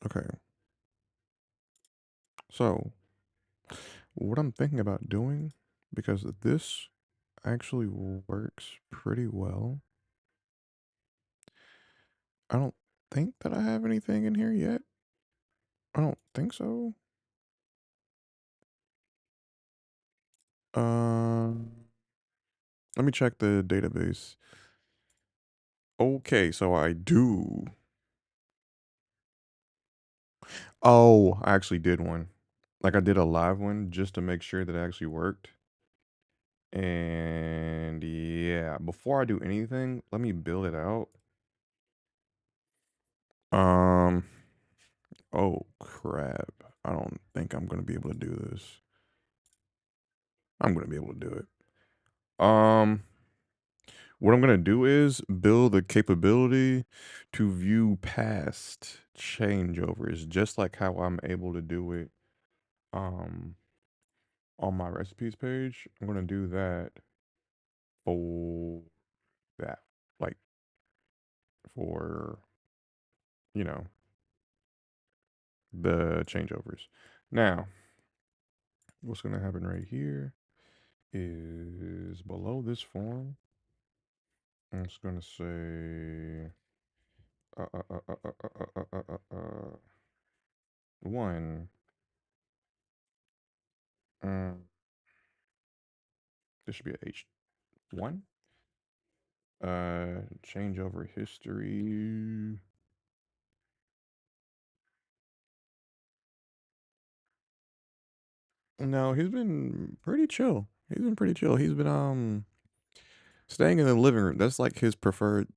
Okay. So, what I'm thinking about doing, because this actually works pretty well. I don't think that I have anything in here yet. I don't think so. Um, Let me check the database. Okay, so I do. Oh, I actually did one. Like I did a live one just to make sure that it actually worked. And yeah, before I do anything, let me build it out. Um, oh crap. I don't think I'm gonna be able to do this. I'm gonna be able to do it. Um, what I'm gonna do is build the capability to view past changeovers, just like how I'm able to do it um on my recipes page. I'm gonna do that for that, like for you know the changeovers. Now, what's gonna happen right here is below this form, I'm just gonna say uh, uh, uh, uh, uh, uh, uh, uh, one. This should be a H1. Changeover history. No, he's been pretty chill. He's been pretty chill. He's been staying in the living room. That's like his preferred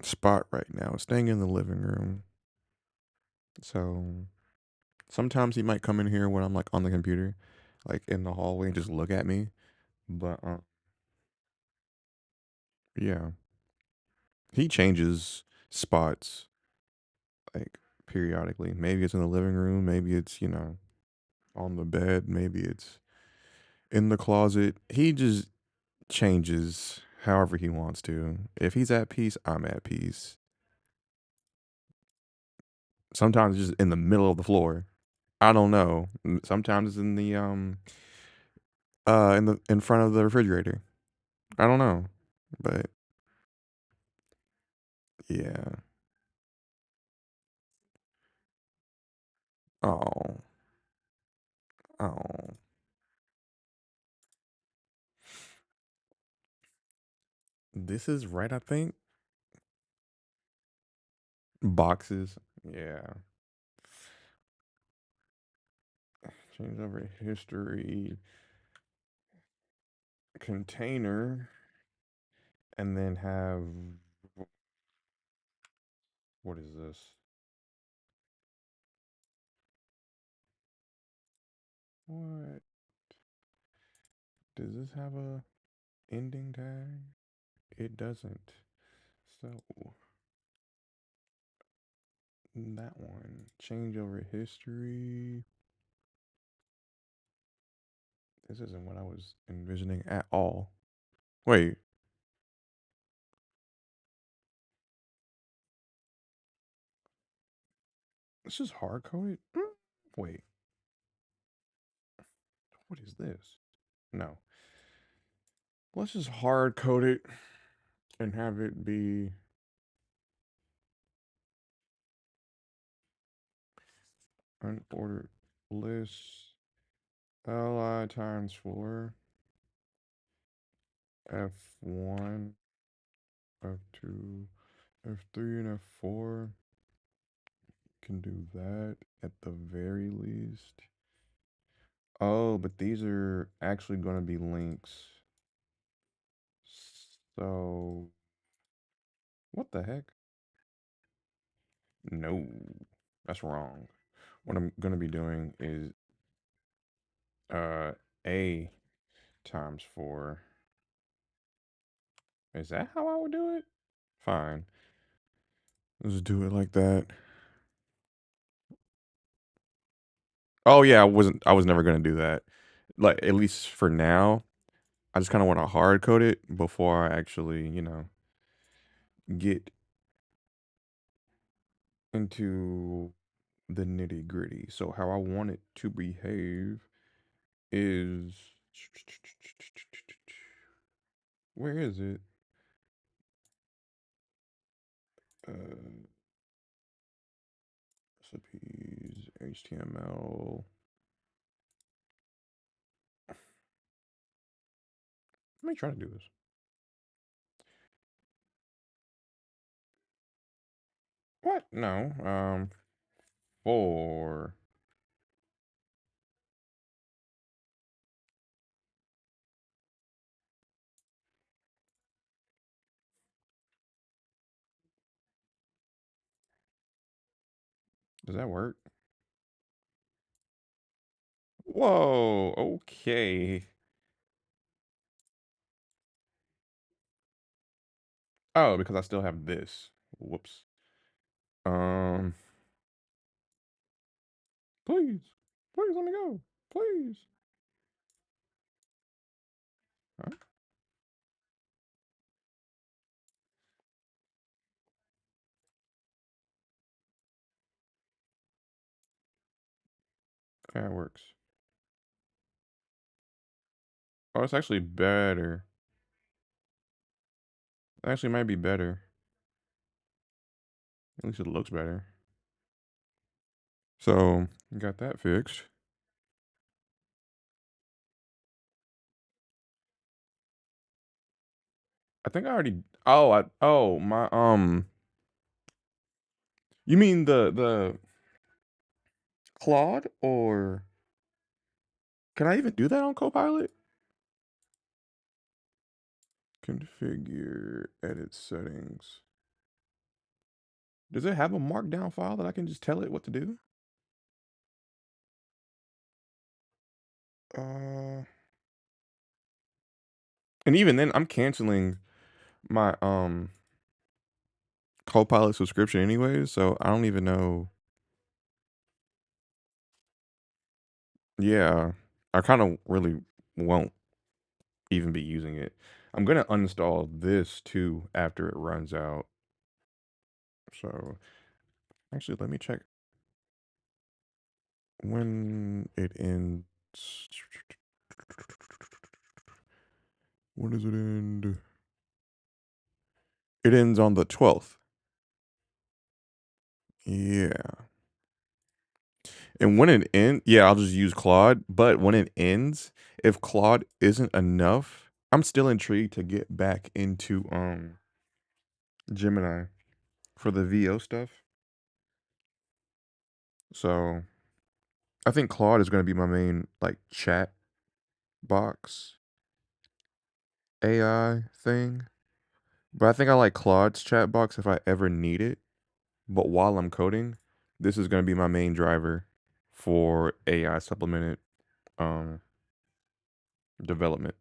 spot right now. Staying in the living room. So sometimes he might come in here when I'm like on the computer, like in the hallway and just look at me. But yeah, he changes spots like periodically. Maybe it's in the living room. Maybe it's on the bed. Maybe it's in the closet. He just changes however he wants to. If he's at peace, I'm at peace. Sometimes it's just in the middle of the floor. I don't know. Sometimes it's in the in front of the refrigerator. I don't know. But yeah. Oh. Oh. This is right, I think. Boxes. Yeah. Change over history container and then have what is this? What? Does this have a ending tag? It doesn't. So that one. Change over history. This isn't what I was envisioning at all. Wait, this is hard coded? Wait, what is this? No. Let's just hard code it and have it be unordered list li times 4 f1 f2 f3 and f4 can do that at the very least. Oh, but these are actually going to be links. So, what the heck? No, that's wrong. What I'm going to be doing is uh a times 4. Is that how I would do it? Fine. Let's do it like that. Oh yeah, I was never gonna do that. Like at least for now. I just kinda wanna hard code it before I actually, get into the nitty gritty. So how I want it to behave is where is it? Uh, recipes, HTML. Let me try to do this. What? No. For does that work? Whoa. Okay. Oh, because I still have this. Whoops. Um. Please. Please let me go. Please. Huh? Okay, it works. Oh, it's actually better. Actually, might be better. At least it looks better. So, got that fixed. I think I already. Oh, my. You mean the Claude or can I even do that on Copilot? Configure, edit settings. Does it have a markdown file that I can just tell it what to do? Uh, and even then, I'm canceling my Copilot subscription anyways, so I don't even know. Yeah, I kind of really won't even be using it. I'm gonna uninstall this too after it runs out. So actually, let me check when it ends. When does it end? It ends on the 12th. Yeah. And when it ends, yeah, I'll just use Claude. But when it ends, if Claude isn't enough, I'm still intrigued to get back into Gemini for the VO stuff. So I think Claude is gonna be my main like chat box AI thing. But I think I like Claude's chat box if I ever need it. But while I'm coding, this is gonna be my main driver for AI supplemented um development.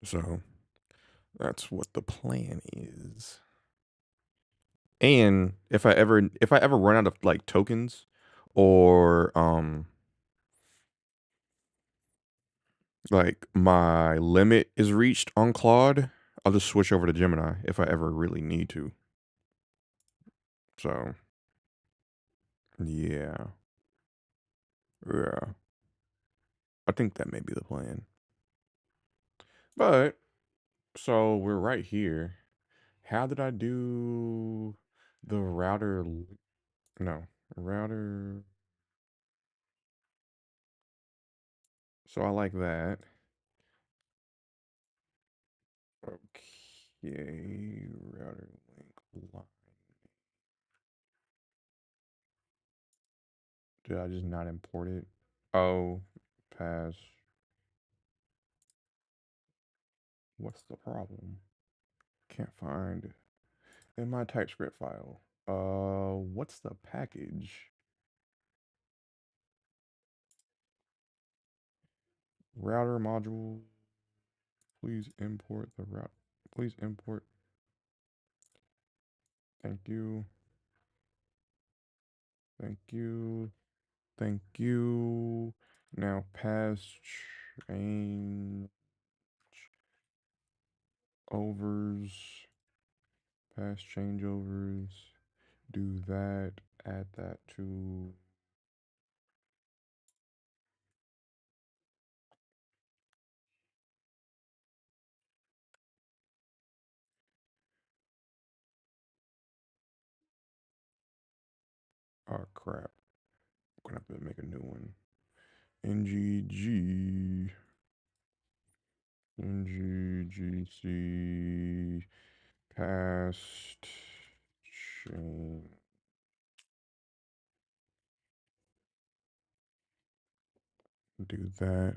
So that's what the plan is. And if I ever run out of like tokens or like my limit is reached on Claude, I'll just switch over to Gemini if I ever really need to. So yeah. Yeah. I think that may be the plan. But so we're right here. How did I do the router? No, router. So I like that. Okay, router link line. Did I just not import it? Oh, pass. What's the problem? Can't find in my TypeScript file. What's the package? Router module. Please import the route. Please import. Thank you. Thank you. Thank you. Now pass change overs. Pass changeovers. Do that. add that to. Oh crap! I'm gonna have to make a new one. NGG NGGC past chain. Do that.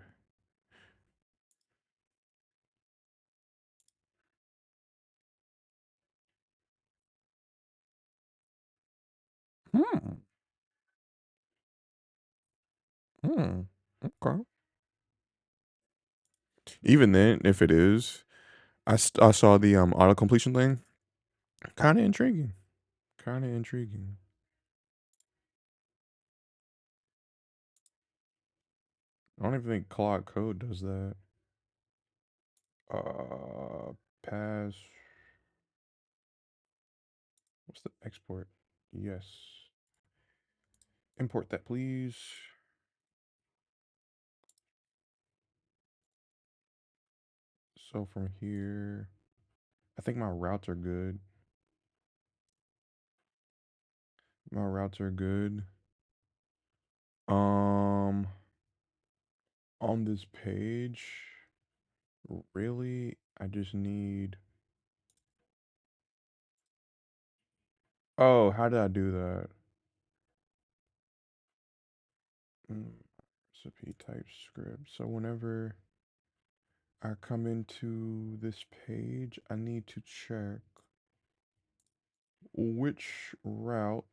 Hmm. Hmm. Okay. Even then, if it is, I saw the auto completion thing. Kind of intriguing. Kind of intriguing. I don't even think Claude Code does that. Uh, pass. What's the export? Yes. Import that, please. So from here, I think my routes are good. My routes are good. Um, on this page, really, I just need. Oh, how did I do that? Recipe type script. So whenever I come into this page, I need to check which route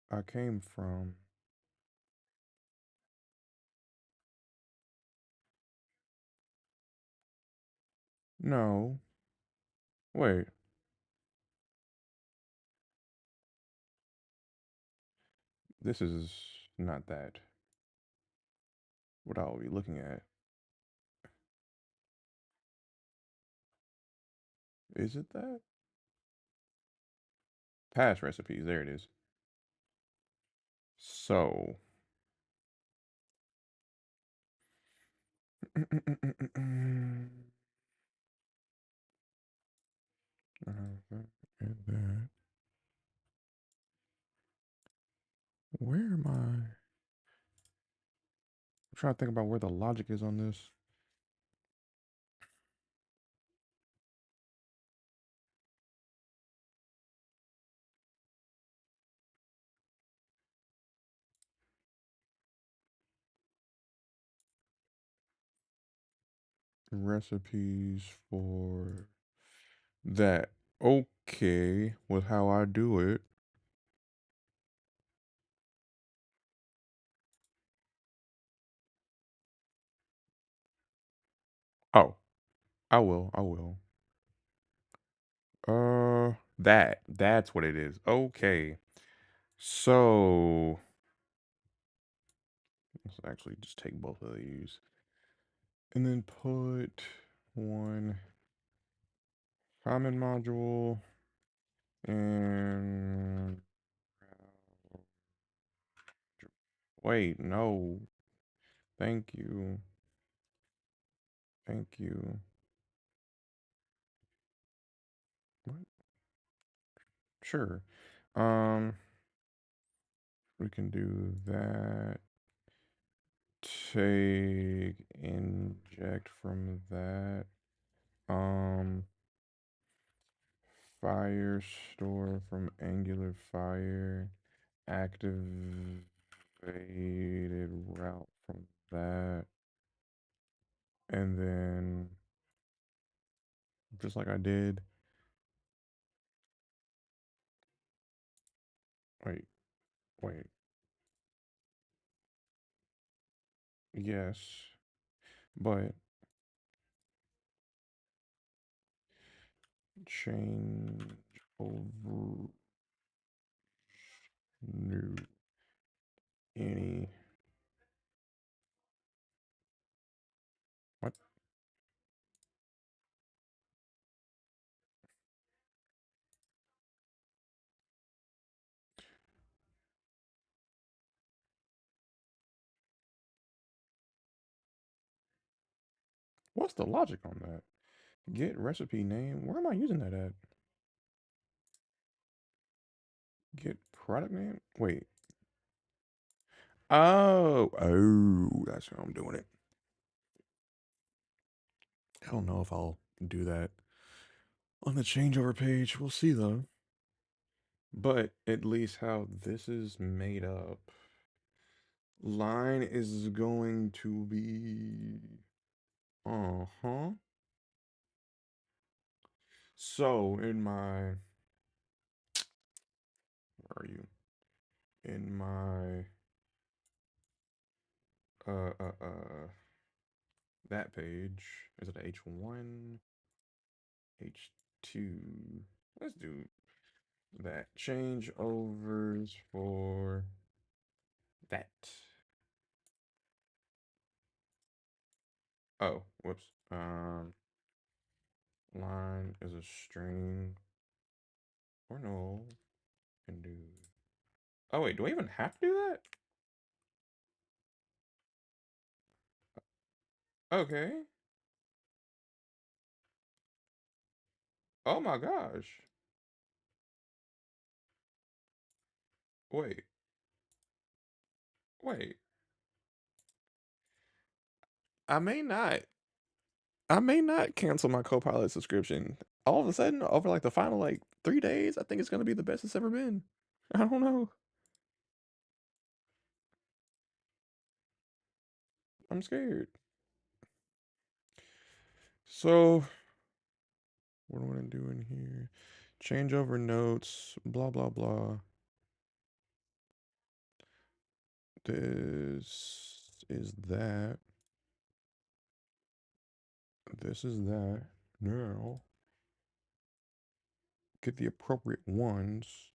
I came from. No, wait. This is not that. What I'll be looking at. Is it that? Past recipes. There it is. So. And that. Where am I? I'm trying to think about where the logic is on this. Recipes for that. Okay, with how I do it. Oh, I will. I will. That's what it is. Okay. So let's actually just take both of these and then put one common module and wait, no. Thank you. Thank you. What? Sure. Um, we can do that. Take inject from that. Um, fire store from Angular Fire. Activated route from that. And then just like I did. Wait, wait. Yes. But change over new any what? What's the logic on that? Get recipe name. Where am I using that at? Get product name? Wait. Oh, that's how I'm doing it. I don't know if I'll do that on the changeover page. We'll see though. But at least how this is made up. Line is going to be. Uh-huh. So in my. Where are you? In my. That page. Is it H1? H2. Let's do that. Changeovers for that. Oh, whoops. Line is a string. Or no. Can do. Oh wait, do I even have to do that? Okay. Oh my gosh. Wait. Wait. I may not. I may not cancel my Copilot subscription. All of a sudden, over like the final like 3 days, I think it's gonna be the best it's ever been. I don't know. I'm scared. So what do I want to do in here? Changeover notes, blah blah blah. This is that. This is that. Now get the appropriate ones.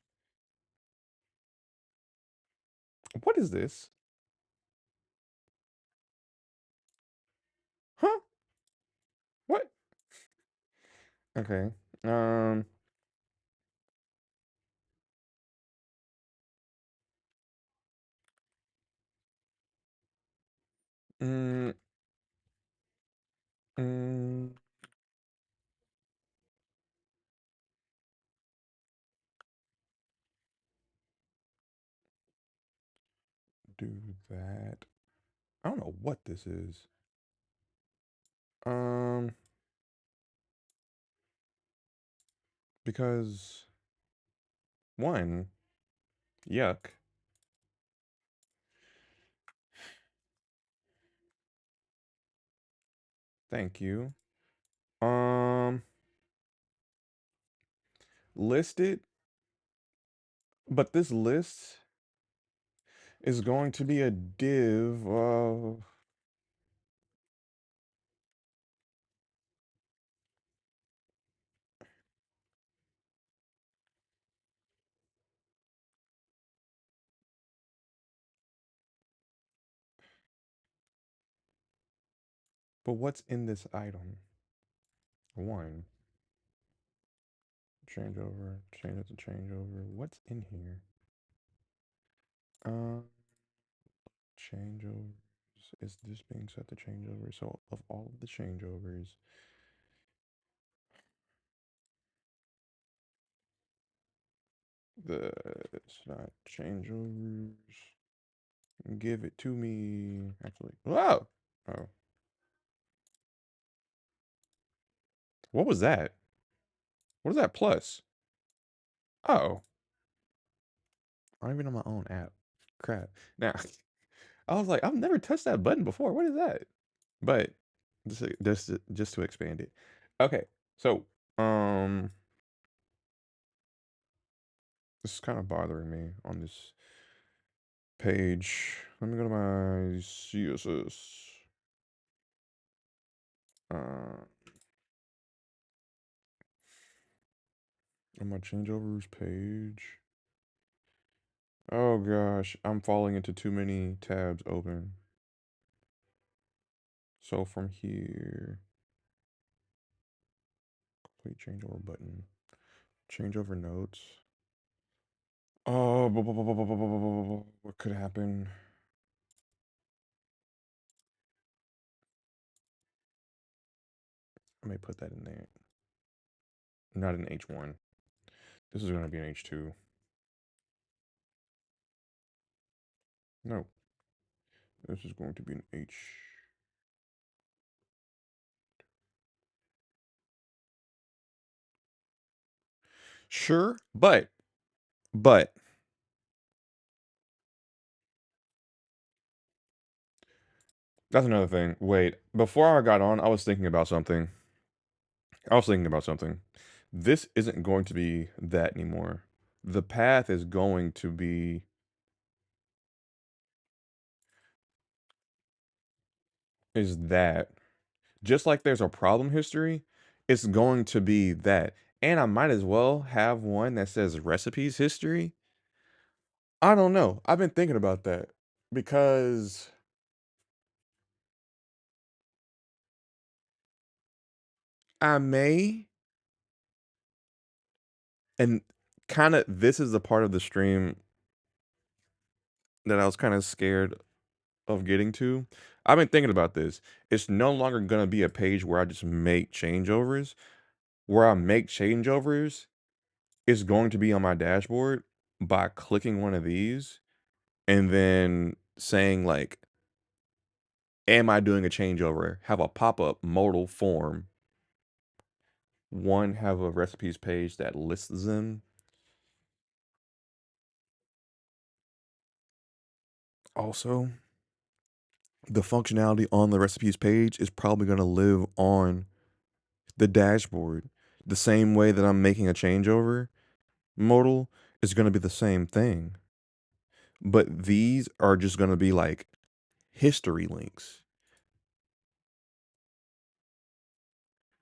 What is this? Huh? What? Okay. Um. Mm, mm, do that. I don't know what this is. Um. Because one, yuck. Thank you. Um. Listed, but this list is going to be a div. But what's in this item? One. Changeover. Change it to changeover. What's in here? Um. Changeovers. Is this being set to changeover? So of all of the changeovers, the it's not changeovers. Give it to me. Actually, whoa. Oh, what was that? What is that plus? Oh, I don't even know my own app. Crap. Now, I was like, I've never touched that button before. What is that? But just to expand it. Okay, so this is kind of bothering me on this page. Let me go to my CSS. Uh, on my changeovers page. Oh gosh, I'm falling into too many tabs open. So from here, complete changeover button, changeover notes. Oh, what could happen? I may put that in there. Not an H1. This is going to be an H2. No, this is going to be an H. Sure, but that's another thing. Wait, before I got on, I was thinking about something. I was thinking about something. This isn't going to be that anymore. The path is going to be is that. Just like there's a problem history, it's going to be that. And I might as well have one that says recipes history. I don't know. I've been thinking about that because I may, and kind of this is the part of the stream that I was kind of scared of getting to. I've been thinking about this. It's no longer going to be a page where I just make changeovers. Where I make changeovers is going to be on my dashboard by clicking one of these and then saying like, am I doing a changeover? Have a pop-up modal form. One, have a recipes page that lists them. Also, the functionality on the recipes page is probably going to live on the dashboard. The same way that I'm making a changeover modal is going to be the same thing. But these are just going to be like history links.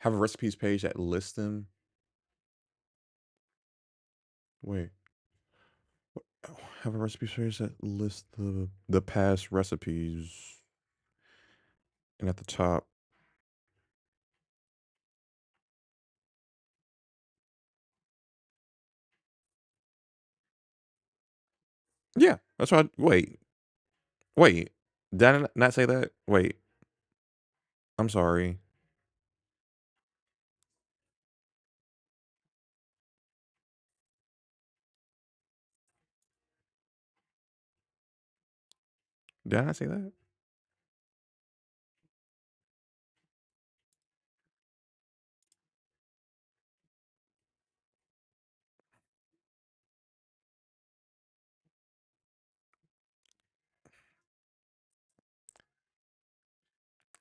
Have a recipes page that lists them. Wait. Have a recipes page that lists the past recipes. And at the top. Yeah, that's why. Wait. Did I not say that? Wait. I'm sorry. Did I not say that?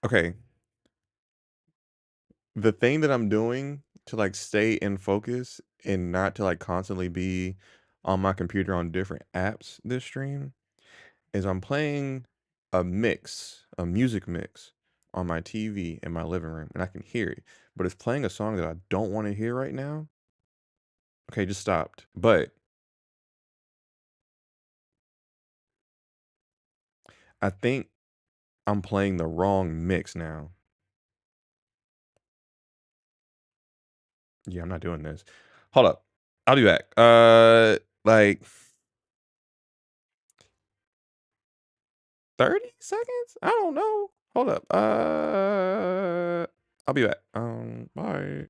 Okay. The thing that I'm doing to like stay in focus and not to like constantly be on my computer on different apps this stream is I'm playing a music mix on my TV in my living room and I can hear it, but it's playing a song that I don't want to hear right now. Okay, just stopped. But I think I'm playing the wrong mix now. Yeah, I'm not doing this. Hold up. I'll be back. Like 30 seconds? I don't know. Hold up. I'll be back. Bye.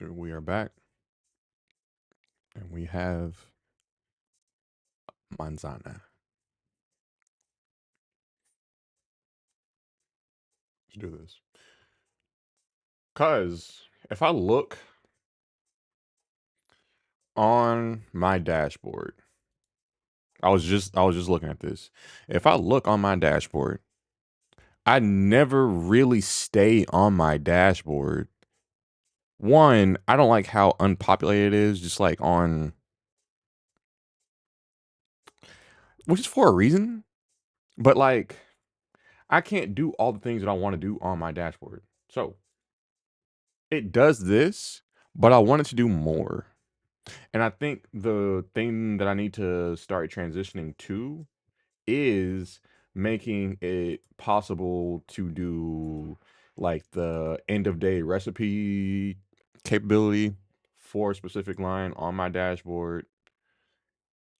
We are back, and we have manzana. Let's do this. Cause if I look on my dashboard, I was just looking at this. If I look on my dashboard, I never really stay on my dashboard. One, I don't like how unpopulated it is, just like on, which is for a reason. But like, I can't do all the things that I want to do on my dashboard. So it does this, but I want it to do more. And I think the thing that I need to start transitioning to is making it possible to do like the end of day recipe capability for a specific line on my dashboard.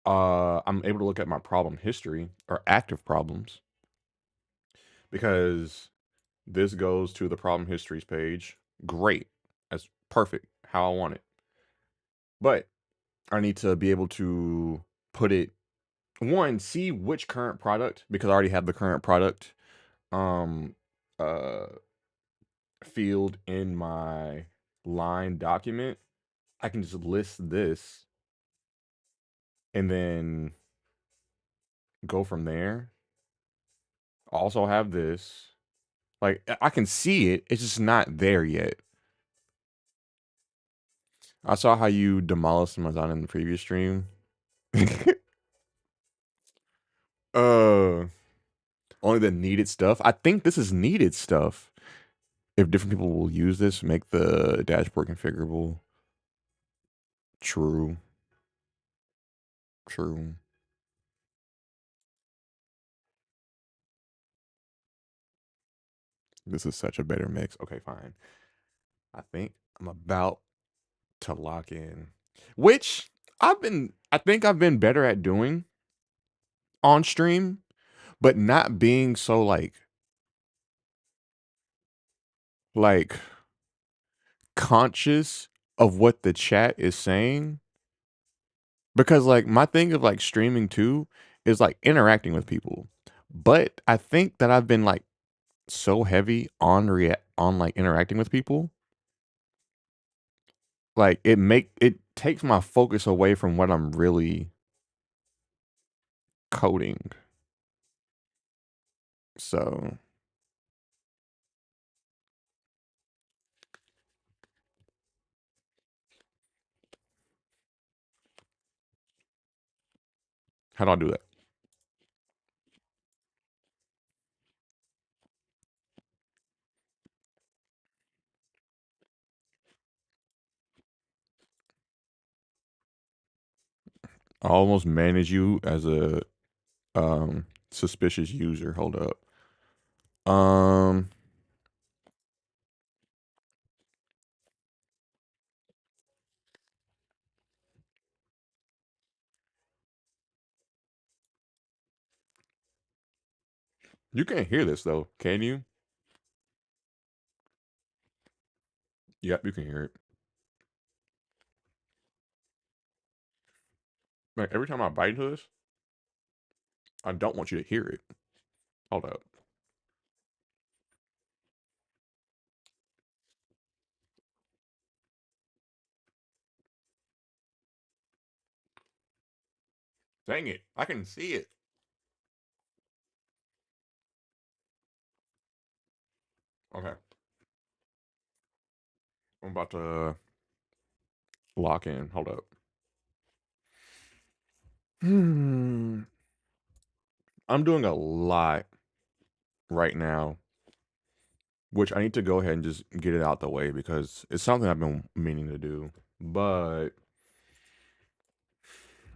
I'm able to look at my problem history or active problems because this goes to the problem histories page. Great. That's perfect. How I want it. But I need to be able to put it one, see which current product because I already have the current product um uh field in my line document. I can just list this and then go from there. Also have this. Like I can see it, it's just not there yet. I saw how you demolished Amazon in the previous stream. uh Only the needed stuff. I think this is needed stuff. If different people will use this, make the dashboard configurable. True. True. This is such a better mix. Okay, fine. I think I'm about to lock in. Which I think I've been better at doing on stream, but not being so like conscious of what the chat is saying. Because like my thing of like streaming too is like interacting with people. But I think that I've been like so heavy on like interacting with people, like it takes my focus away from what I'm really coding. So how do I do that? I almost manage you as a suspicious user. Hold up. Um you can't hear this though, can you? Yep, you can hear it. Like every time I bite into this, I don't want you to hear it. Hold up. Dang it. I can see it. Okay. I'm about to lock in. Hold up. Hmm. I'm doing a lot right now, which I need to go ahead and just get it out the way because it's something I've been meaning to do. But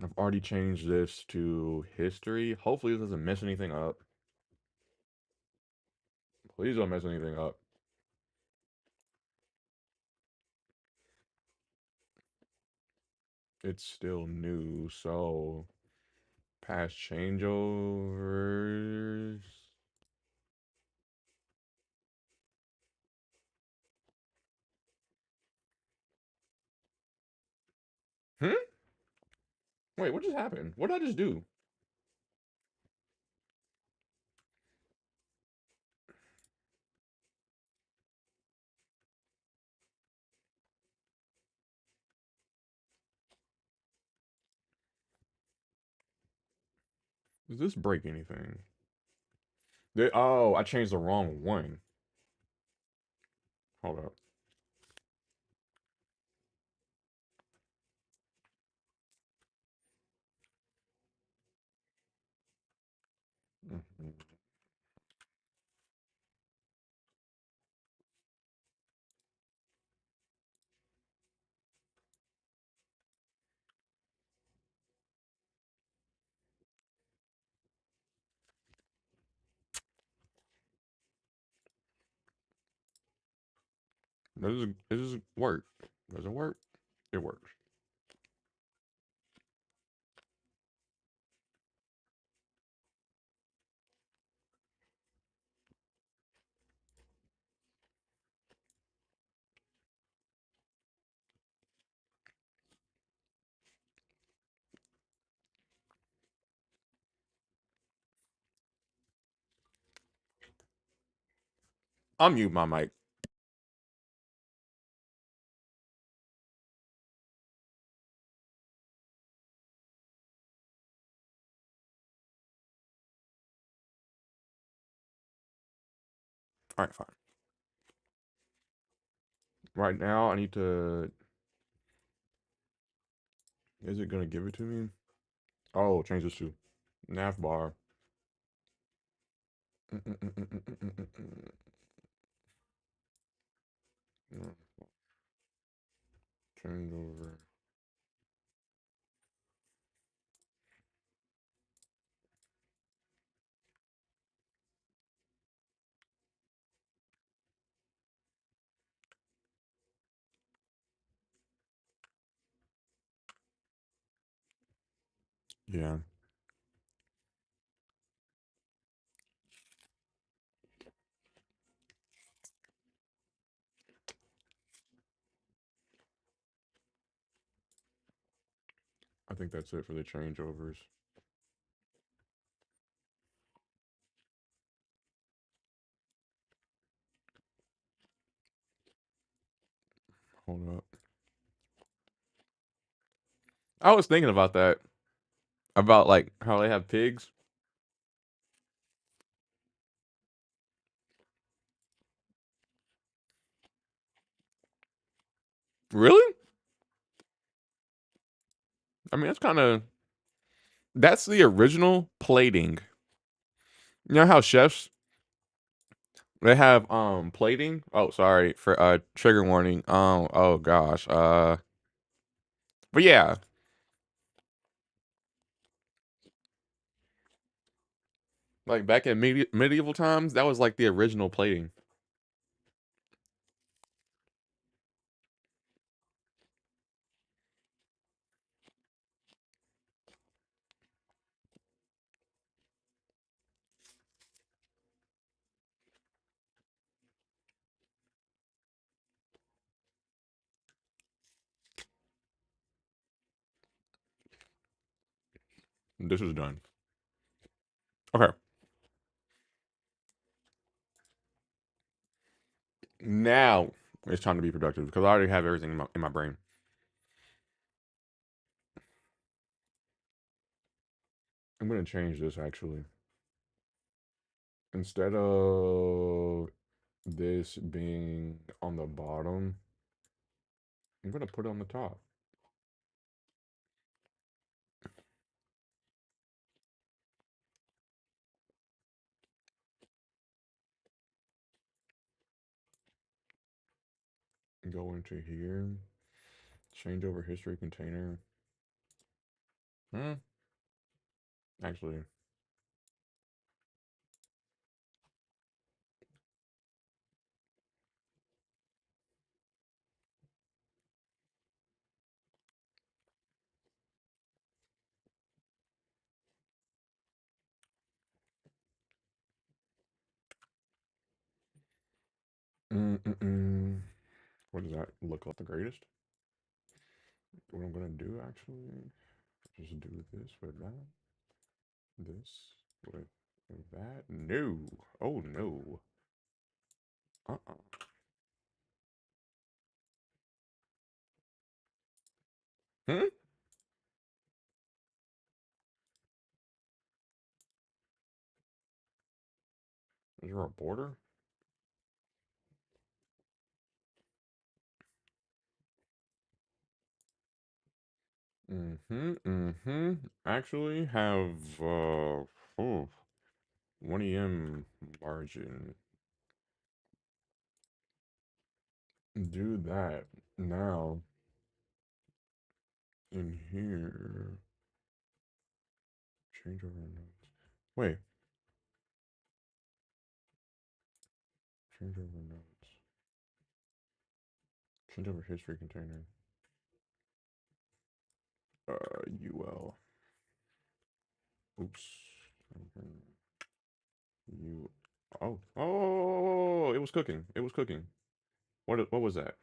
I've already changed this to history. Hopefully, this doesn't mess anything up. Please don't mess anything up. It's still new, so past changeovers. Hmm? Wait, what just happened? What did I just do? Does this break anything? Oh, I changed the wrong one. Hold up. Mhm. Does this work? Does it work? It works. I'll mute my mic. All right, fine. Right now, I need to. Is it gonna give it to me? Oh, change this to nav bar. Change over. Yeah, I think that's it for the changeovers. Hold up. I was thinking about that. About like how they have pigs. Really? I mean, that's the original plating. You know how chefs they have plating? Oh, sorry for trigger warning. Oh gosh. But yeah, like back in medieval times, that was like the original plating. This is done. Okay. Now it's time to be productive because I already have everything in my brain. I'm gonna change this actually. Instead of this being on the bottom, I'm gonna put it on the top. Go into here, change over history container. Hmm. Actually, mm-mm-mm. What does that look like? The greatest? What I'm gonna do actually, just do this with that, this with that. No. Oh no. Uh-uh. Hmm? Is there a border? Mm-hmm. Mm-hmm. Actually have oh, 1 EM margin. Do that now in here. Change over notes. Wait, change over notes. Change over history container. UL. Oops. You. Oh. Oh, it was cooking. It was cooking. What was that?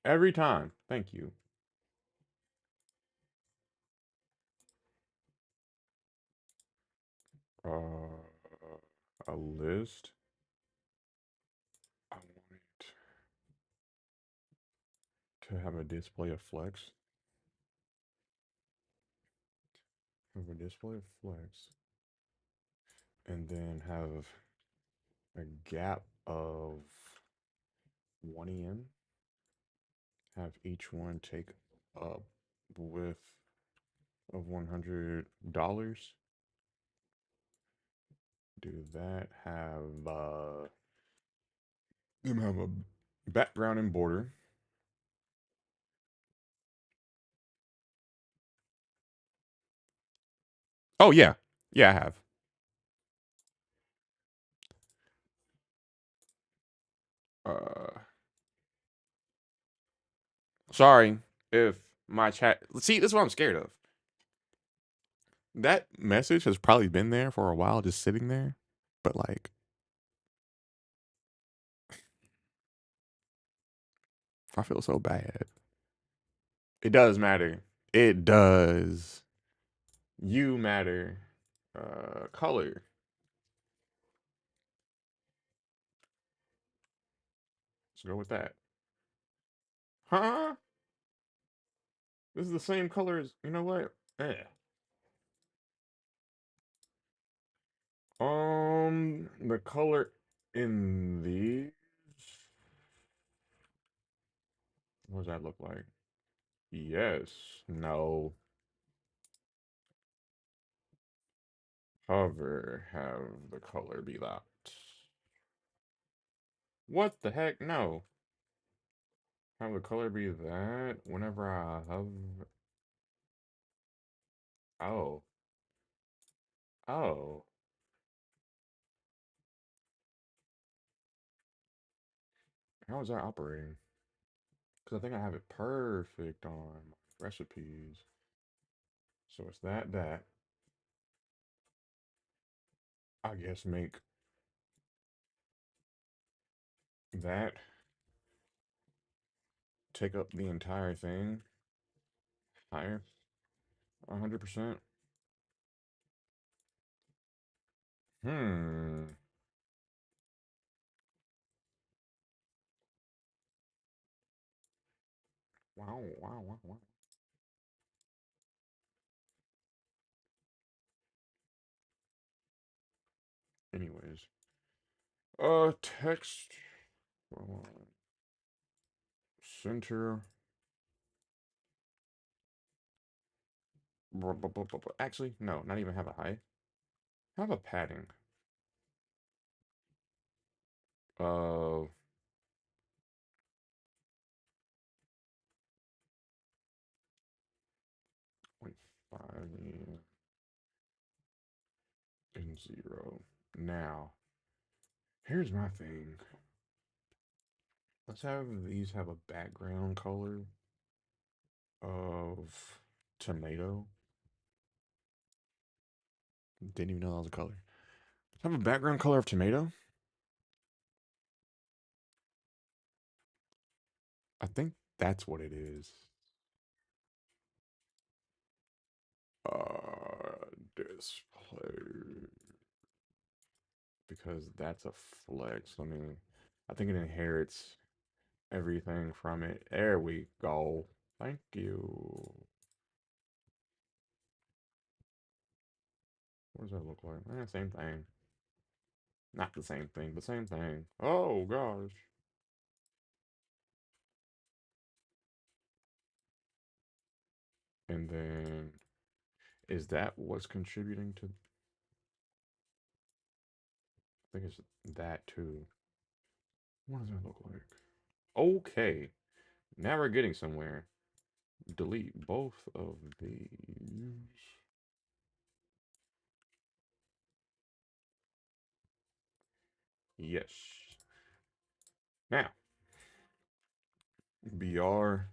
Every time. Thank you. A list. I want it to have a display of flex. Have a display of flex. And then have a gap of 1 EM. Have each one take up width of $100. Do that. Have them have a background and border. Oh yeah, yeah, I have. Uh, Sorry if my chat. See, this is what I'm scared of. That message has probably been there for a while, just sitting there. But like, I feel so bad. It does matter. It does. You matter. Color. Let's go with that. Huh? This is the same color as. You know what? Eh. The color in these. What does that look like? Yes. No. Hover. Have the color be that. What the heck? No. Have the color be that whenever I hover. Oh. Oh. How is that operating? Because I think I have it perfect on my recipes. So it's that. I guess make that take up the entire thing higher. 100%. Hmm. Wow, wow, wow, wow. Anyways. Text. Center. Actually, no, not even have a height. Have a padding. Uh, 0.5 and 0. Now, here's my thing. Let's have these have a background color of tomato. Didn't even know that was a color. Let's have a background color of tomato. I think that's what it is. Display, because that's a flex. I mean, I think it inherits everything from it. There we go. Thank you. What does that look like? Same thing. Not the same thing, but same thing. Oh gosh. And then is that what's contributing to? I think it's that too. What does that look like? Okay, now we're getting somewhere. Delete both of these. Yes. Now, BR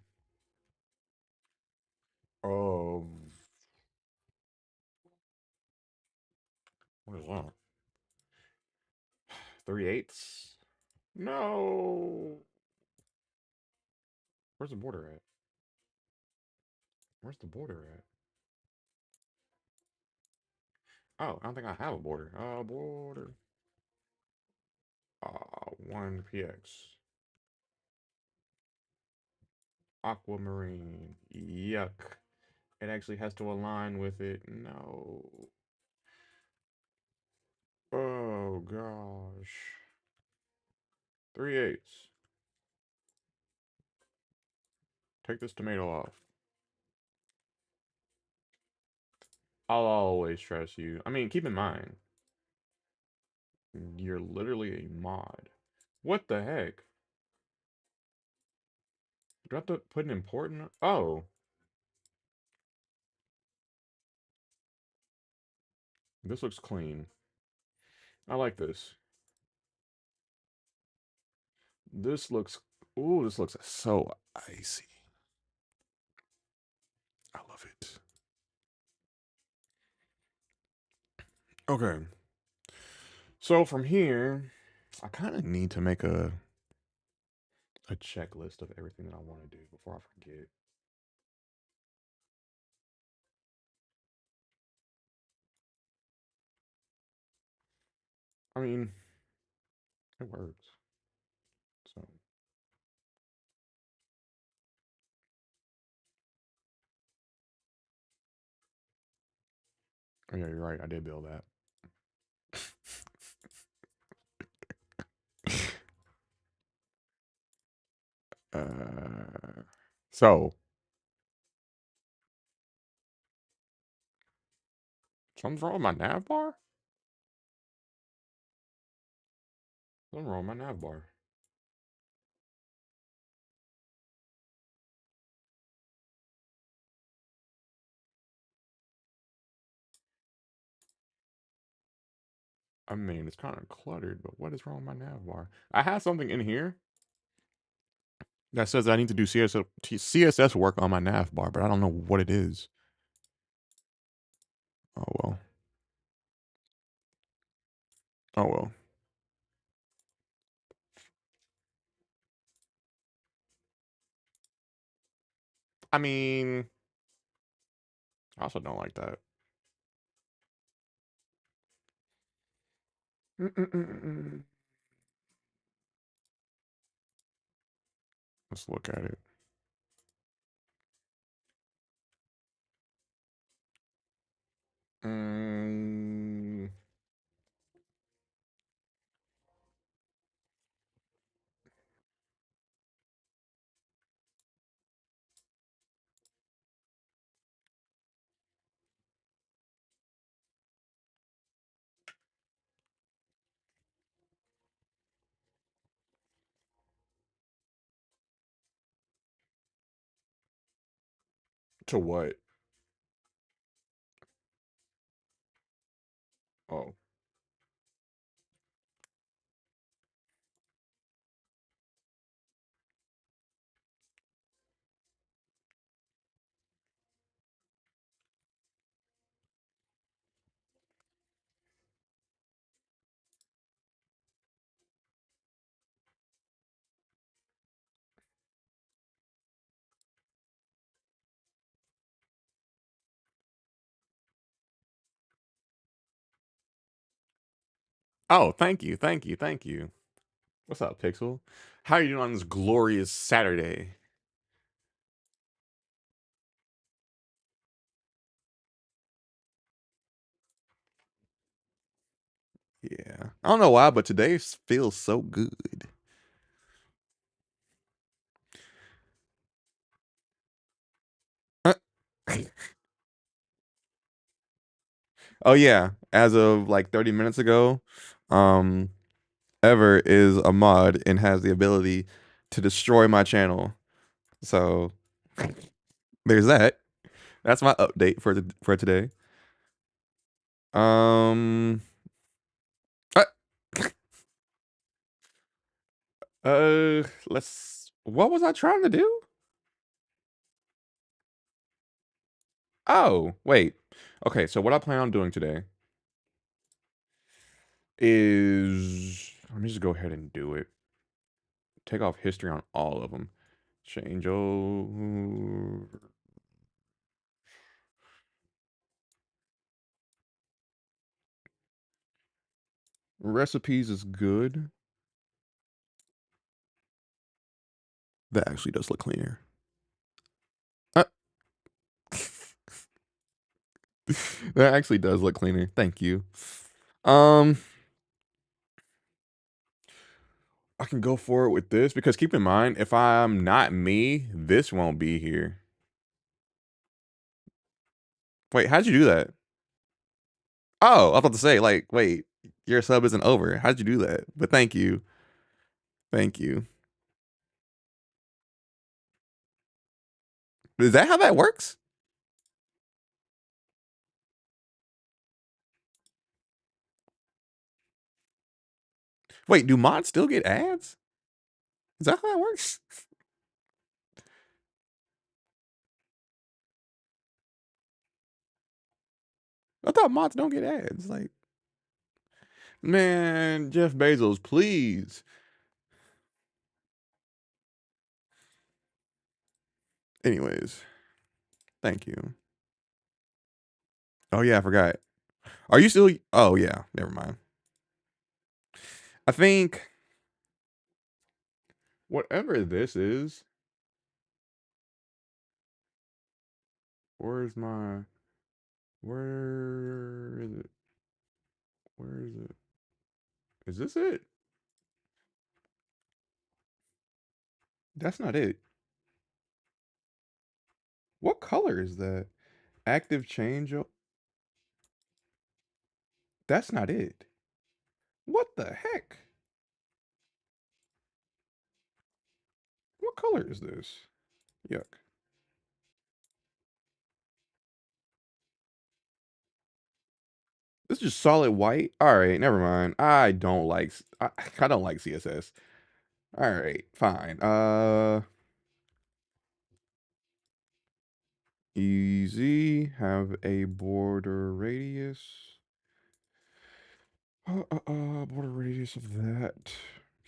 of what is that? 3/8. No. Where's the border at? Where's the border at? Oh, I don't think I have a border. Border. 1px. Aquamarine. Yuck. It actually has to align with it. No. Oh gosh. 3/8. Take this tomato off. I'll always trust you. I mean, keep in mind, you're literally a mod. What the heck? Do I have to put an important? Oh, this looks clean. I like this. This looks. Ooh, this looks so icy. I love it. Okay, so from here, I kind of need to make a checklist of everything that I want to do before I forget. I mean, it works. So, oh yeah, you're right. I did build that. uh, so something's wrong with my nav bar. Something wrong with my nav bar. I mean, it's kind of cluttered, but what is wrong with my nav bar? I have something in here that says that I need to do CSS work on my nav bar, but I don't know what it is. Oh well. Oh well. I mean, I also don't like that. Mm-mm-mm-mm. Let's look at it. Mm, to what? Oh, Oh, thank you, thank you, thank you. What's up, Pixel? How are you doing on this glorious Saturday? Yeah. I don't know why, but today feels so good. Uh, oh yeah, as of like 30 minutes ago, um Ever is a mod and has the ability to destroy my channel. So there's that. That's my update for today. Um uh, let's what was I trying to do? Oh, wait. Okay, so what I plan on doing today is let me just go ahead and do it. Take off history on all of them. Change over. Recipes is good. That actually does look cleaner. Uh, that actually does look cleaner. Thank you. Um, I can go forward with this because keep in mind, if I'm not me, this won't be here. Wait, how'd you do that? Oh, I was about to say, like, wait, your sub isn't over. How'd you do that? But thank you. Thank you. Is that how that works? Wait, do mods still get ads? Is that how that works? I thought mods don't get ads. Like, man, Jeff Bezos, please. Anyways, thank you. Oh yeah, I forgot. Are you still? Oh yeah, never mind. I think whatever this is, where's my? Where is it? Where is it? Is this it? That's not it. What color is that? Active change. That's not it. What the heck? What color is this? Yuck. This is just solid white. All right, never mind. I don't like CSS. All right, fine. Easy. Have a border radius. Border radius of that.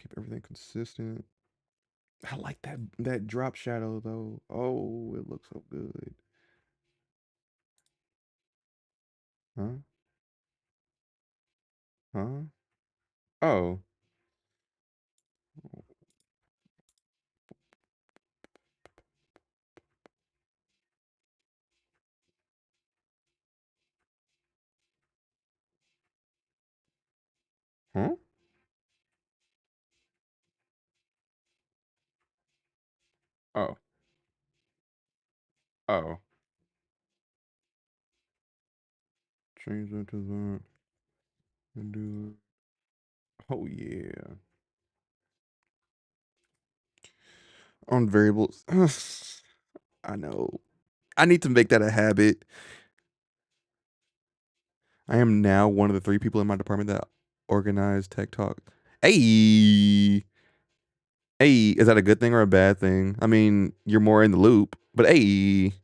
Keep everything consistent. I like that drop shadow though. Oh, it looks so good. Huh? Huh? Oh. Huh? Oh. Oh. Change that to that. And do it. Oh yeah. On variables. I know. I need to make that a habit. I am now one of the three people in my department that organize Tech Talk. Hey, hey, is that a good thing or a bad thing? I mean, you're more in the loop, but hey,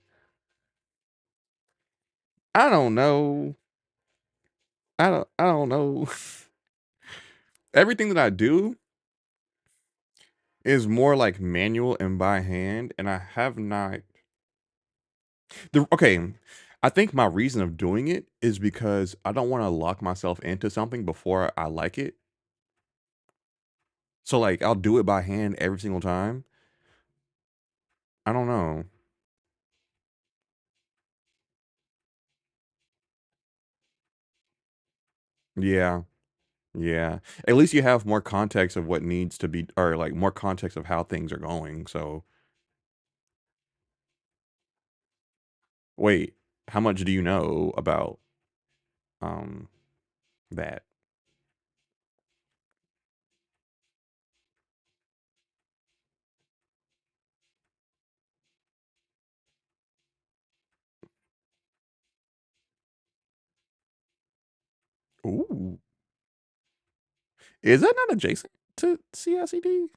I don't know. I don't know. Everything that I do is more like manual and by hand, and I have not. Okay, I think my reason of doing it is because I don't want to lock myself into something before I like it. So like I'll do it by hand every single time. I don't know. Yeah. Yeah. At least you have more context of what needs to be, or like more context of how things are going. So wait, how much do you know about um that? Ooh. Is that not adjacent to CICD?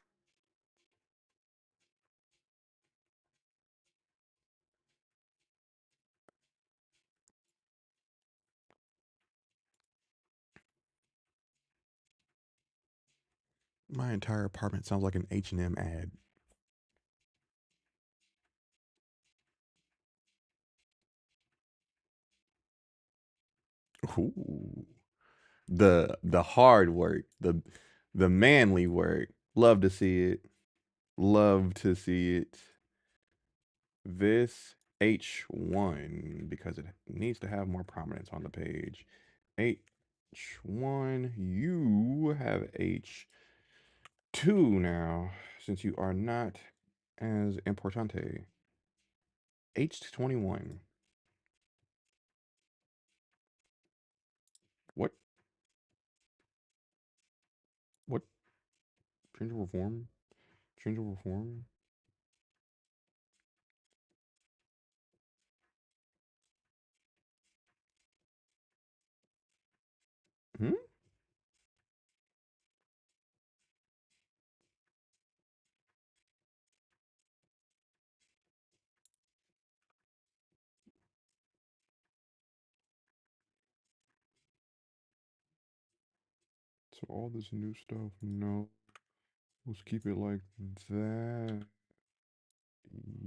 My entire apartment sounds like an H&M ad. Ooh. The hard work, the manly work. Love to see it. Love to see it. This H1 because it needs to have more prominence on the page. H1, you have H2 now since you are not as importante. H21. What what change of reform? Change of reform? Hmm? So all this new stuff, no. Let's keep it like that.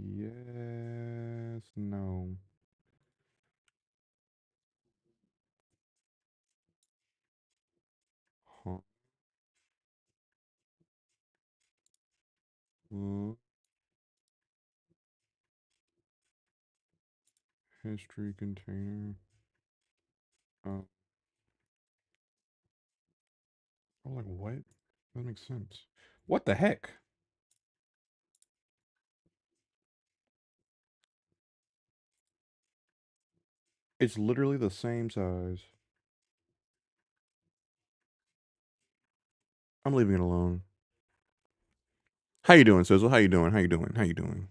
Yes, no. Huh. Uh, history container. Uh, I'm like, what? That makes sense. What the heck? It's literally the same size. I'm leaving it alone. How you doing, Sizzle? How you doing? How you doing? How you doing?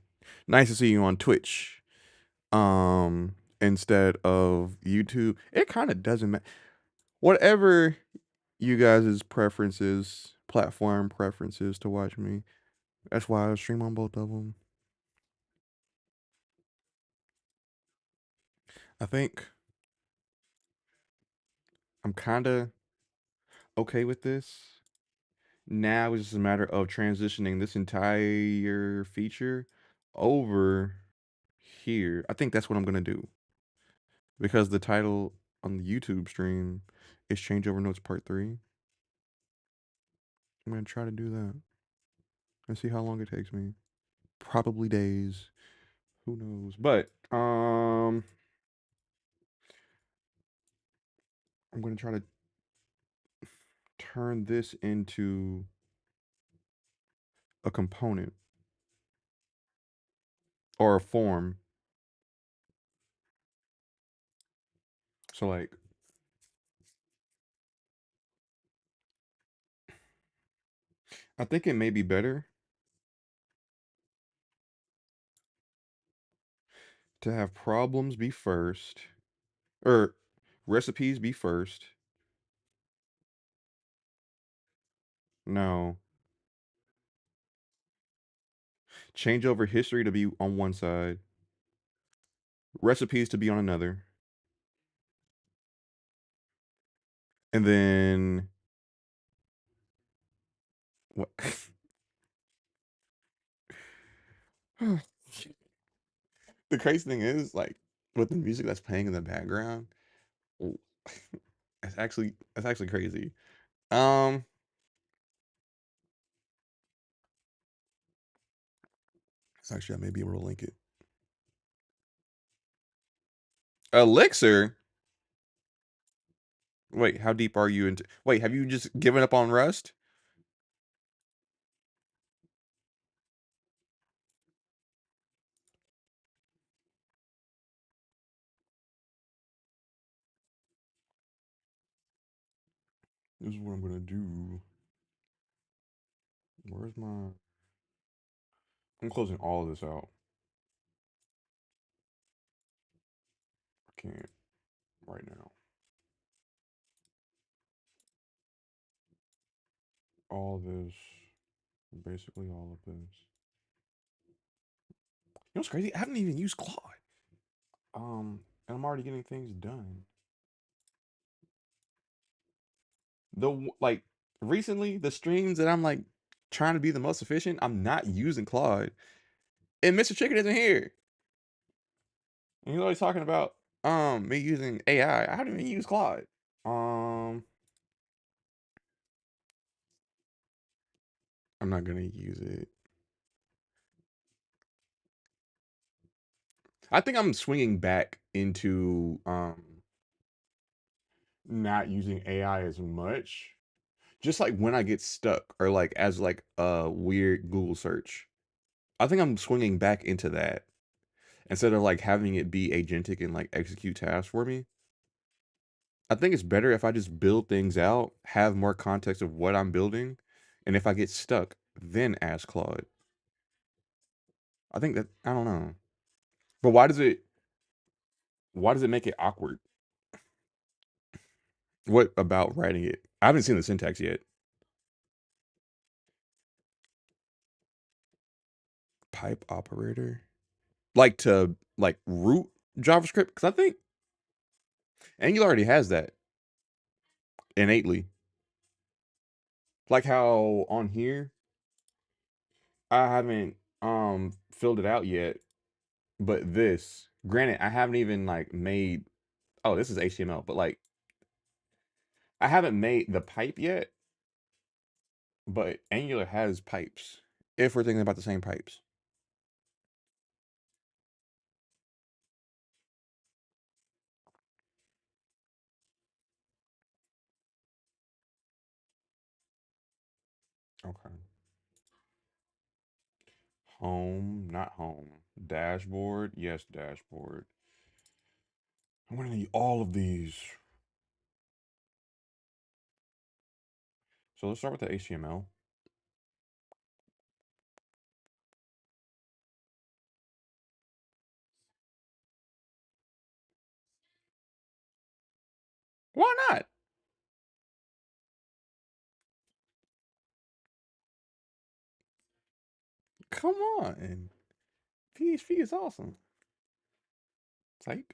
Nice to see you on Twitch. Instead of YouTube. It kind of doesn't matter. Whatever you guys' preferences, platform preferences to watch me. That's why I stream on both of them. I think I'm kind of okay with this. Now it's just a matter of transitioning this entire feature over here. I think that's what I'm gonna do because the title on the YouTube stream is Changeover Notes Part 3. I'm gonna try to do that and see how long it takes me. Probably days. Who knows? But I'm gonna try to turn this into a component or a form. So like I think it may be better to have problems be first or recipes be first. No. Change over history to be on one side, recipes to be on another. And then what the crazy thing is like with the music that's playing in the background. Oh, that's actually crazy. Um, it's actually I may be able to link it. Elixir. Wait, how deep are you into? Wait, have you just given up on Rust? This is what I'm gonna do. Where's my? I'm closing all of this out. I can't right now. All this, basically all of this. You know what's crazy? I haven't even used Claude. And I'm already getting things done. Like recently, the streams that I'm like trying to be the most efficient, I'm not using Claude. And Mr. Chicken isn't here. And he's always talking about me using AI. I haven't even used Claude. Um, I'm not gonna use it. I think I'm swinging back into not using AI as much. Just like when I get stuck or like as like a weird Google search. I think I'm swinging back into that instead of like having it be agentic and like execute tasks for me. I think it's better if I just build things out, have more context of what I'm building, and if I get stuck, then ask Claude. I think that I don't know. But why does it make it awkward? What about writing it? I haven't seen the syntax yet. Pipe operator? Like to like root JavaScript? Because I think Angular already has that innately. Like how on here I haven't filled it out yet, but this, granted, I haven't even like made oh, this is HTML, but like I haven't made the pipe yet, but Angular has pipes. If we're thinking about the same pipes. Okay. Home, not home. Dashboard, yes, dashboard. I'm gonna need all of these. So let's start with the HTML. Why not? Come on. PHP is awesome. Type.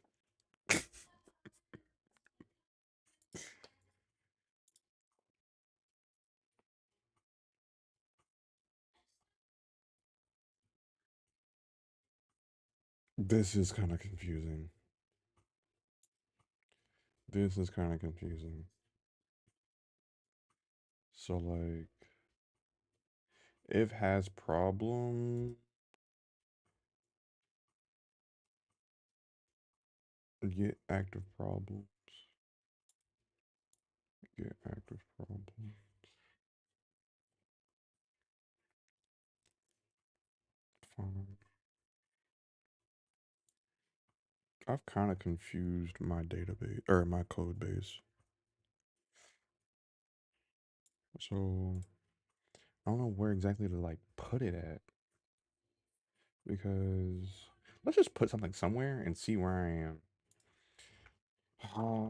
This is kind of confusing. This is kind of confusing. So like, if has problem, get active problems. Get active problem. Fine. I've kind of confused my database or my code base. So I don't know where exactly to like put it at because let's just put something somewhere and see where I am. Uh,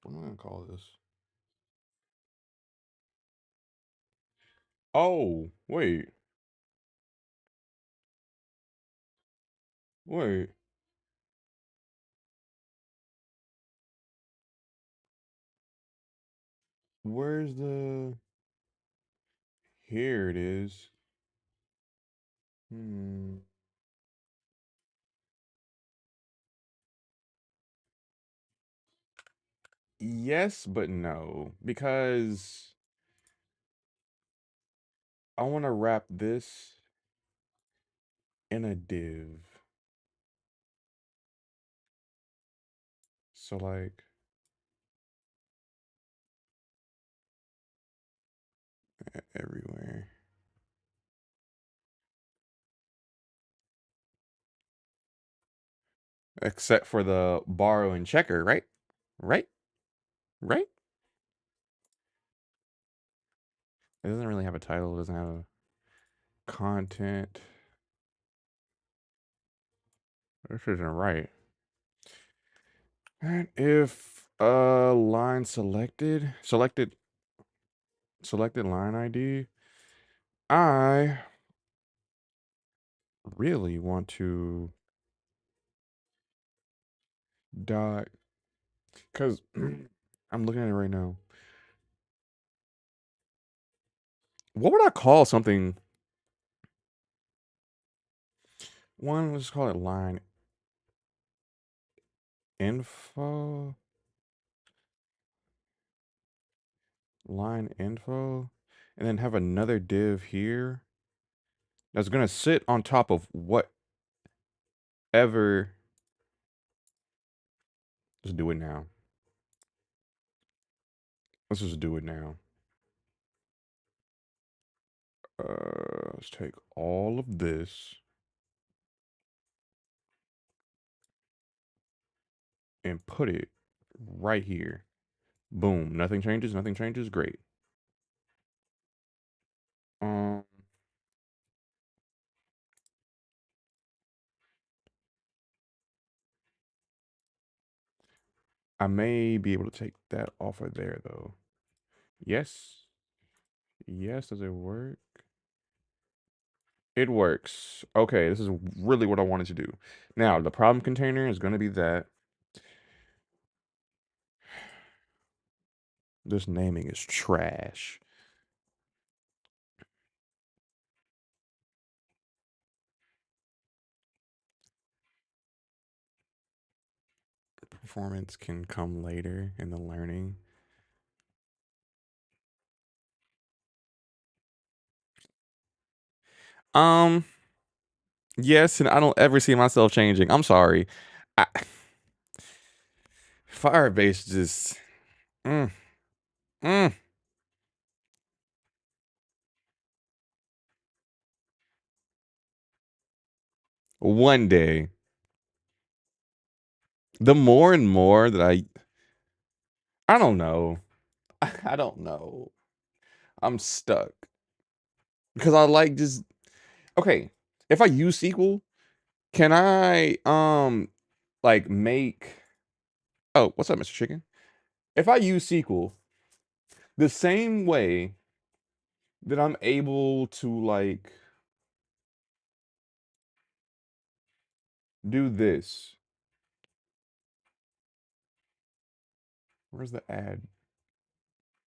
what am I gonna call this? Oh, wait. Where's the? Here it is. Hmm. Yes, but no, because I want to wrap this in a div. So like everywhere. Except for the borrow and checker, right? Right? Right? It doesn't really have a title, it doesn't have a content. This isn't right. And if line selected line ID, I really want to dot because I'm looking at it right now. What would I call something? One, let's call it line info. Line info. And then have another div here that's gonna sit on top of whatever. Let's do it now. Let's just do it now. Let's take all of this and put it right here. Boom. Nothing changes. Nothing changes. Great. Um, I may be able to take that off of there though. Yes. Yes. Does it work? It works. Okay. This is really what I wanted to do. Now the problem container is going to be that this naming is trash. Performance can come later in the learning. Um, yes, and I don't ever see myself changing. I'm sorry. I, Firebase just mm, mm. One day, the more and more that I don't know. I don't know. I'm stuck because I like just okay. If I use SQL, can I like make oh, what's up, Mr. Chicken? If I use SQL the same way that I'm able to like do this. Where's the ad?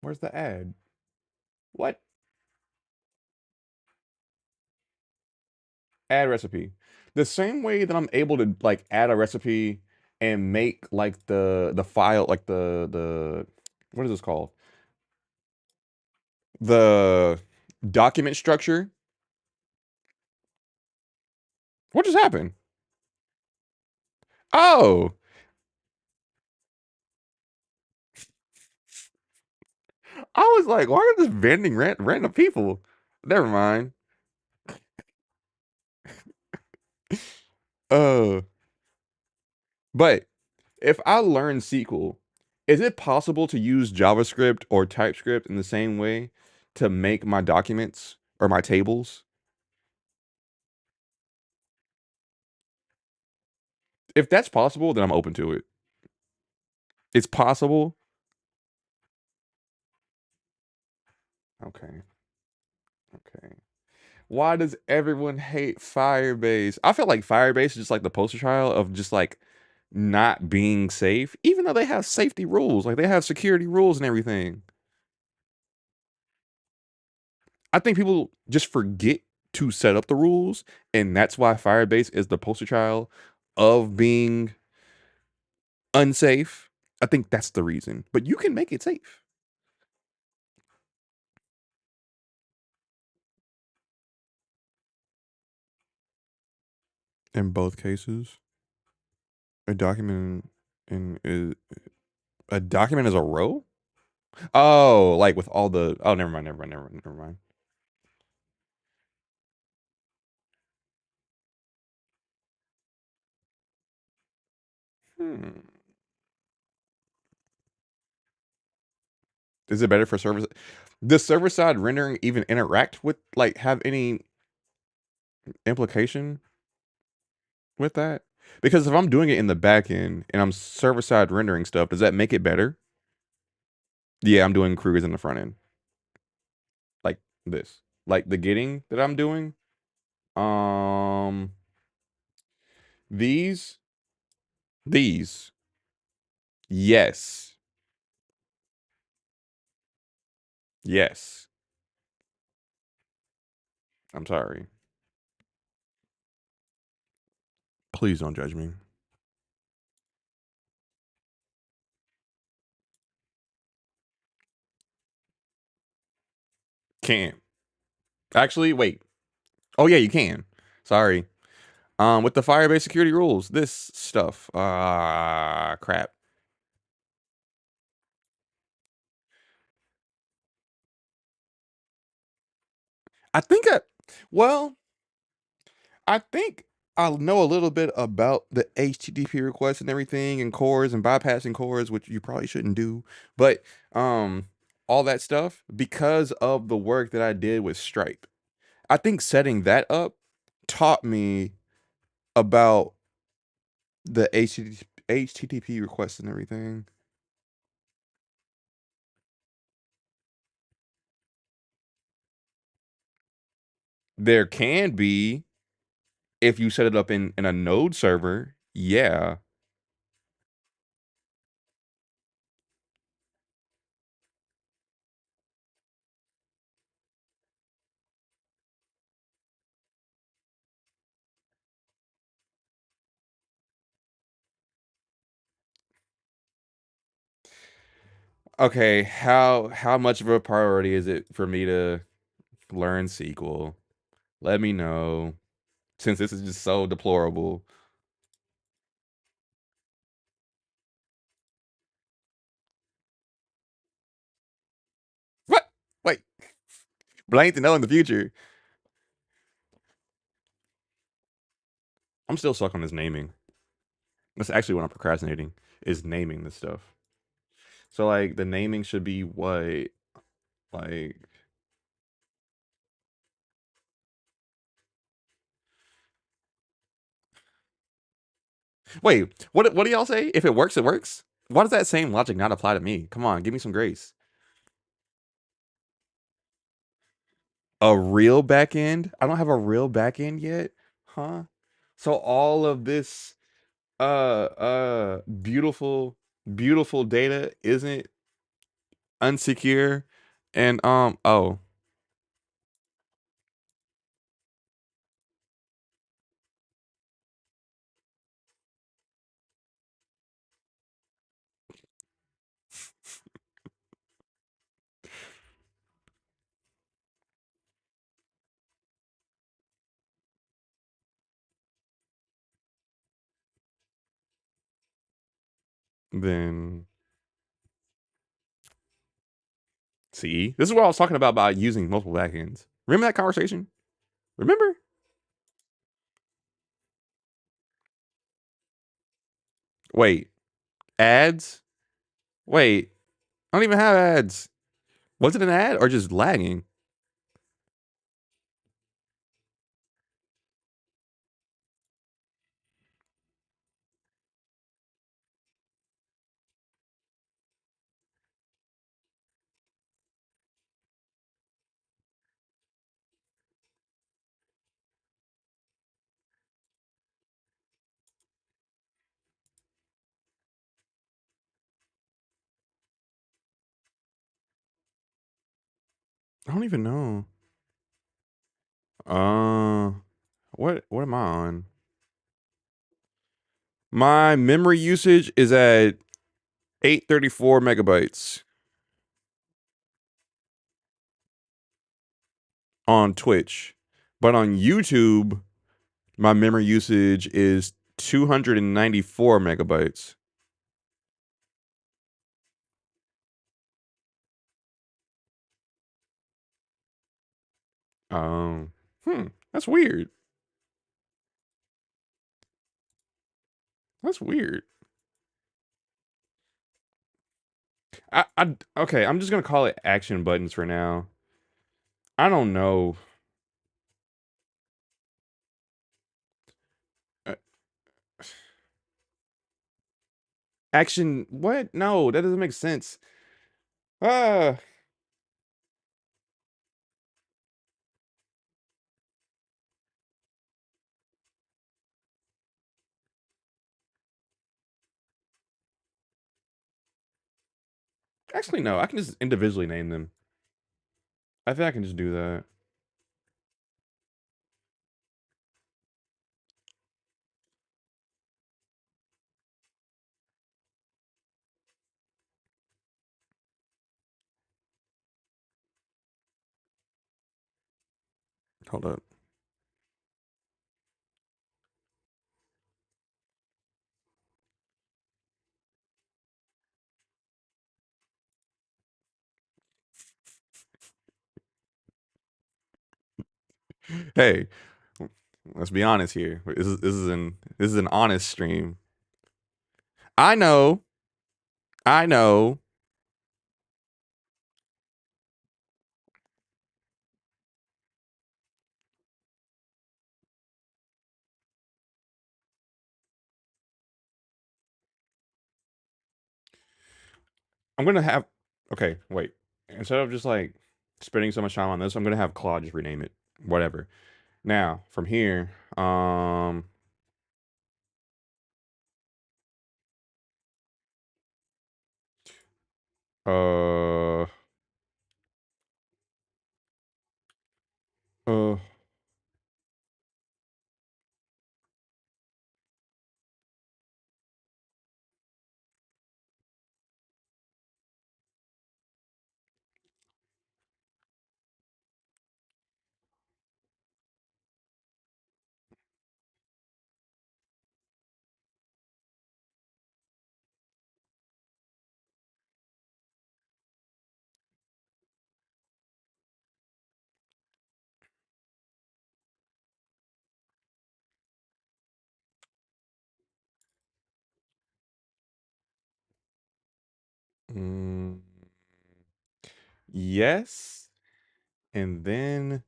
Where's the ad? What? Add recipe. The same way that I'm able to like add a recipe and make like the file like the what is this called? The document structure. What just happened? Oh, I was like, why are this vending random people? Never mind. Uh, but if I learn SQL, is it possible to use JavaScript or TypeScript in the same way to make my documents or my tables? If that's possible, then I'm open to it. It's possible. Okay. Okay. Why does everyone hate Firebase? I feel like Firebase is just like the poster child of just like not being safe, even though they have safety rules, like they have security rules and everything. I think people just forget. to set up the rules, and that's why Firebase is the poster child of being unsafe. I think that's the reason. But you can make it safe. In both cases, a document in is a document is a row. Oh, like with all the. Oh, never mind. Never mind. Never mind. Never mind. Hmm. Is it better for server? Does server side rendering even interact with like have any implication with that? Because if I'm doing it in the back end and I'm server side rendering stuff, does that make it better? Yeah, I'm doing Krugers in the front end, like this, like the getting that I'm doing. Um, these, these, yes, yes. I'm sorry. Please don't judge me. Can't actually wait. Oh yeah, you can. Sorry. With the Firebase security rules, this stuff. Crap. I think I, well, I think I know a little bit about the HTTP requests and everything, and cores and bypassing cores, which you probably shouldn't do. But um, all that stuff because of the work that I did with Stripe. I think setting that up taught me about the HTTP requests and everything. There can be if you set it up in a node server. Yeah. Okay, how much of a priority is it for me to learn SQL? Let me know since this is just so deplorable. What? Wait, blank to know in the future. I'm still stuck on this naming. That's actually what I'm procrastinating is naming this stuff. So like the naming should be what like wait, what do y'all say? If it works, it works? Why does that same logic not apply to me? Come on, give me some grace. A real back end? I don't have a real back end yet? Huh? So all of this beautiful data isn't unsecure and oh, then see, this is what I was talking about by using multiple backends. Remember that conversation? Remember? Wait, ads? Wait, I don't even have ads. Was it an ad or just lagging? I don't even know. Uh, what am I on? My memory usage is at 834 megabytes on Twitch, but on YouTube, my memory usage is 294 megabytes. Um, that's weird. That's weird. Okay, I'm just gonna call it action buttons for now. I don't know. Uh, Action, what? No, that doesn't make sense. Uh, Actually, no. I can just individually name them. I think I can just do that. Hold up. Hey, let's be honest here. This is an honest stream. I know. I know. I'm gonna have. Okay, wait. Instead of just like spending so much time on this, I'm gonna have Claude just rename it. Whatever. Now, from here, uh, uh, mm, yes, and then,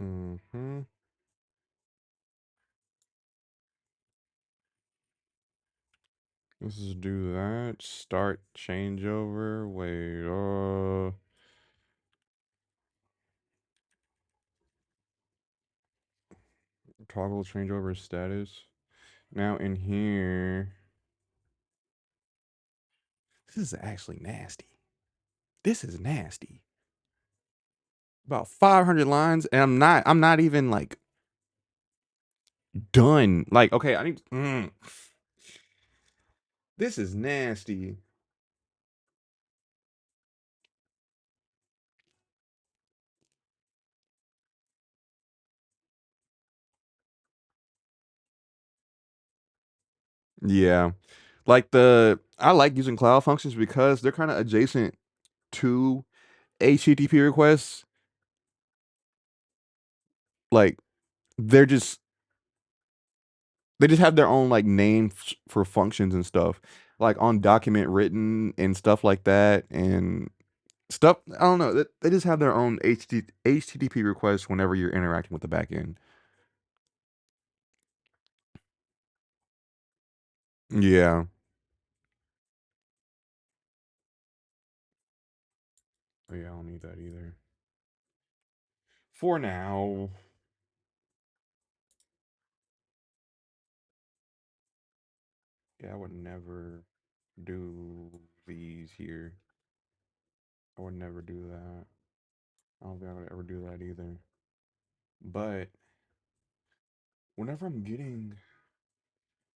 mm-hmm. Let's just do that. Start changeover. Wait, toggle changeover status. Now in here, this is actually nasty. This is nasty. About 500 lines, and I'm not even like done. Like, okay, I need. This is nasty. Yeah, like I like using cloud functions because they're kind of adjacent to HTTP requests. Like they're just they just have their own like names for functions and stuff, like on document written and stuff like that, and stuff. I don't know. They just have their own HTTP requests whenever you're interacting with the backend. Yeah. Oh, yeah, I don't need that either. For now. Yeah, I would never do these here. I would never do that. I don't think I would ever do that either. But whenever I'm getting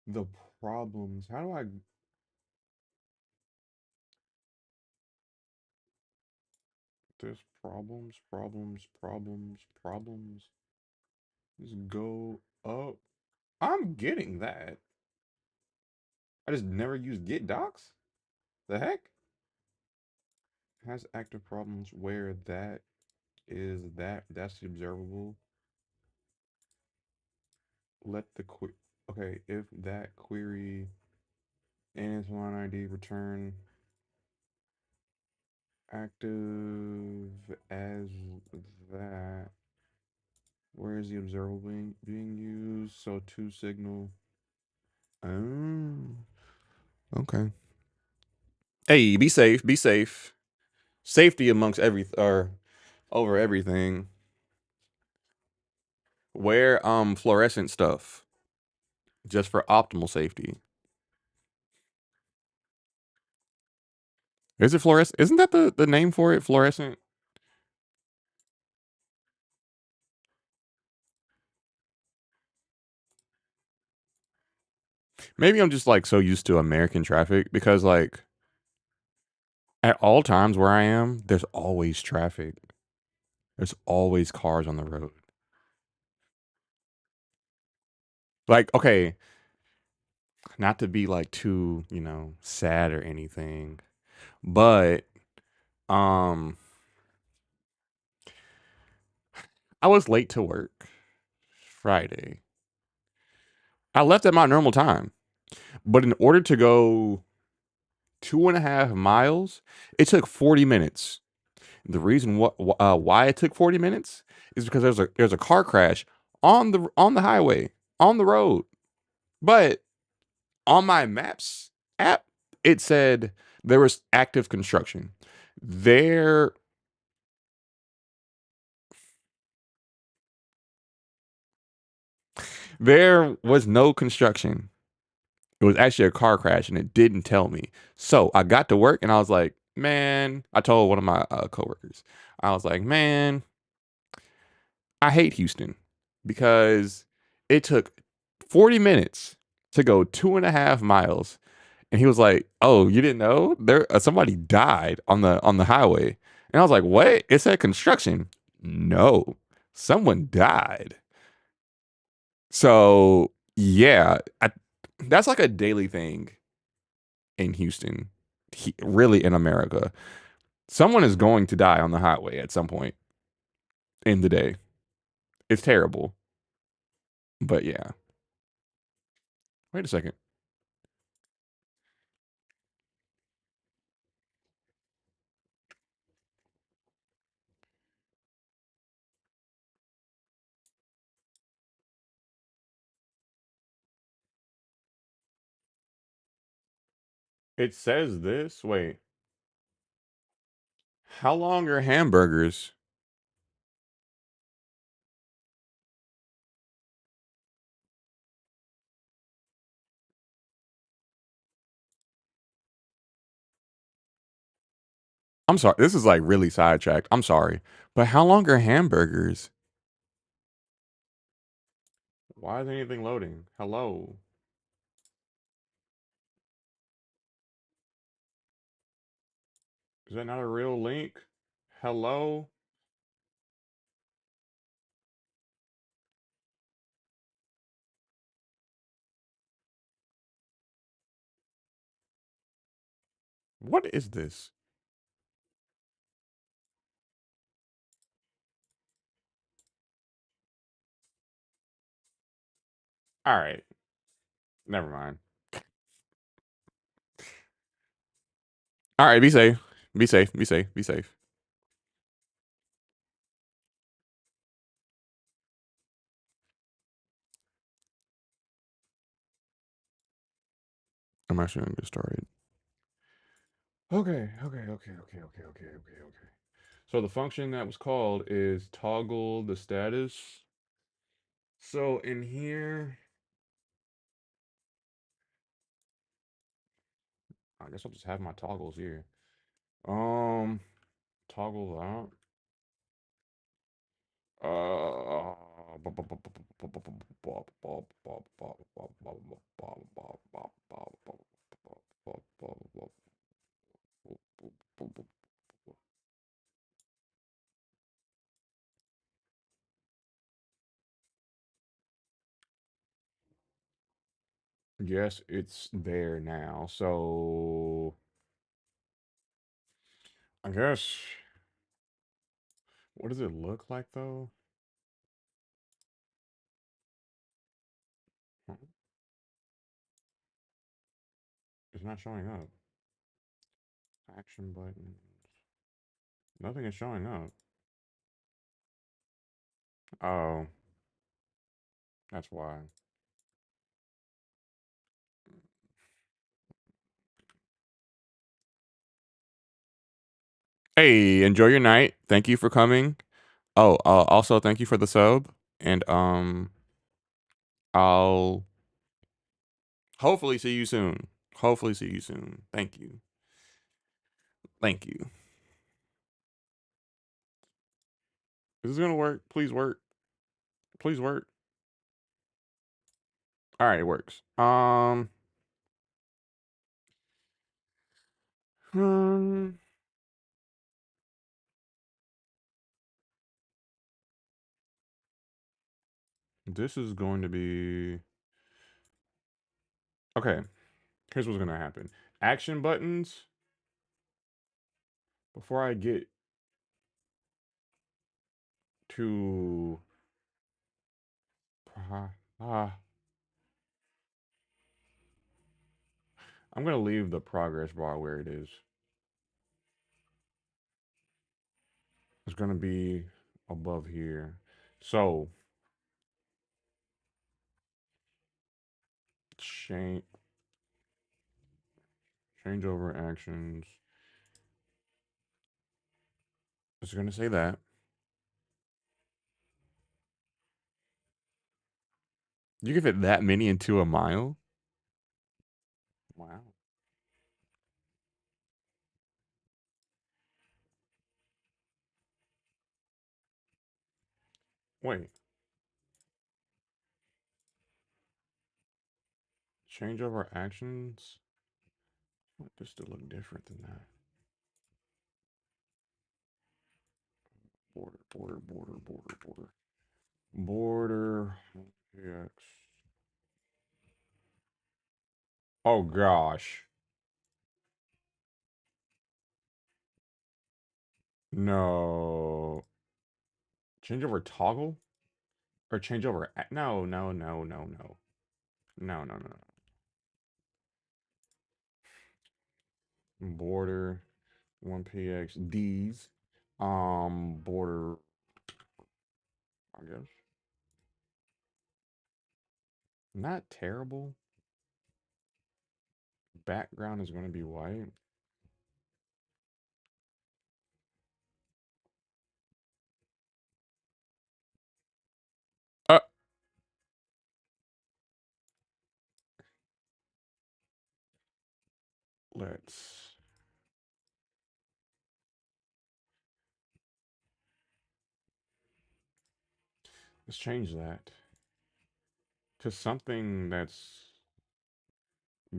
the problems, how do I there's problems. Just go up. I'm getting that. I just never use get docs. The heck? Has active problems where that's observable. Let the okay, if that query and its line ID return active as that. Where is the observable being used? So to signal. Oh, okay. Hey, be safe. Be safe. Safety amongst or over everything. Wear fluorescent stuff just for optimal safety. Is it fluorescent? Isn't that the name for it? Fluorescent? Maybe I'm just like so used to American traffic because like at all times where I am, there's always traffic. There's always cars on the road. Like, okay, not to be like too, sad or anything, but um I was late to work Friday. I left at my normal time, but in order to go 2.5 miles, it took 40 minutes. The reason why it took 40 minutes is because there's a car crash on the highway on the road. But on my maps app, it said there was active construction. There there was no construction. It was actually a car crash, and it didn't tell me. So I got to work, and I was like, man. I told one of my coworkers, I was like, man, I hate Houston because it took 40 minutes to go 2.5 miles. And he was like, "Oh, you didn't know there somebody died on the highway." And I was like, "What? It said construction." No, someone died. So yeah, that's like a daily thing in Houston, really in America. Someone is going to die on the highway at some point in the day. It's terrible, but yeah. Wait a second. It says this. Wait, how long are hamburgers? I'm sorry. This is like really sidetracked. I'm sorry. But how long are hamburgers? Why is anything loading? Hello. Is that not a real link? Hello? What is this? All right. Never mind. All right. Be safe. Be safe. Be safe. Be safe. I'm actually going to get started. Okay. So the function that was called is toggle the status. So in here, I guess I'll just have my toggles here. Um, toggle that. Yes, it's there now. So I guess what does it look like though? Huh, it's not showing up. Action buttons. Nothing is showing up. Oh, that's why. Hey, enjoy your night. Thank you for coming. Oh, also thank you for the sub, and I'll hopefully see you soon. Hopefully see you soon. Thank you. Thank you. Is this gonna work? Please work. Please work. All right, it works. Hmm, this is going to be okay. Here's what's gonna happen. Action buttons. Before I get to uh, I'm gonna leave the progress bar where it is. It's gonna be above here. So change changeover actions. It's gonna say that. You can fit that many into a mile? Wow. Wait, changeover actions? I want this to look different than that. Border. Border. X. Oh gosh. No. Changeover toggle? Or changeover. No. No. Border 1px D's. Border, I guess. Not terrible. Background is going to be white. Uh, let's let's change that to something that's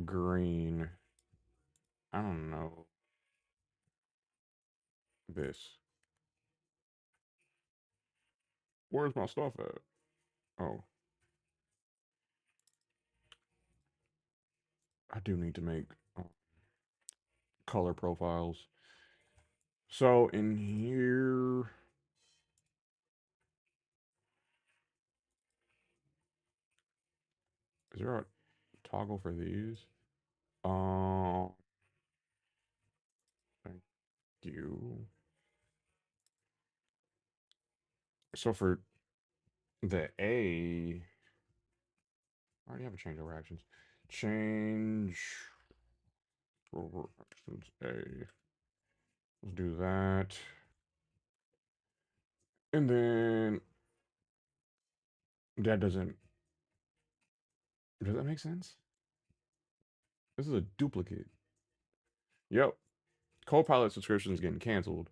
green. I don't know this. Where's my stuff at? Oh, I do need to make color profiles. So in here, is there a toggle for these? Um, thank you. So for the A, I already have a change over actions. Change over actions A. Let's do that. And then that does that make sense? This is a duplicate. Yep. Copilot subscription is getting canceled.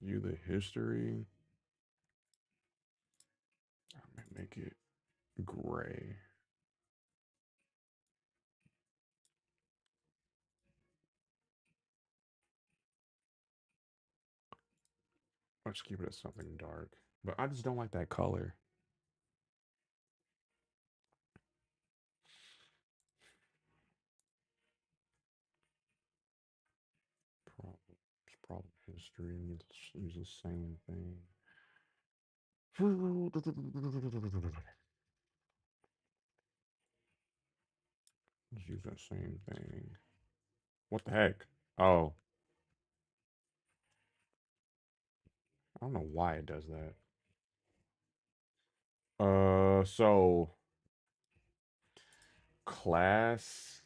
View the history. I'm gonna make it gray. I'll just keep it as something dark. But I just don't like that color. Problem history. Use the same thing. Just use that same thing. What the heck? Oh, I don't know why it does that. So class,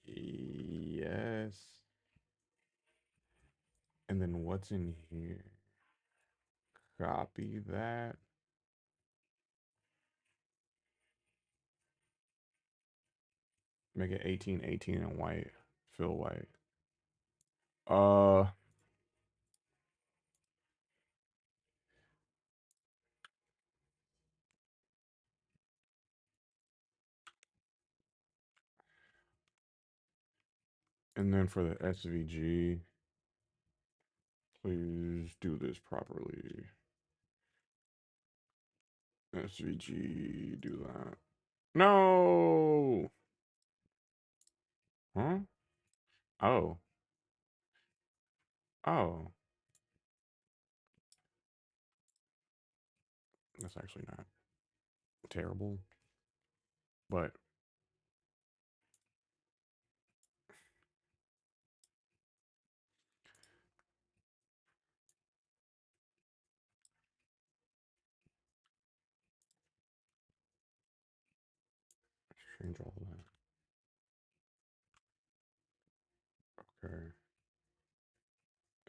yes. And then what's in here? Copy that. Make it 1818 and white. Fill white. Uh, and then for the SVG, please do this properly. SVG, do that. No. Huh? Oh. Oh. That's actually not terrible, but change all of that. Okay.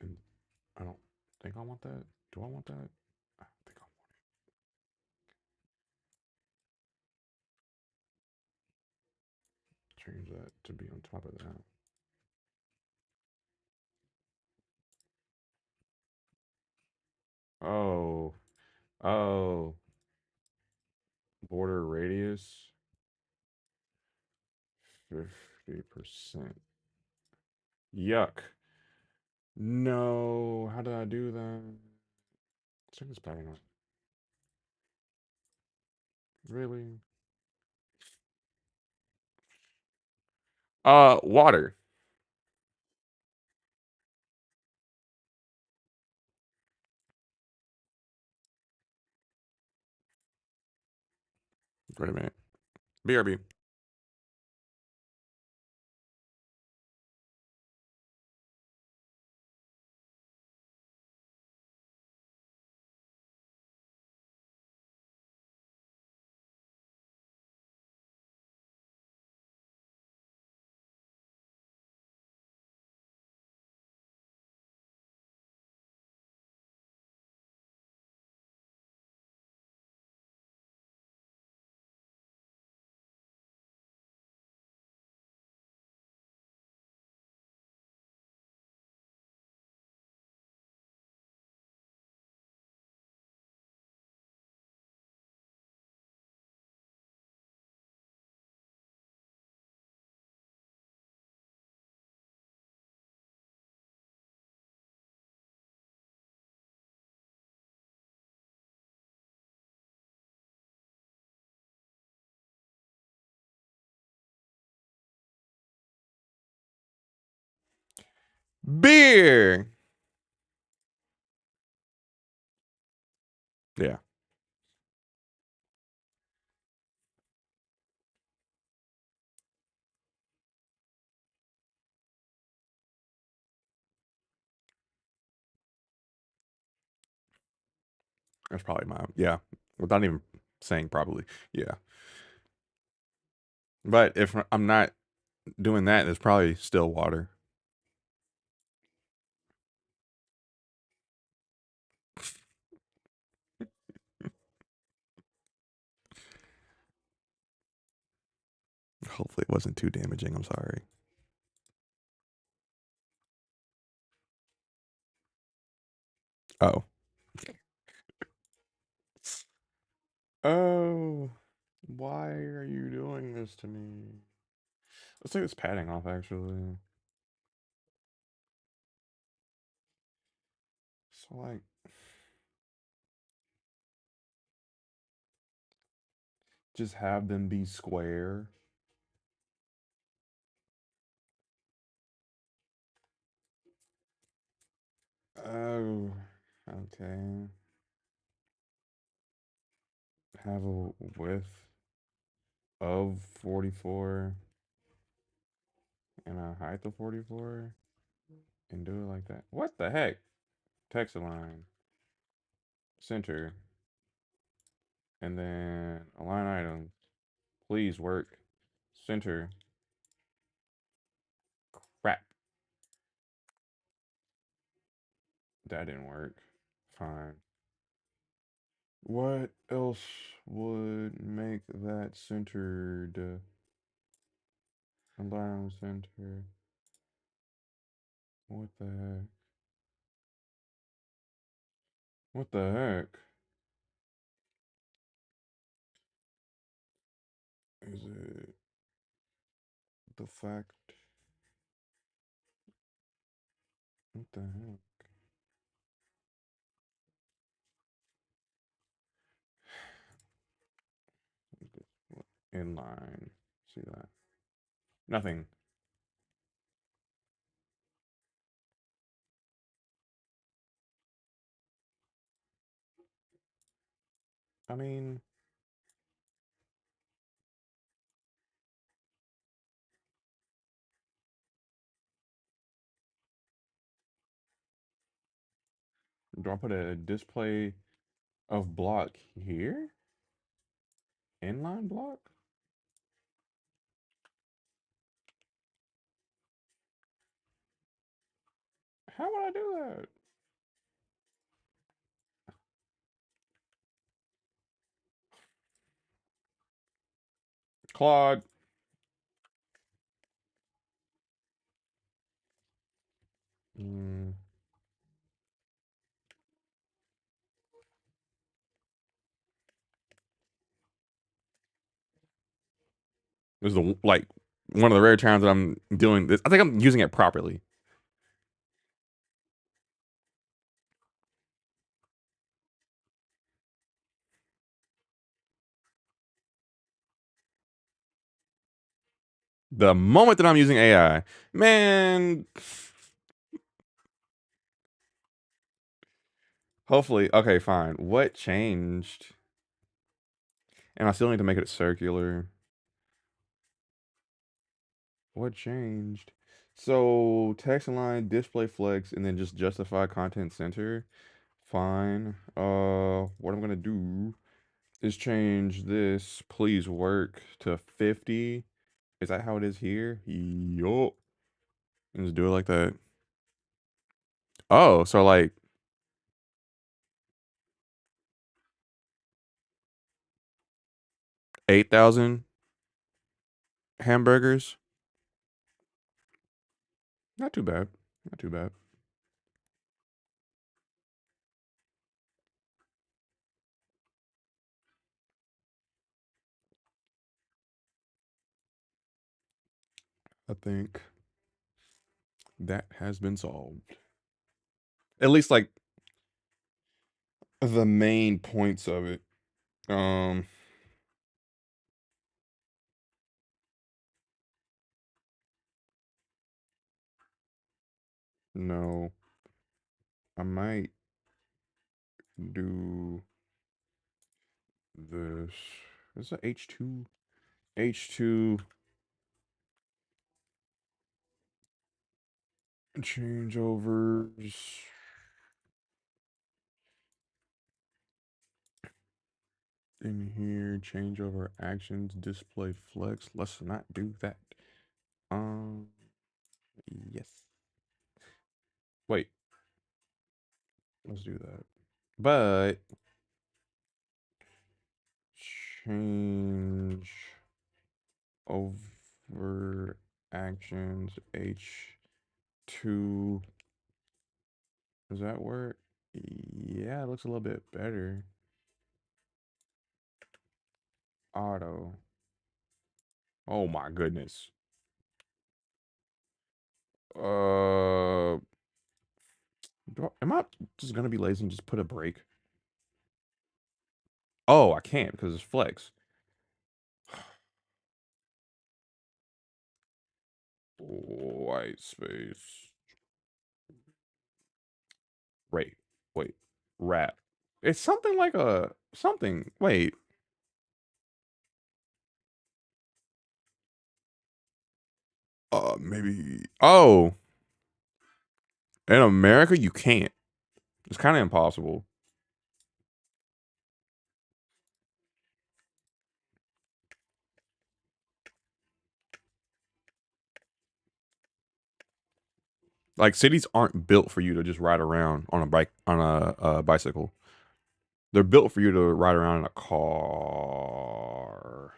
And I don't think I want that. Do I want that? I think I want to change that to be on top of that. Oh. Oh. Border radius 50%. Yuck. No. How did I do that? Check this pattern out. Really? Water. Wait a minute. BRB. Beer. Yeah. That's probably my, yeah. Without even saying probably. Yeah. But if I'm not doing that, it's probably still water. Hopefully it wasn't too damaging. I'm sorry. Oh. Oh. Why are you doing this to me? Let's take this padding off, actually. So, like, just have them be square. Oh, okay. Have a width of 44 and a height of 44 and do it like that. What the heck? Text align, center, and then align items. Please work. Center. Crap. That didn't work. Fine. What else would make that centered? Align center. What the heck? What the heck? Is it the fact? What the heck? Inline. See that? Nothing. I mean, do I put a display of block here? Inline block? How would I do that? Claude. Mm, this is the like one of the rare times that I'm doing this. I think I'm using it properly. The moment that I'm using AI, man. Hopefully, okay, fine. What changed? And I still need to make it circular. What changed? So text align, display flex, and then just justify content center. Fine. What I'm gonna do is change this please work to 50. Is that how it is here? Yup. And just do it like that. Oh, so like 8,000 hamburgers? Not too bad. Not too bad. I think that has been solved. At least like the main points of it. Um, no, I might do this. Is it H2? H2 changeovers in here. Changeover actions, display flex. Let's not do that. Um, yes. Wait, let's do that. But change over. for actions H2. Does that work? Yeah, it looks a little bit better. Auto. Oh my goodness. Uh, am I just gonna be lazy and just put a break? Oh, I can't because it's flex. White space. Wait, wait. Wrap. It's something like a something. Wait. Maybe. Oh, in America you can't. It's kind of impossible. Like cities aren't built for you to just ride around on a bike on a bicycle. They're built for you to ride around in a car.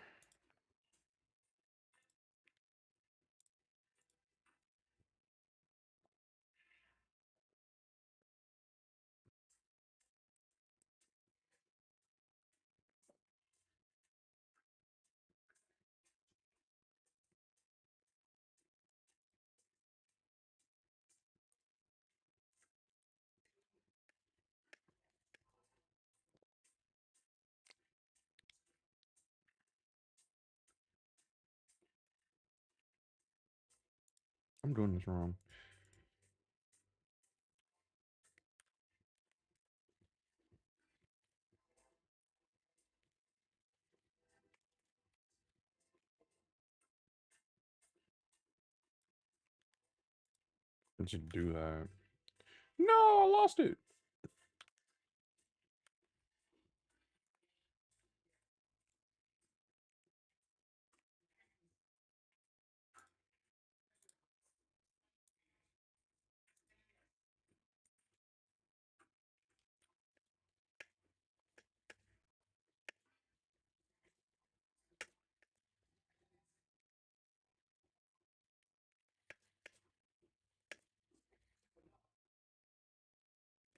I'm doing this wrong. Did you do that? No, I lost it.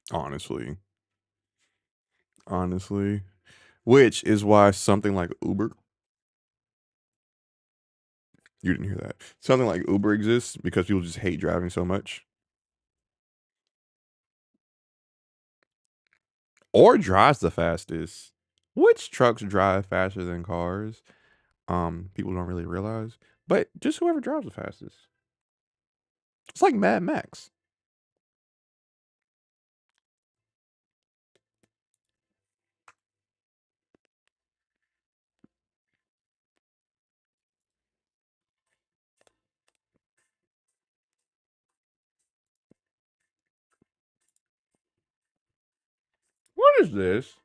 Honestly, honestly, which is why something like Uber. You didn't hear that. Something like Uber exists because people just hate driving so much. Or drives the fastest. Which trucks drive faster than cars? People don't really realize. But just whoever drives the fastest. It's like Mad Max. What is this?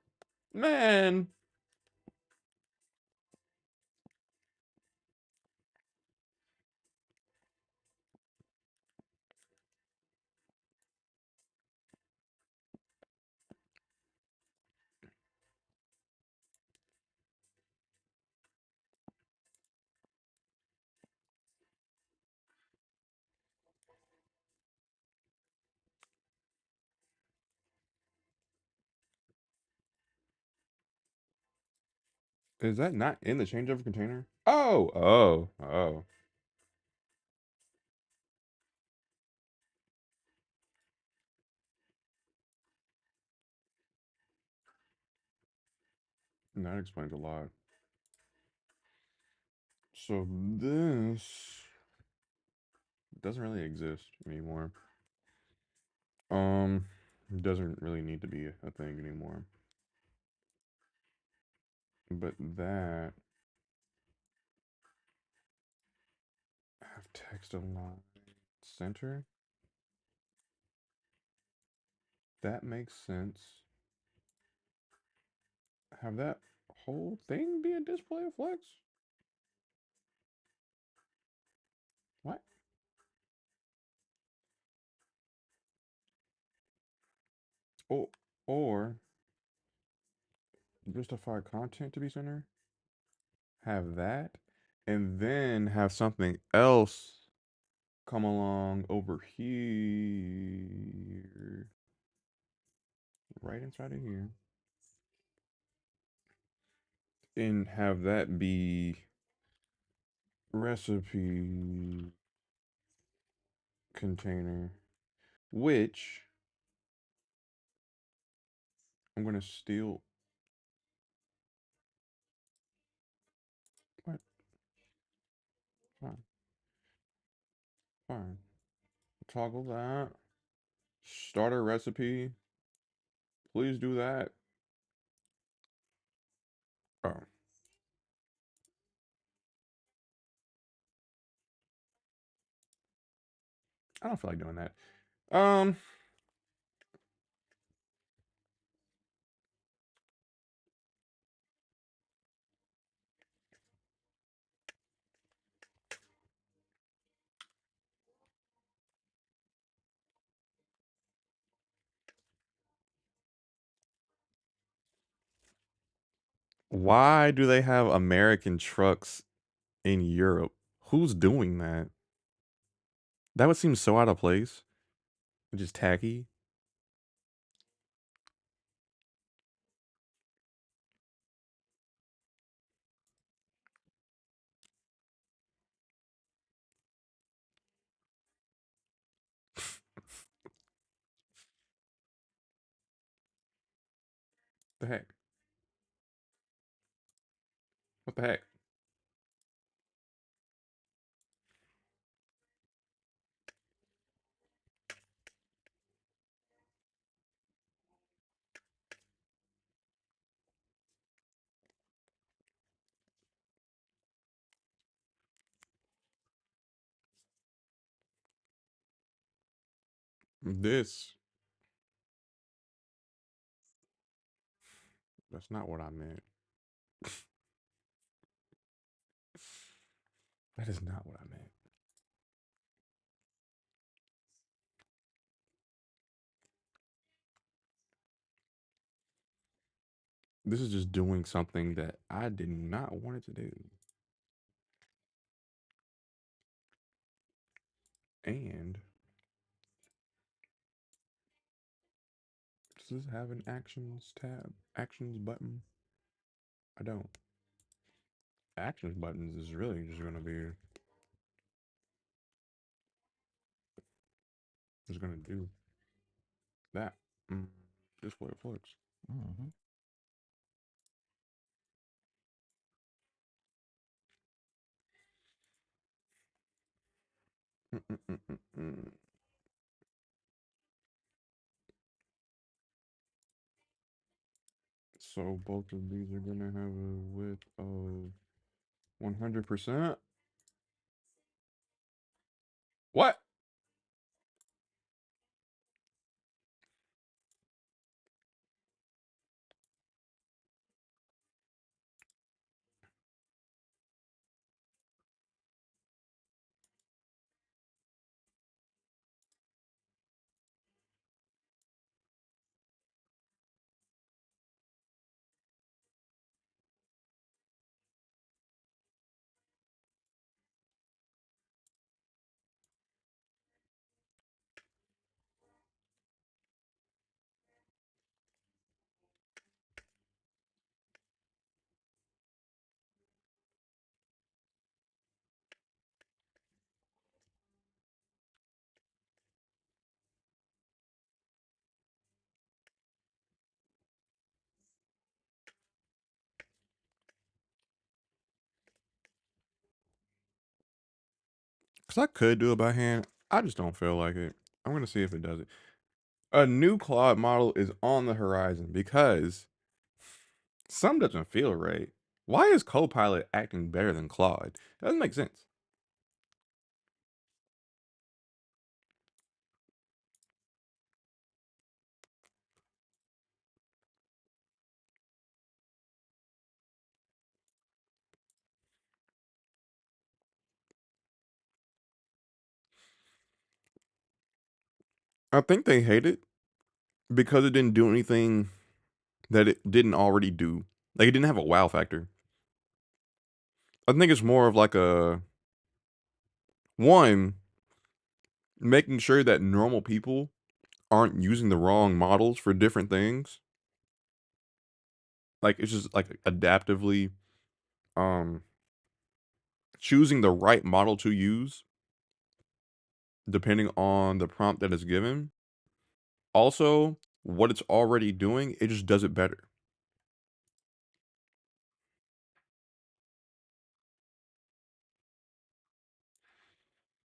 Man. Is that not in the changeover container? Oh. That explains a lot. So this doesn't really exist anymore. Um, doesn't really need to be a thing anymore. But that have text align center. That makes sense. Have that whole thing be a display of flex? What? Oh, or justify content to be center. Have that. and then have something else come along over here, right inside of here, and have that be recipe container, which I'm gonna steal. What? Fine, fine. Toggle that. Starter recipe. Please do that. Oh, I don't feel like doing that. Um, why do they have American trucks in Europe? Who's doing that? That would seem so out of place. Just tacky. The heck? What the heck? This. That's not what I meant. That is not what I meant. This is just doing something that I did not want it to do. And does this have an actions tab? Actions button? I don't. Actions buttons is really just gonna be just gonna do that. Mm, display flex. Mm-hmm. Mm-mm-mm-mm-mm. So both of these are gonna have a width of 100%. What? Because I could do it by hand. I just don't feel like it. I'm gonna see if it does it. A new Claude model is on the horizon because some doesn't feel right. Why is Copilot acting better than Claude? It doesn't make sense. I think they hate it because it didn't do anything that it didn't already do. Like it didn't have a wow factor. I think it's more of like a one, making sure that normal people aren't using the wrong models for different things. Like it's just like adaptively um choosing the right model to use depending on the prompt that is given. Also, what it's already doing, it just does it better.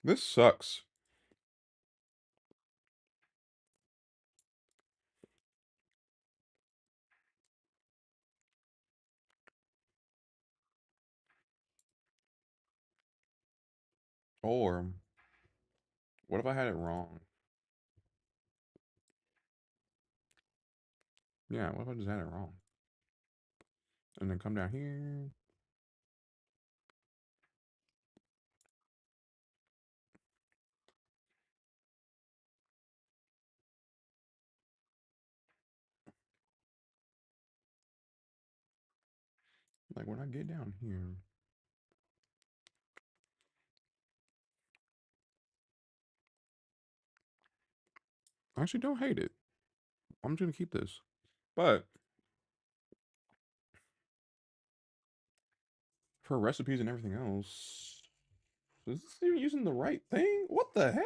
This sucks. Or what if I had it wrong? Yeah, what if I just had it wrong? And then come down here. Like when I get down here, I actually don't hate it. I'm just gonna keep this. But for recipes and everything else, is this even using the right thing? What the heck?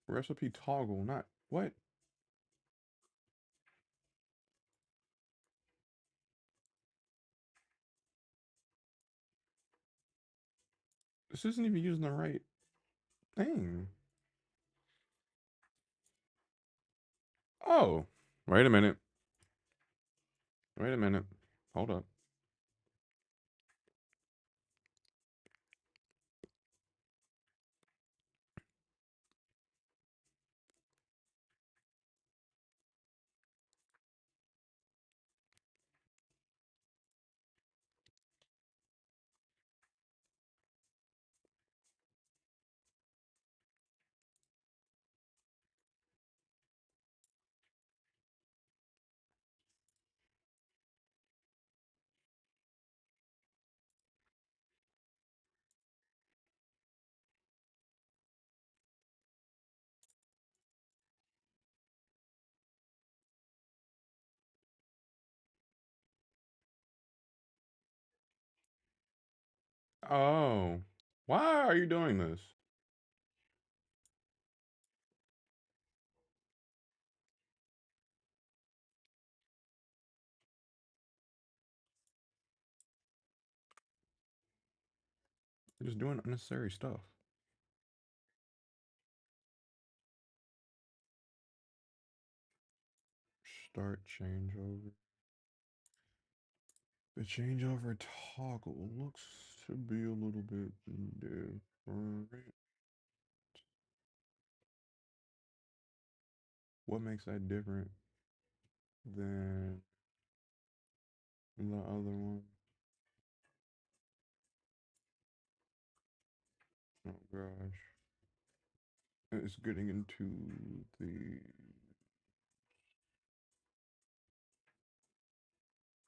Recipe toggle, not what? This isn't even using the right thing. Oh, wait a minute. Wait a minute. Hold up. Oh, why are you doing this? You're just doing unnecessary stuff. Start changeover. The changeover toggle looks to be a little bit different. What makes that different than the other one? Oh gosh. It's getting into the.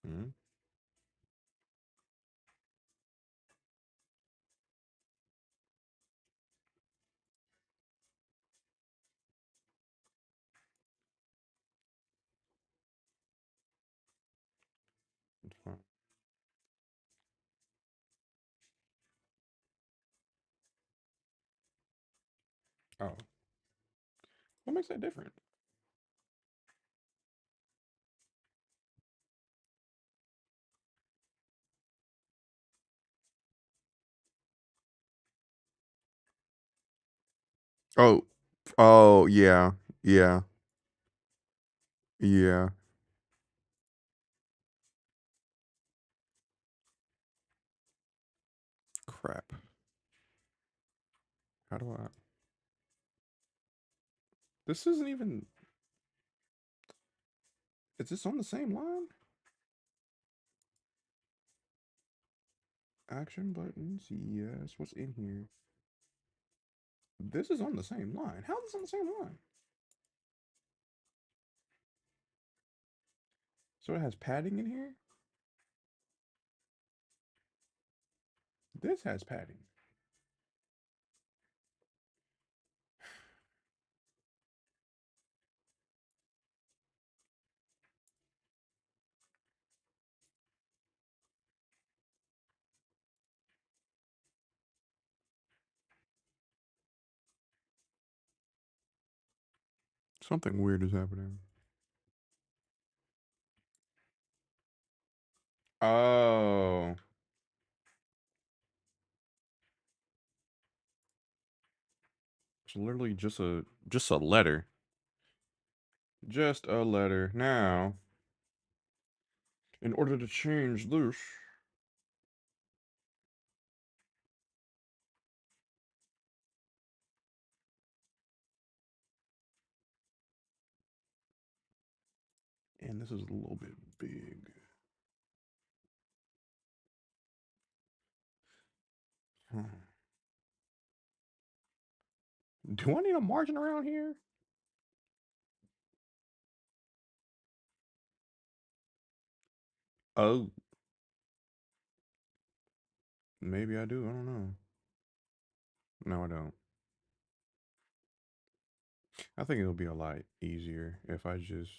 Hmm? It's fine. Oh. What makes that different? Oh. Oh, yeah. Yeah. Yeah. Crap. How do I. This isn't even. Is this on the same line? Action buttons? Yes. What's in here? This is on the same line. How is this on the same line? So it has padding in here? This has padding. Something weird is happening. Oh. It's literally just a letter. Just a letter. Now, in order to change this, and this is a little bit big. Hmm. Do I need a margin around here? Oh, maybe I do. I don't know. No, I don't. I think it'll be a lot easier if I just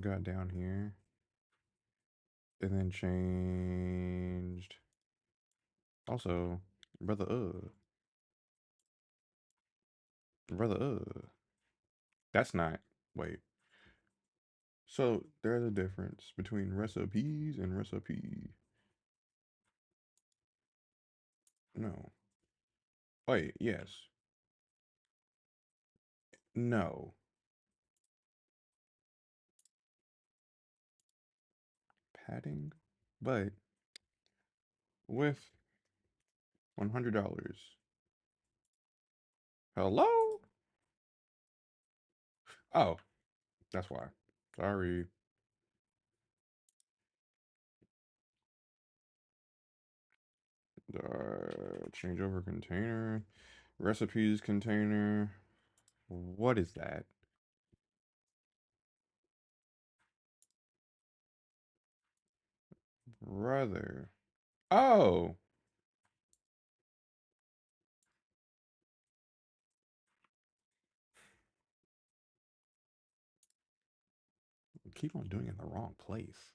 got down here and then changed. Also, brother, brother. That's not. Wait. So there's a difference between recipes and recipe. No. Wait, yes. No. Padding? But with $100. Hello? Oh, that's why. Sorry. Changeover container. Recipes container. What is that? Brother. Oh! Keep on doing it in the wrong place.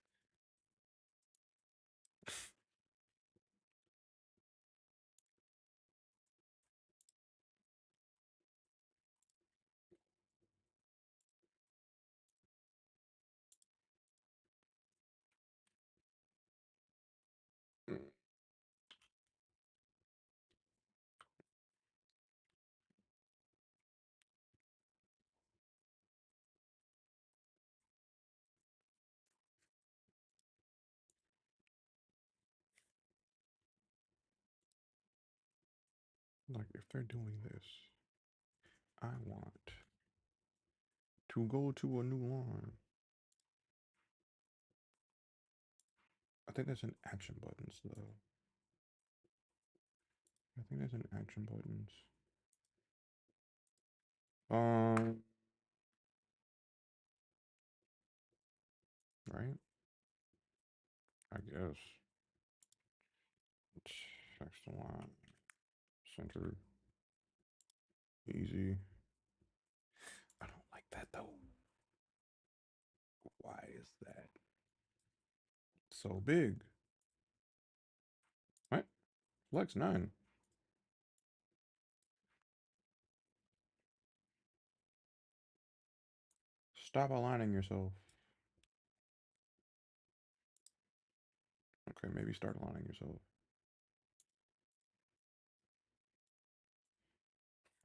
Like, if they're doing this, I want to go to a new line. I think that's an action buttons, though. I think that's an action buttons. Um, right? I guess. Text line. Center. Easy. I don't like that, though. Why is that so big? What? Flex 9. Stop aligning yourself. Okay, maybe start aligning yourself.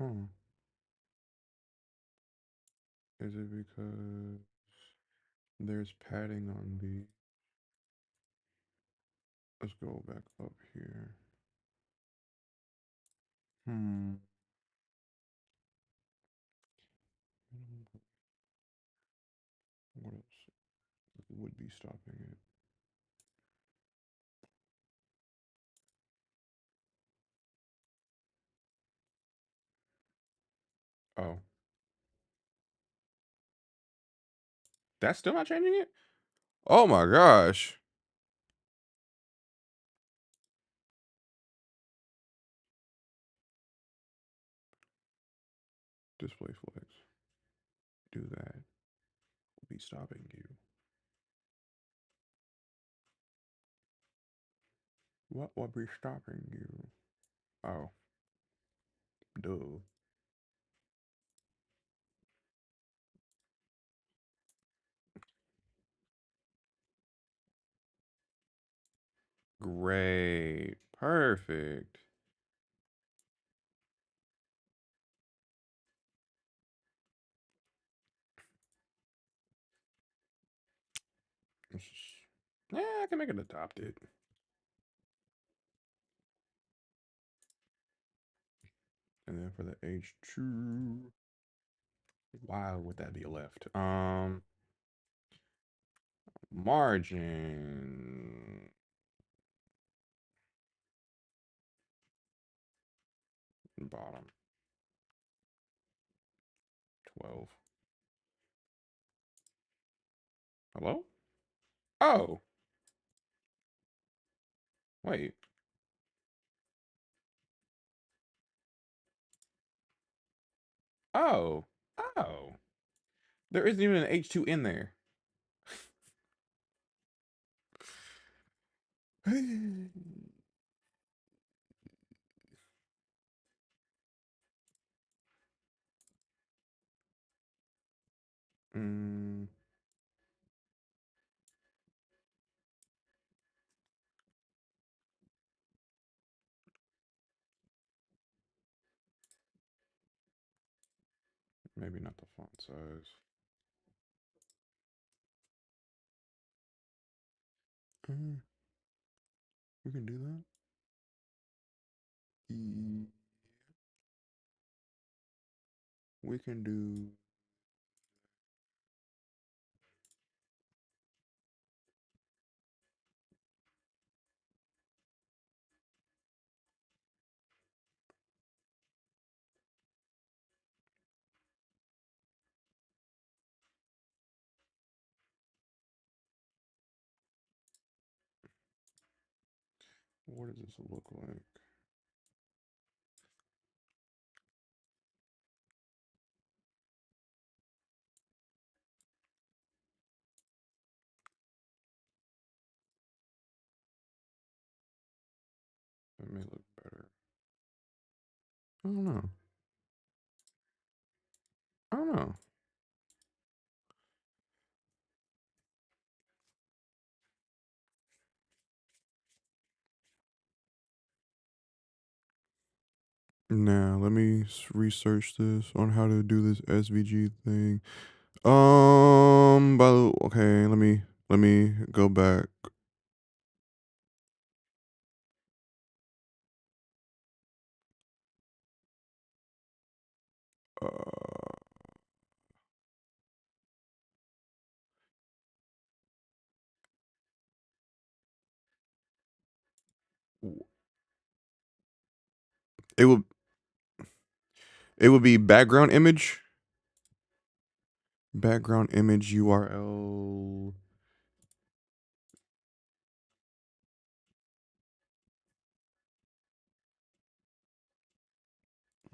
Hmm. Is it because there's padding on the... Let's go back up here. Hmm. What else would be stopping it? Oh, that's still not changing it? Oh my gosh. Display flex. Do that. Will be stopping you. What will be stopping you? Oh, duh. Great. Perfect. Yeah, I can make it adopted. And then for the H2, why would that be a left? Margin bottom 12. Hello? Oh, wait. Oh, oh. There isn't even an H2 in there. mm, maybe not the font size. Uh, we can do that. We can do. What does this look like? It may look better. I don't know. I don't know. Now, let me research this on how to do this SVG thing. Okay, let me go back. Uh, it will it would be background image URL.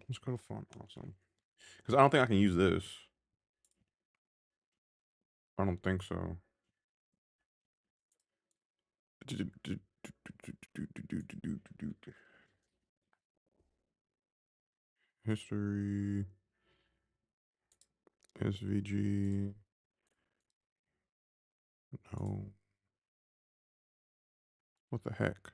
Let's go to font awesome. Because I don't think I can use this. I don't think so. History, SVG. No. What the heck?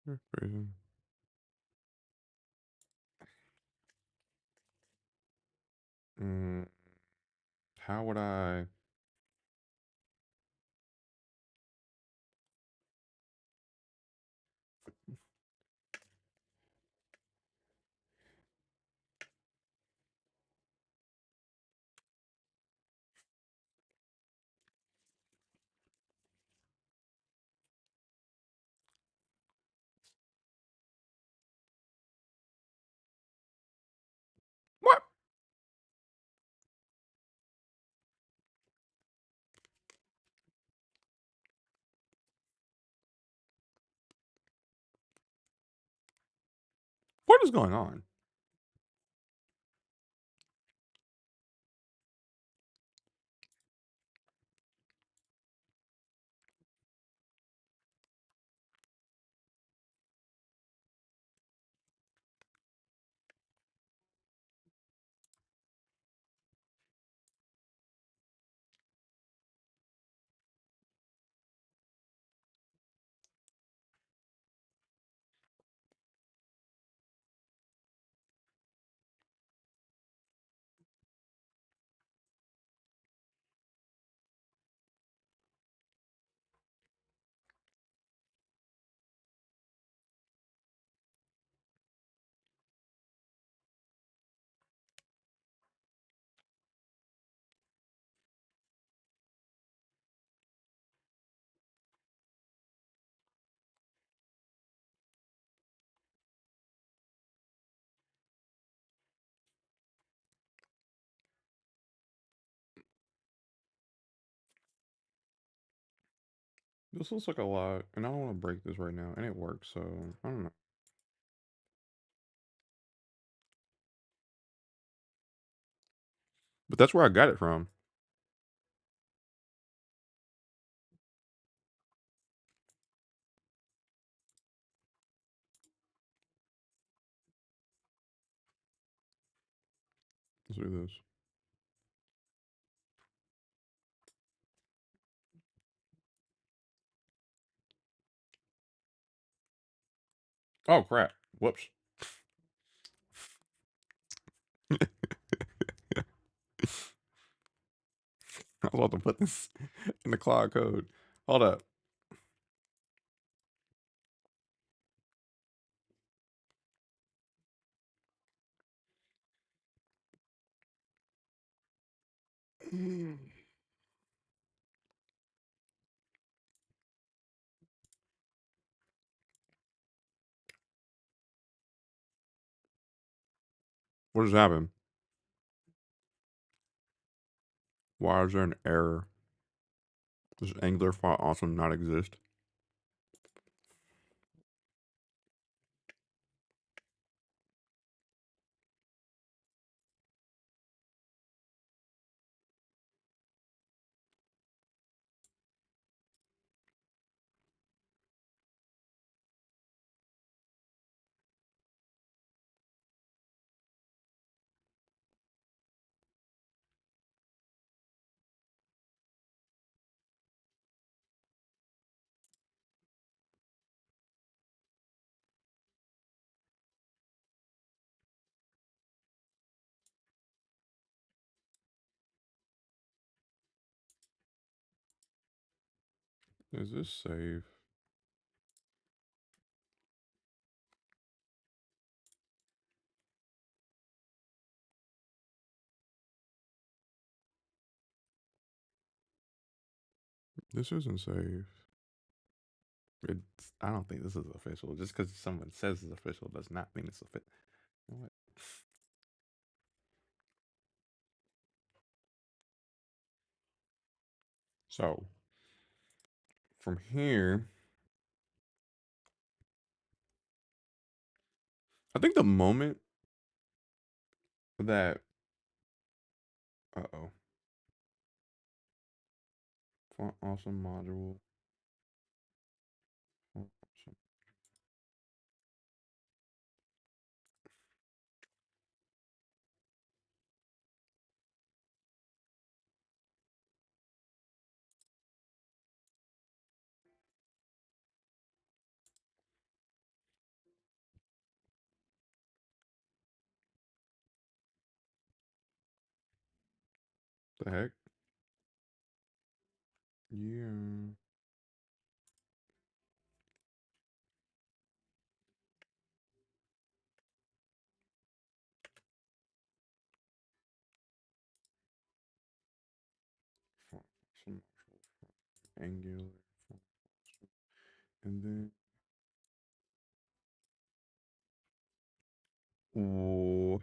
You're crazy. Mm, how would I? What is going on? This looks like a lot, and I don't want to break this right now, and it works, so I don't know. But that's where I got it from. Let's do this. Oh crap! Whoops. I was about to put this in the cloud code. Hold up. What just happened? Why is there an error? Does Angular font also not exist? Is this safe? This isn't safe. It's, I don't think this is official. Just because someone says it's official does not mean it's official. You know what? So from here, I think the moment that oh, font awesome module. Font awesome. The heck? Yeah. Font awesome module. Angular. Font awesome. And then oh,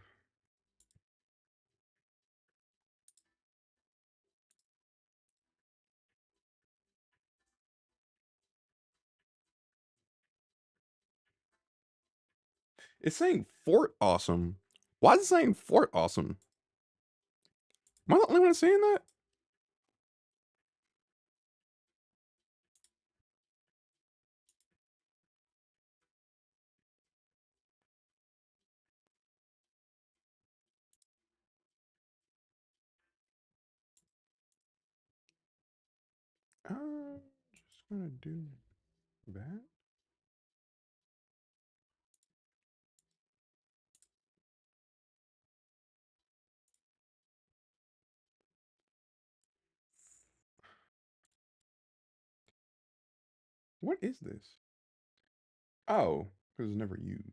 It's saying Fort Awesome. Why is it saying Fort Awesome? Am I the only one saying that? Just gonna do that. What is this? Oh, because it's never used.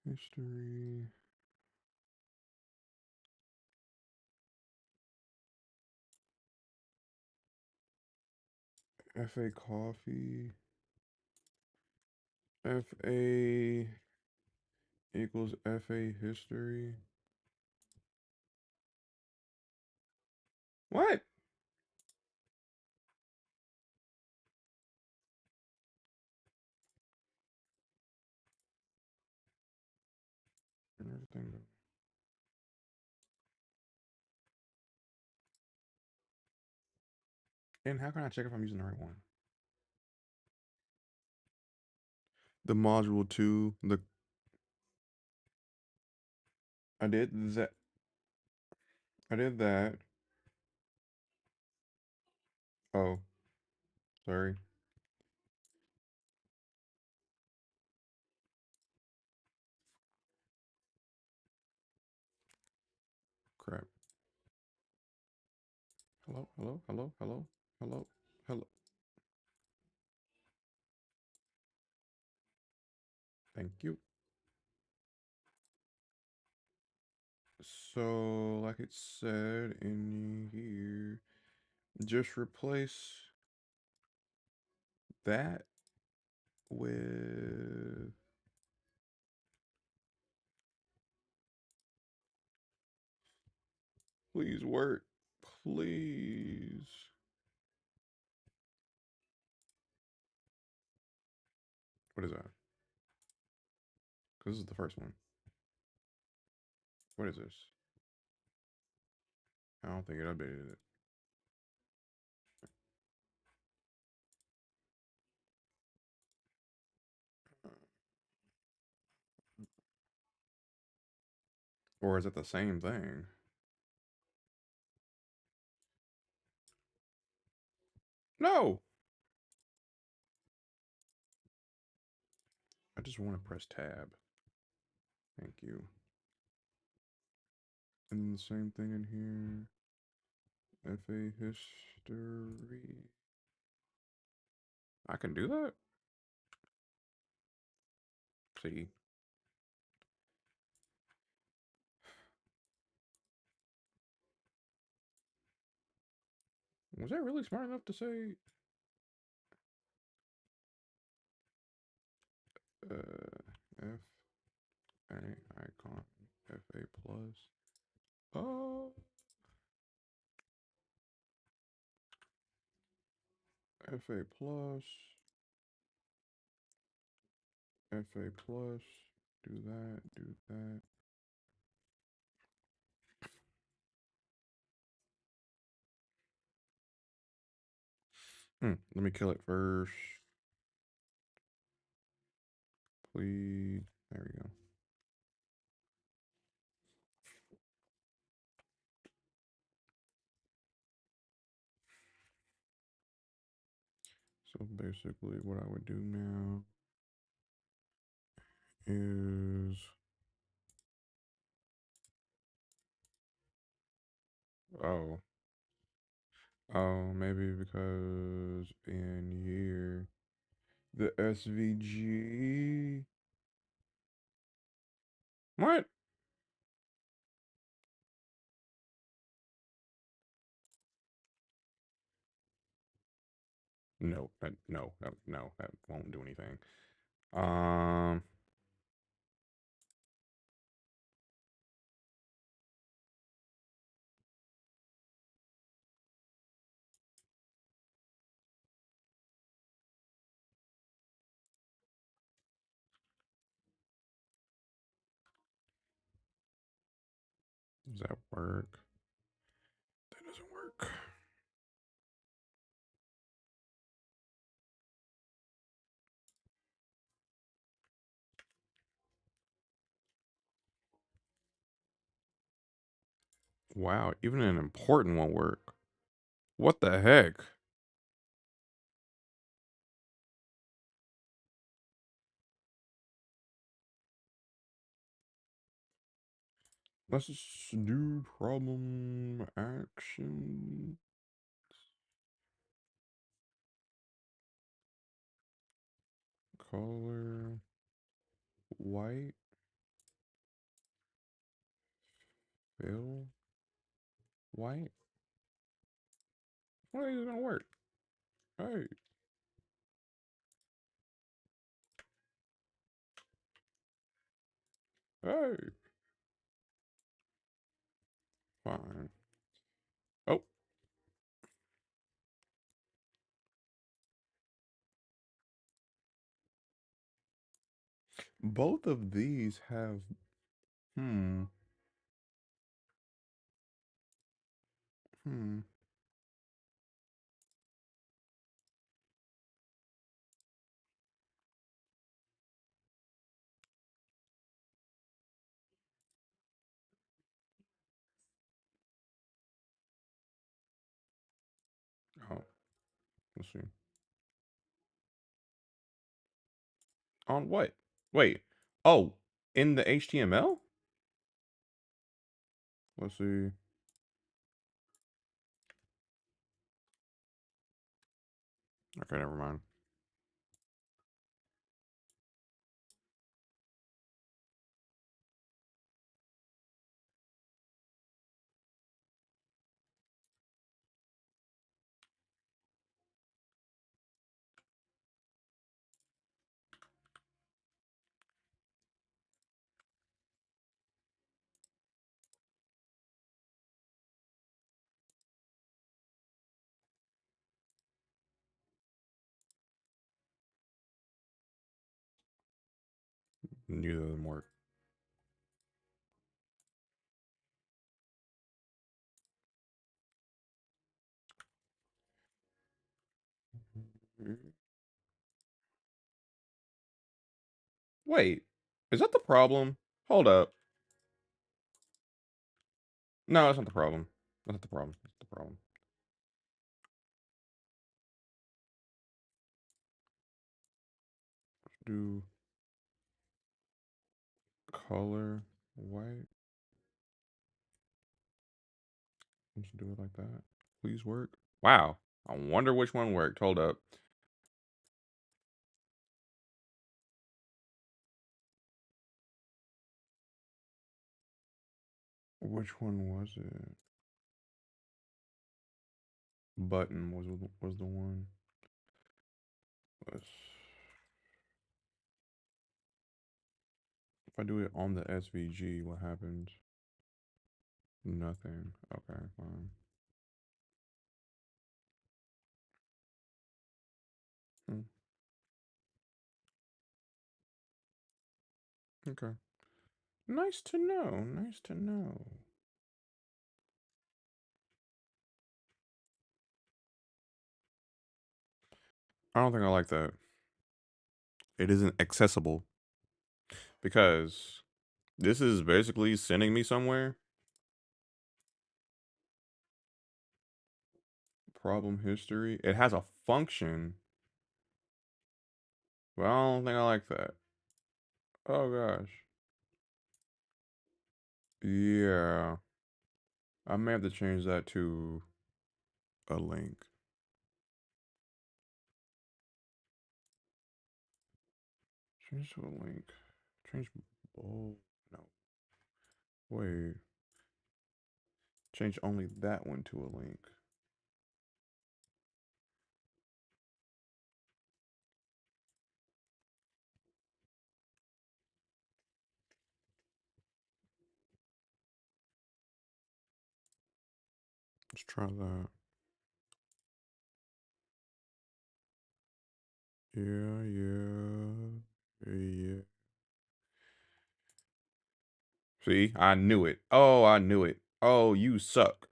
History. FA coffee. FA equals FA history. What? Everything. And how can I check if I'm using the right one? The module two. The I did that. I did that. Oh, sorry. Crap. Hello, hello, hello, hello, hello, hello. Thank you. So, like it said in here, just replace that with please work. Please. What is that? Because this is the first one. What is this? I don't think it updated it. Or is it the same thing? No! I just want to press tab. Thank you. And then the same thing in here. FA history. I can do that? See. Was I really smart enough to say F A icon FA plus? Oh, FA plus, FA plus. Do that. Do that. Let me kill it first. Please. There we go. So basically, what I would do now is, oh, maybe because in here, the SVG. What? No, no, that won't do anything. Um, Does that work? That doesn't work. Wow, even an important won't work. What the heck? Let's just do problem action. Color white. Fill white. What is gonna work? Hey, hey. Fine. Oh, both of these have. Hmm. Hmm. Oh, let's see. On what? Wait. Oh, in the HTML? Let's see. Okay, never mind. Neither of them work. Wait, is that the problem? Hold up. No, that's not the problem. That's not the problem. That's the problem. Let's do color white. Let's do it like that. Please work. Wow. I wonder which one worked. Hold up. Which one was it? Button was the one. Let's, if I do it on the SVG, what happens? Nothing. Okay, fine. Hmm. Okay. Nice to know. Nice to know. I don't think I like that. It isn't accessible because this is basically sending me somewhere. Problem history. It has a function, but I don't think I like that. Oh gosh. Yeah. I may have to change that to a link. Change to a link. Change. Oh, no. Wait. Change only that one to a link. Let's try that. Yeah, yeah. Yeah. See, I knew it. Oh, I knew it. Oh, you suck.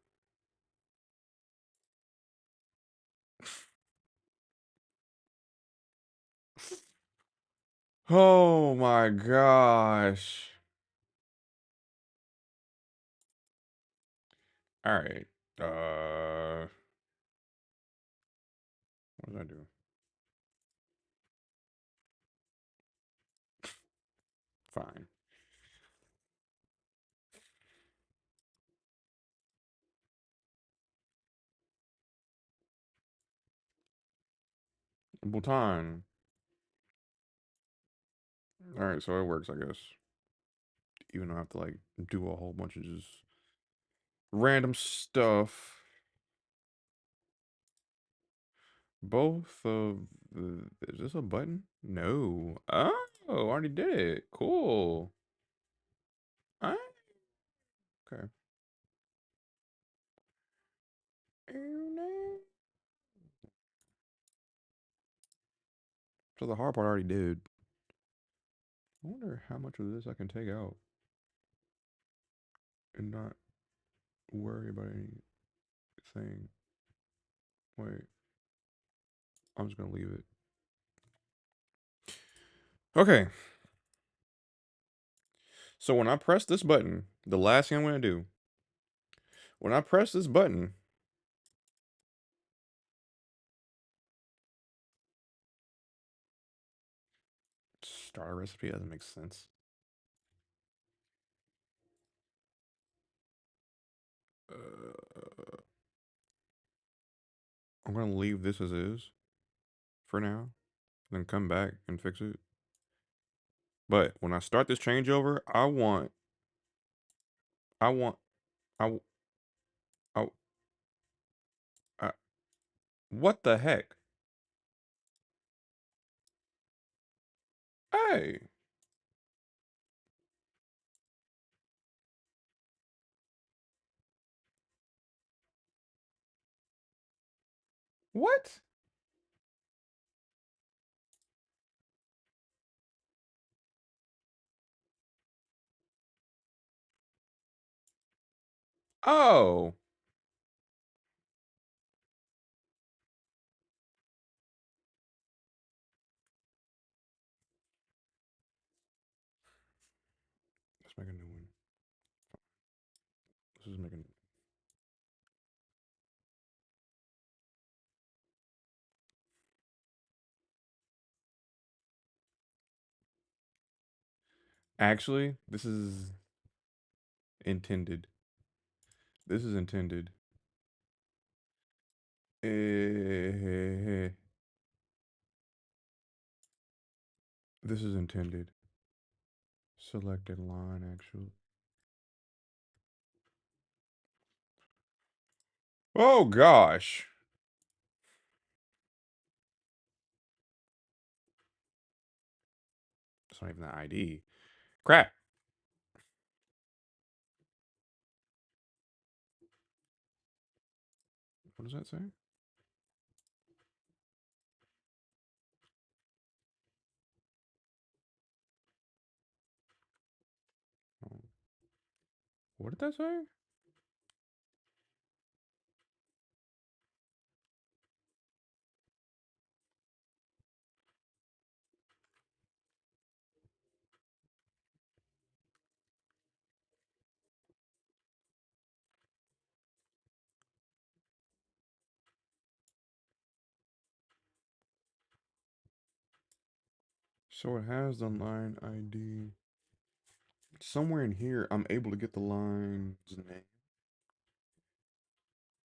Oh my gosh. All right. What did I do? Fine. Bhutan. All right, so it works, I guess. Even though I have to like do a whole bunch of just random stuff. Both of is this a button? No. Oh, I already did it. Cool. Ah, okay. So the hard part I already did. I wonder how much of this I can take out and not worry about anything. Wait, I'm just gonna leave it. Okay. So when I press this button, the last thing I'm gonna do, when I press this button, start a recipe doesn't make sense. Uh, I'm gonna leave this as is for now, then come back and fix it. But when I start this changeover, I want, I, I, I what the heck? Hey, what? Oh, let's make a new one. This is making. Actually, this is intended. This is intended. Eh, this is intended. Selected line, actually. Oh gosh. It's not even the ID. Crap. What does that say? Oh, what did that say? So it has the line ID. Somewhere in here, I'm able to get the line's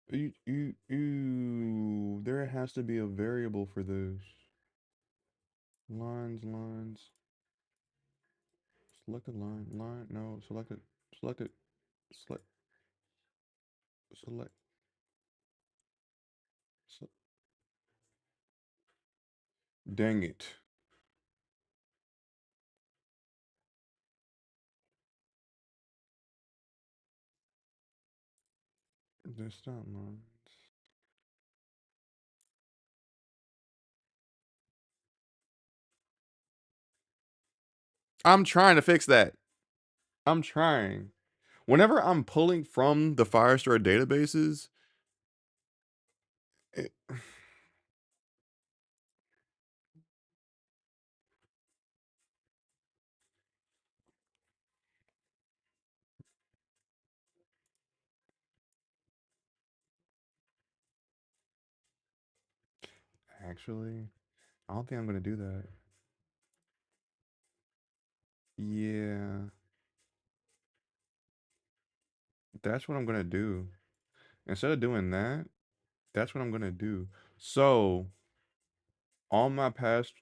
name. There has to be a variable for this. Lines. Select a line, no, select it, select, select, se- dang it. That's not lines. I'm trying to fix that. I'm trying. whenever I'm pulling from the Firestore databases, it, actually, I don't think I'm gonna do that. Yeah, that's what I'm gonna do. Instead of doing that, that's what I'm gonna do. So on my past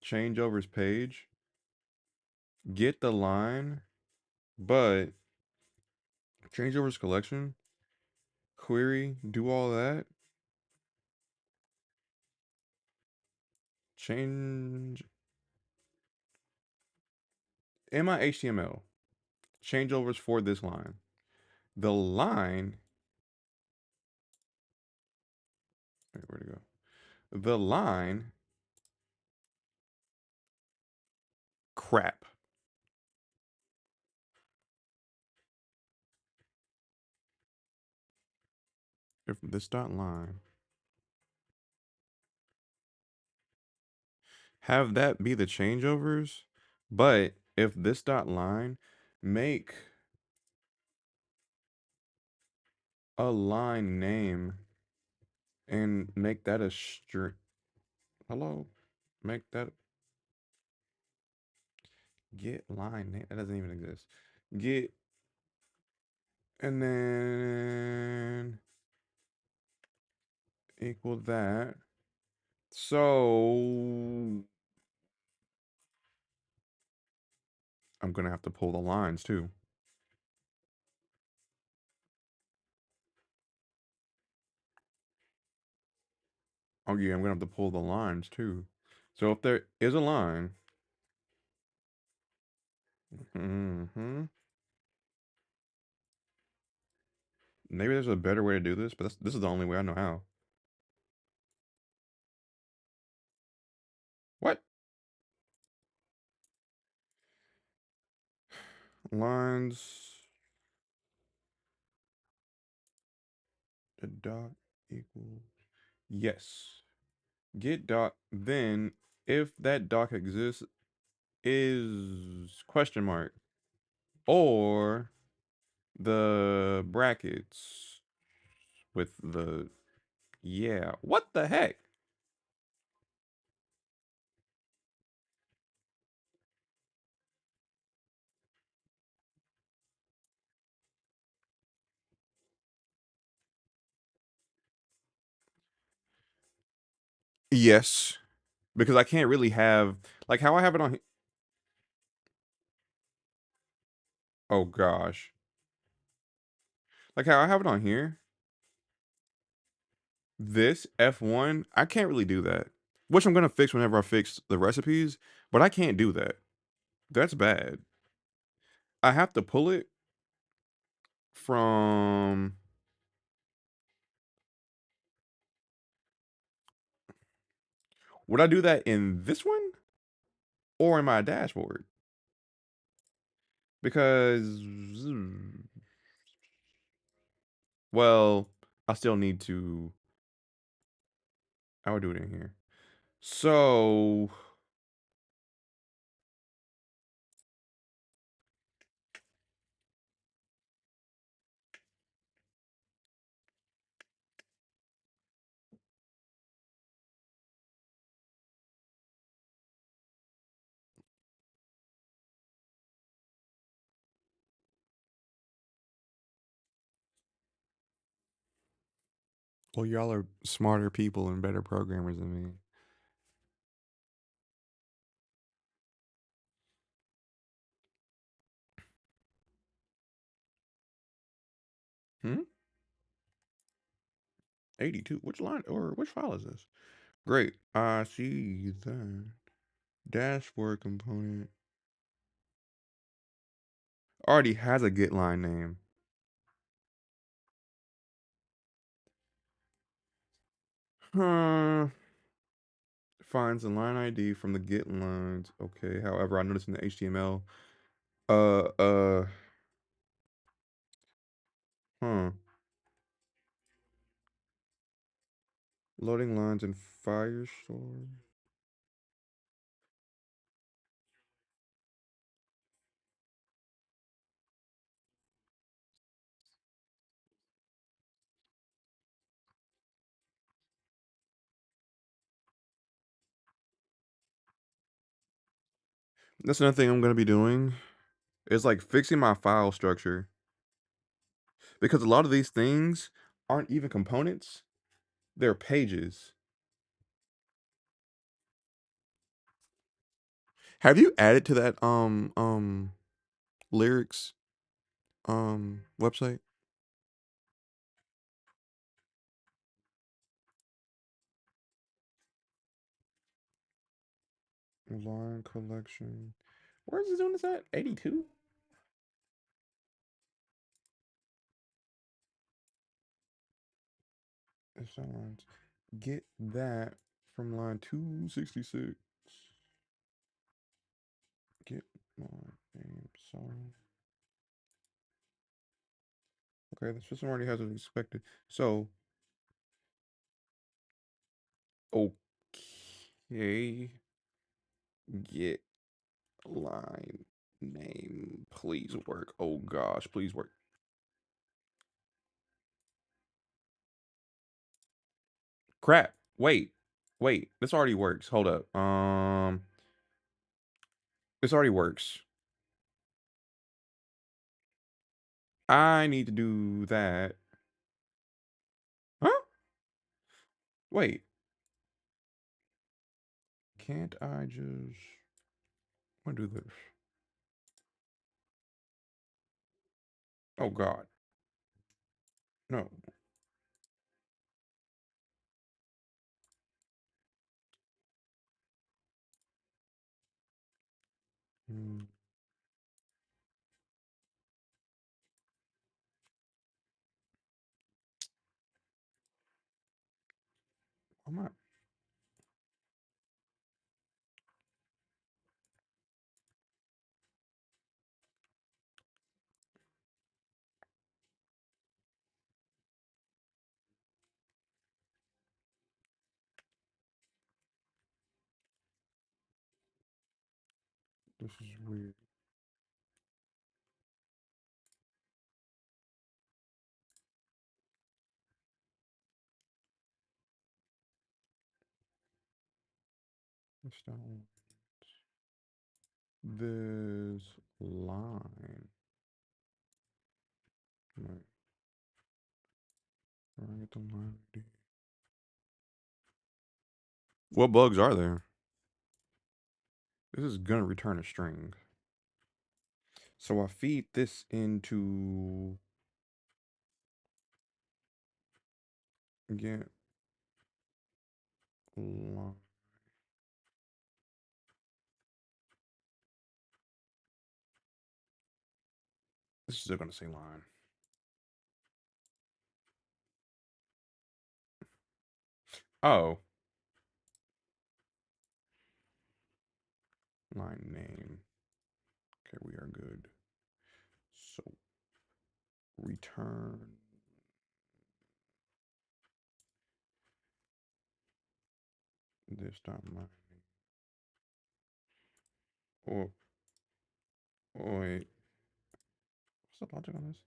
changeovers page, get the line, but changeovers collection, query, do all that, change in my HTML, changeovers for this line. The line, wait, where'd it go? The line, crap. If this dot line, have that be the changeovers, but if this dot line, make a line name and make that a string. Hello? Make that get line name. That doesn't even exist. Get and then equal that. So I'm gonna have to pull the lines too. Oh yeah, I'm gonna have to pull the lines too. So if there is a line, mm-hmm, maybe there's a better way to do this, but this is the only way I know how. What? Lines the dot equals yes. Get doc. Then if that doc exists is question mark or the brackets with the yeah. What the heck? Yes, because I can't really have like how I have it on. Oh gosh, like how I have it on here. This F1, I can't really do that. Which I'm gonna fix whenever I fix the recipes, but I can't do that. That's bad. I have to pull it from. Would I do that in this one or in my dashboard? Because, well, I still need to. I would do it in here. So, well, y'all are smarter people and better programmers than me. Hmm? 82. Which line or which file is this? Great. I see that. Dashboard component already has a get line name. Huh. Finds the line ID from the get lines. Okay. However, I noticed in the HTML, uh, uh, Huh. Loading lines in Firestore. That's another thing I'm gonna be doing. Is like fixing my file structure because a lot of these things aren't even components; they're pages. Have you added to that lyrics website? Line collection. Where is it doing this at? 82? It's not lines. Get that from line 266. Get line name song. Okay, the system already has it expected. So, okay. Get line name. Please work. Oh gosh, please work. Crap. Wait. Wait. This already works. Hold up. This already works. I need to do that. Huh? Wait. Can't I just I do this? Oh god. No. Hmm. I'm not. This is weird. It's not this line. Right. Where I get the line ID. What bugs are there? This is gonna return a string. So I feed this into get line. This is still gonna say line. Oh, line name. Okay, we are good. So return this dot line. Oh, oh wait. What's the logic on this?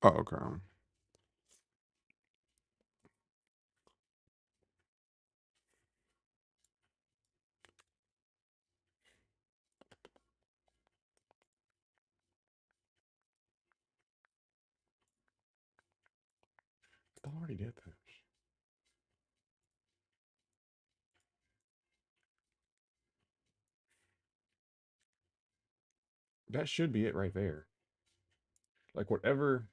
Oh, okay. I already did this. That should be it right there. Like whatever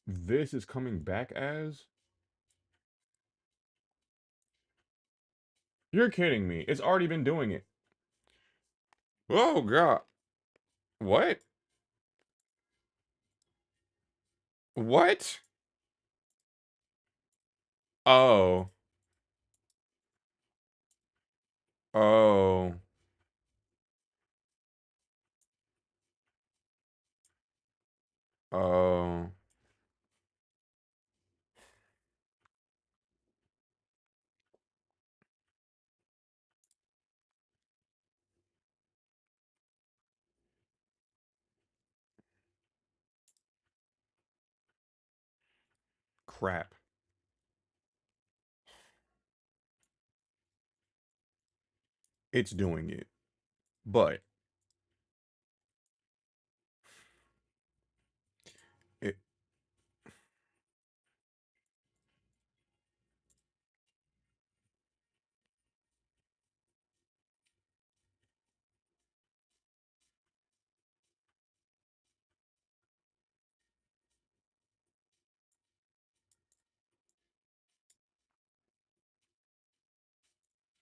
this is coming back as. You're kidding me. It's already been doing it. Oh God. What? What? Oh. Oh. Oh. Crap. It's doing it. But it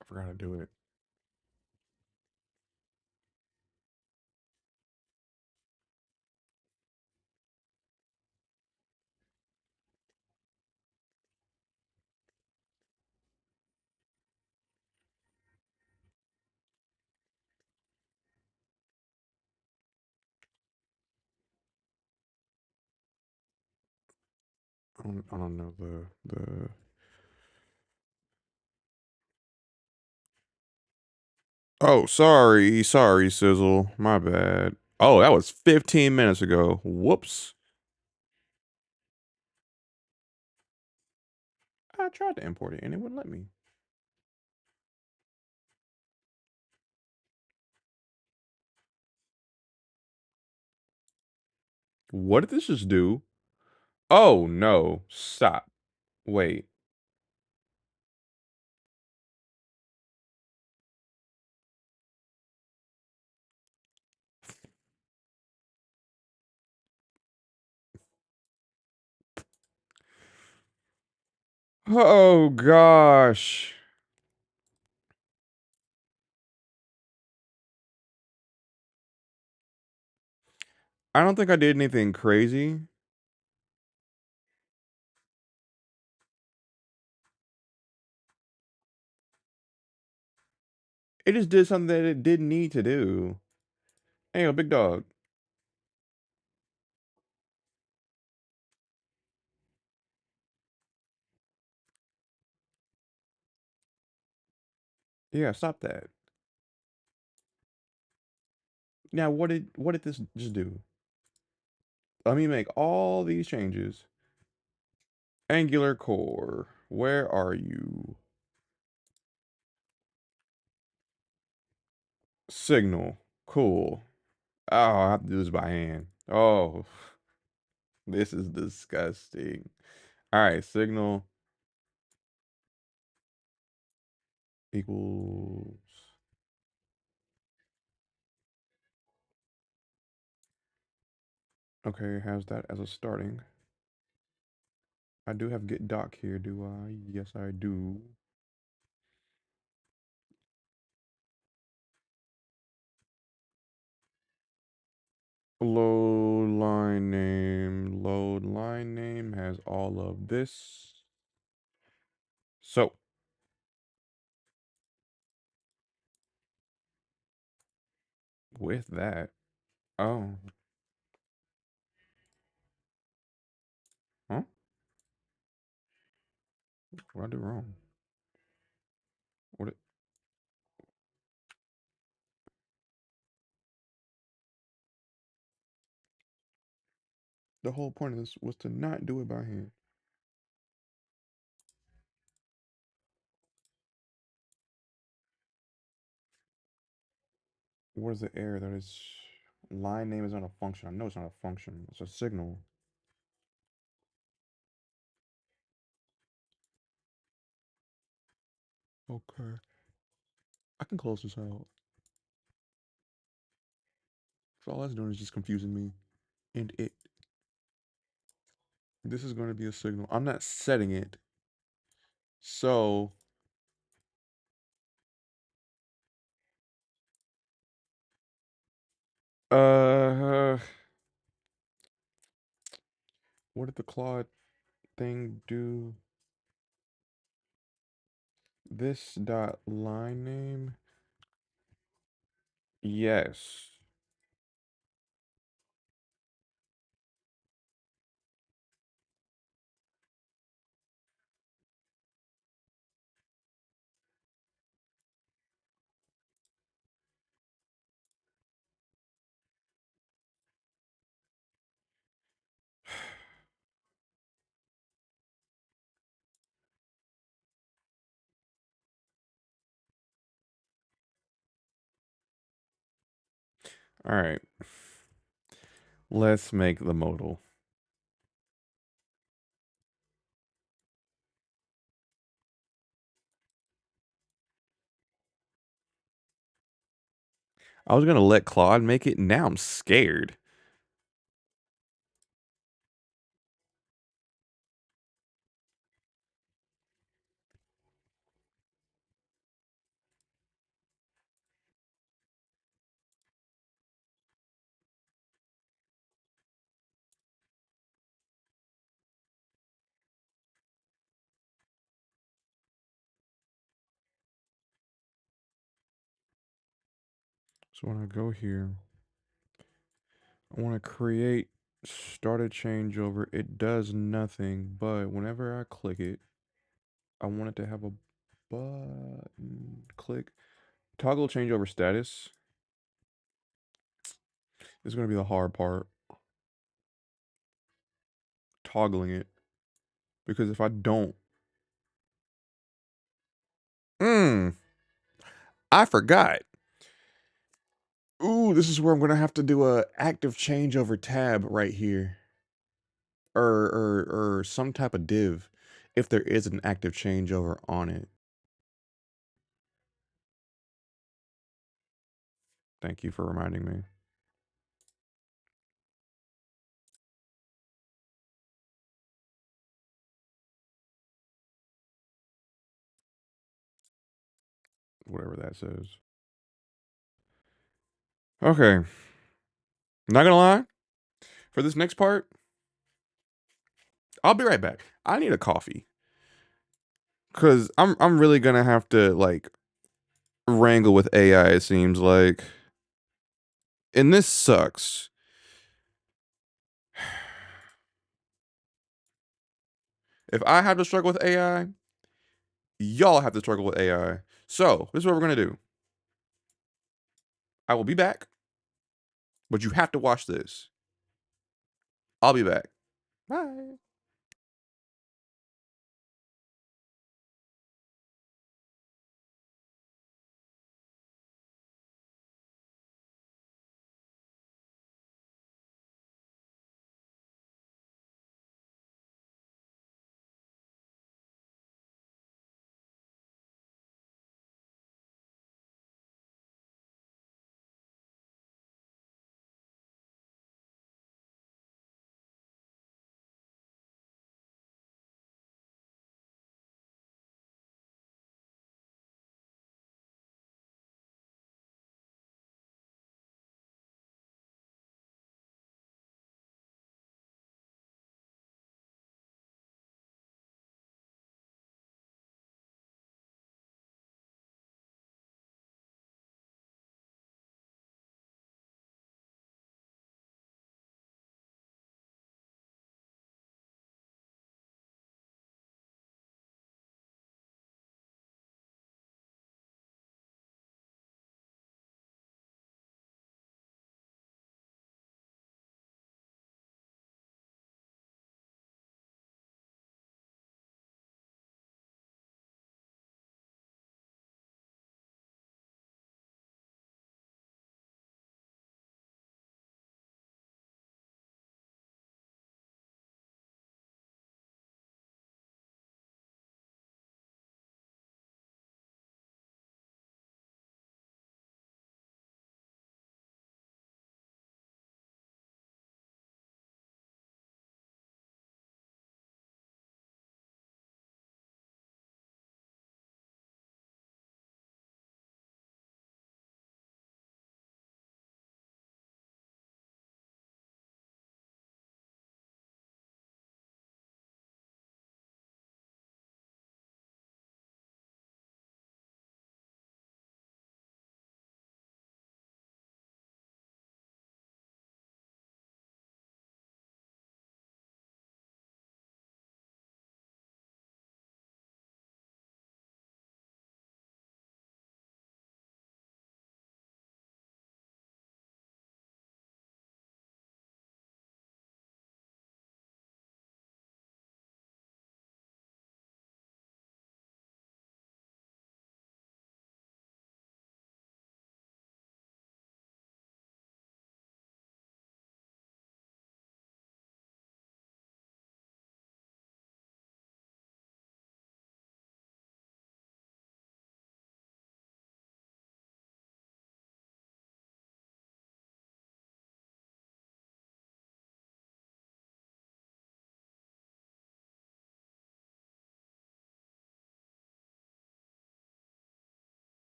I forgot to do it. I don't know the Oh, sorry, Sizzle. My bad. Oh, that was 15 minutes ago. Whoops. I tried to import it and it wouldn't let me. What did this just do? Oh no. Stop. Wait. Oh gosh. I don't think I did anything crazy. It just did something that it didn't need to do. Hey, yo, big dog. Yeah, stop that. Now, what did this just do? Let me make all these changes. Angular core. Where are you? Signal. Cool. Oh, I have to do this by hand. Oh, this is disgusting. All right, signal equals. Okay, has that as a starting. I do have get doc here, do I? Yes, I do. Load line name. Load line name has all of this. So, with that, oh, huh? What did I do wrong? What? The whole point of this was to not do it by hand. What is the error that is line name is not a function? I know it's not a function. It's a signal. Okay. I can close this out. So all that's doing is just confusing me. And it. This is going to be a signal. I'm not setting it. So Uh, what did the Claude thing do? This dot line name? Yes. All right. Let's make the modal. I was gonna let Claude make it. Now I'm scared. So when I go here, I want to create start a changeover. It does nothing, but whenever I click it, I want it to have a button. Click toggle changeover status. This is going to be the hard part. Toggling it. Because if I don't. I forgot. Ooh, this is where I'm going to have to do a active changeover tab right here. Or some type of div if there is an active changeover on it. Thank you for reminding me. Whatever that says. Okay. Not gonna lie. For this next part, I'll be right back. I need a coffee. Cause I'm really gonna have to like wrangle with AI, it seems like. And this sucks. If I have to struggle with AI, y'all have to struggle with AI. So this is what we're gonna do. I will be back, but you have to watch this. I'll be back. Bye.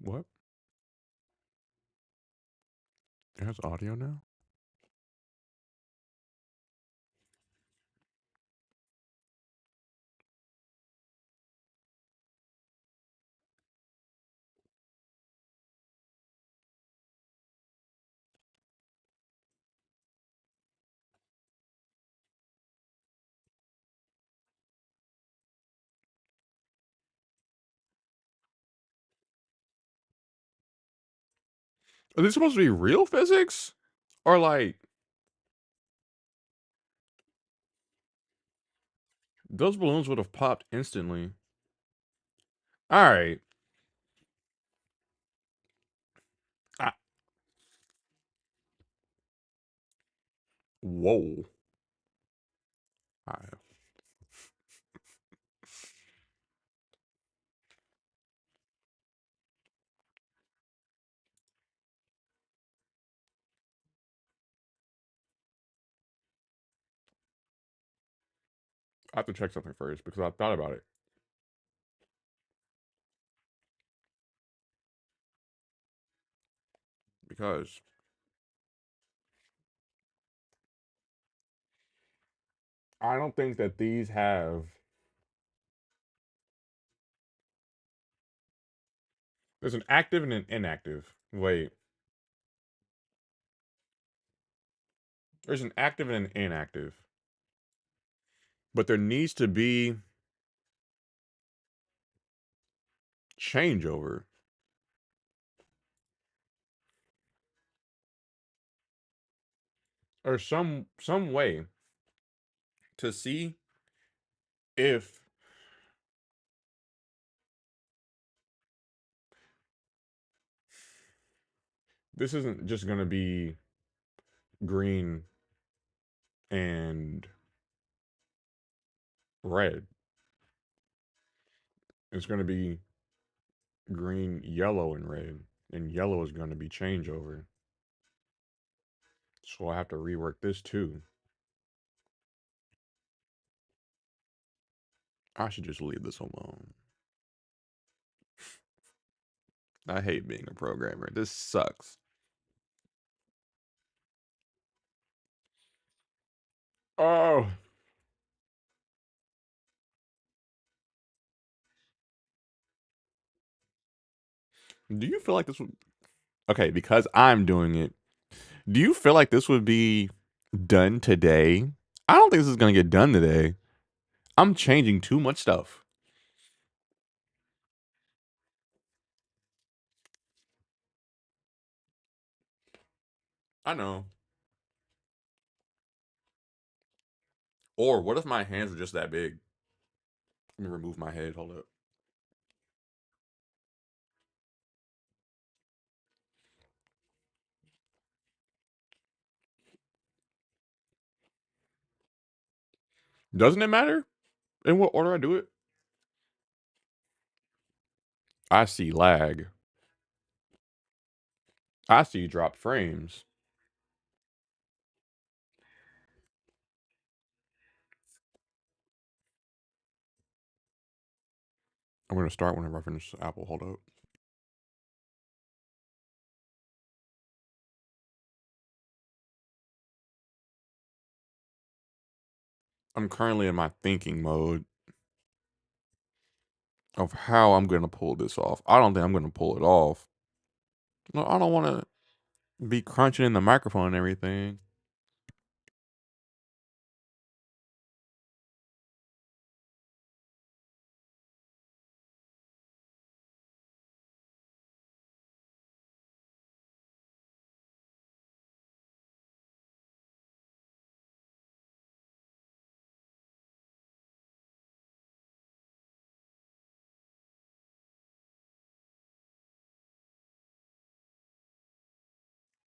What? It has audio now? Are these supposed to be real physics? Or like those balloons would have popped instantly. Alright. Whoa. I have to check something first because I thought about it. Because I don't think that these have. There's an active and an inactive. Wait. There's an active and an inactive. But there needs to be changeover. Or some way to see if this isn't just gonna be green and red. It's gonna be green, yellow, and red. And yellow is gonna be changeover. So I have to rework this too. I should just leave this alone. I hate being a programmer. This sucks. Oh, do you feel like this would okay, because I'm doing it. Do you feel like this would be done today? I don't think this is gonna get done today. I'm changing too much stuff. I know. Or what if my hands were just that big? Let me remove my head. Hold up. Doesn't it matter in what order I do it? I see lag. I see drop frames. I'm gonna start whenever I finish Apple. Hold up. I'm currently in my thinking mode of how I'm gonna pull this off. I don't think I'm gonna pull it off. No, I don't want to be crunching in the microphone and everything.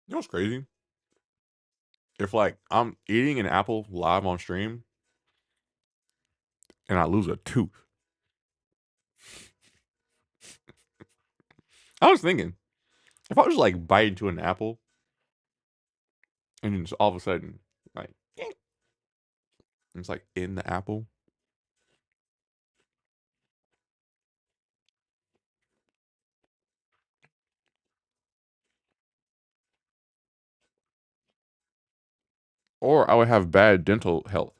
You know what's crazy? If like I'm eating an apple live on stream and I lose a tooth, I was thinking if I was like bite into an apple and then just all of a sudden like it's like in the apple, Or I would have bad dental health.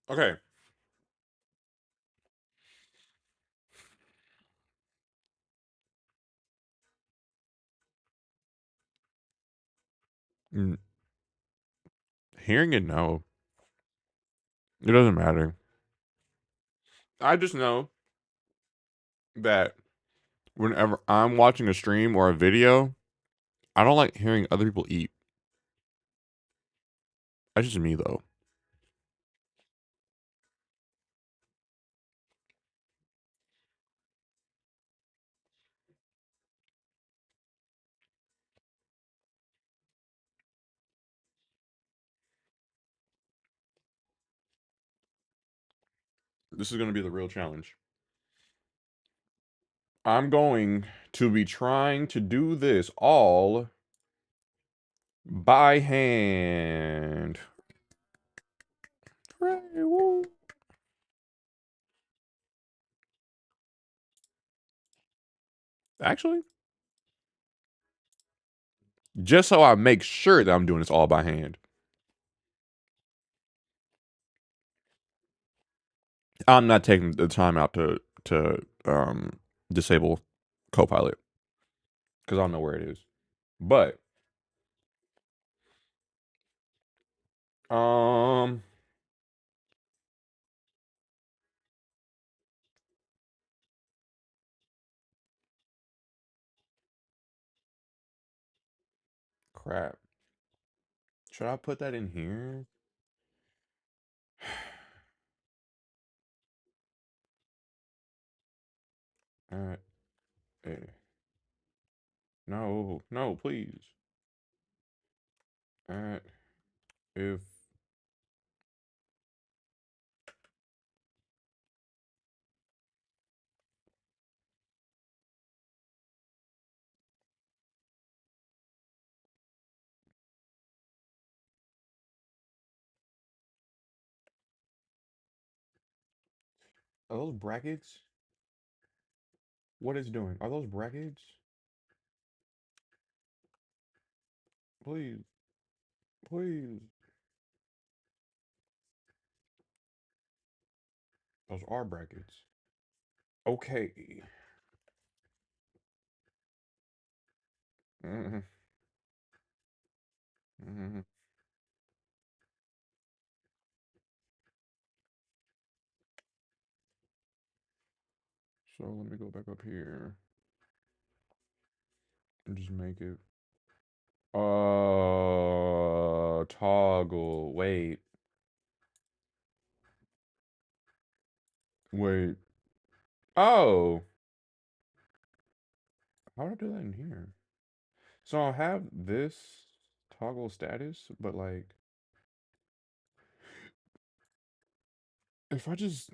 Okay. Mm, hearing it, no. It doesn't matter. I just know that whenever I'm watching a stream or a video, I don't like hearing other people eat. That's just me, though. This is going to be the real challenge. I'm going to be trying to do this all by hand. Hooray, woo. Actually, just so I make sure that I'm doing this all by hand. I'm not taking the time out to disable Copilot because I don't know where it is. But um, crap. Should I put that in here? Uh, eh, no, no, please. If are those brackets? What is doing? Are those brackets? Please, please. Those are brackets. Okay. hmm hmm So let me go back up here and just make it. Toggle. Wait, wait. Oh, how do I do that in here? So I'll have this toggle status, but like, if I just,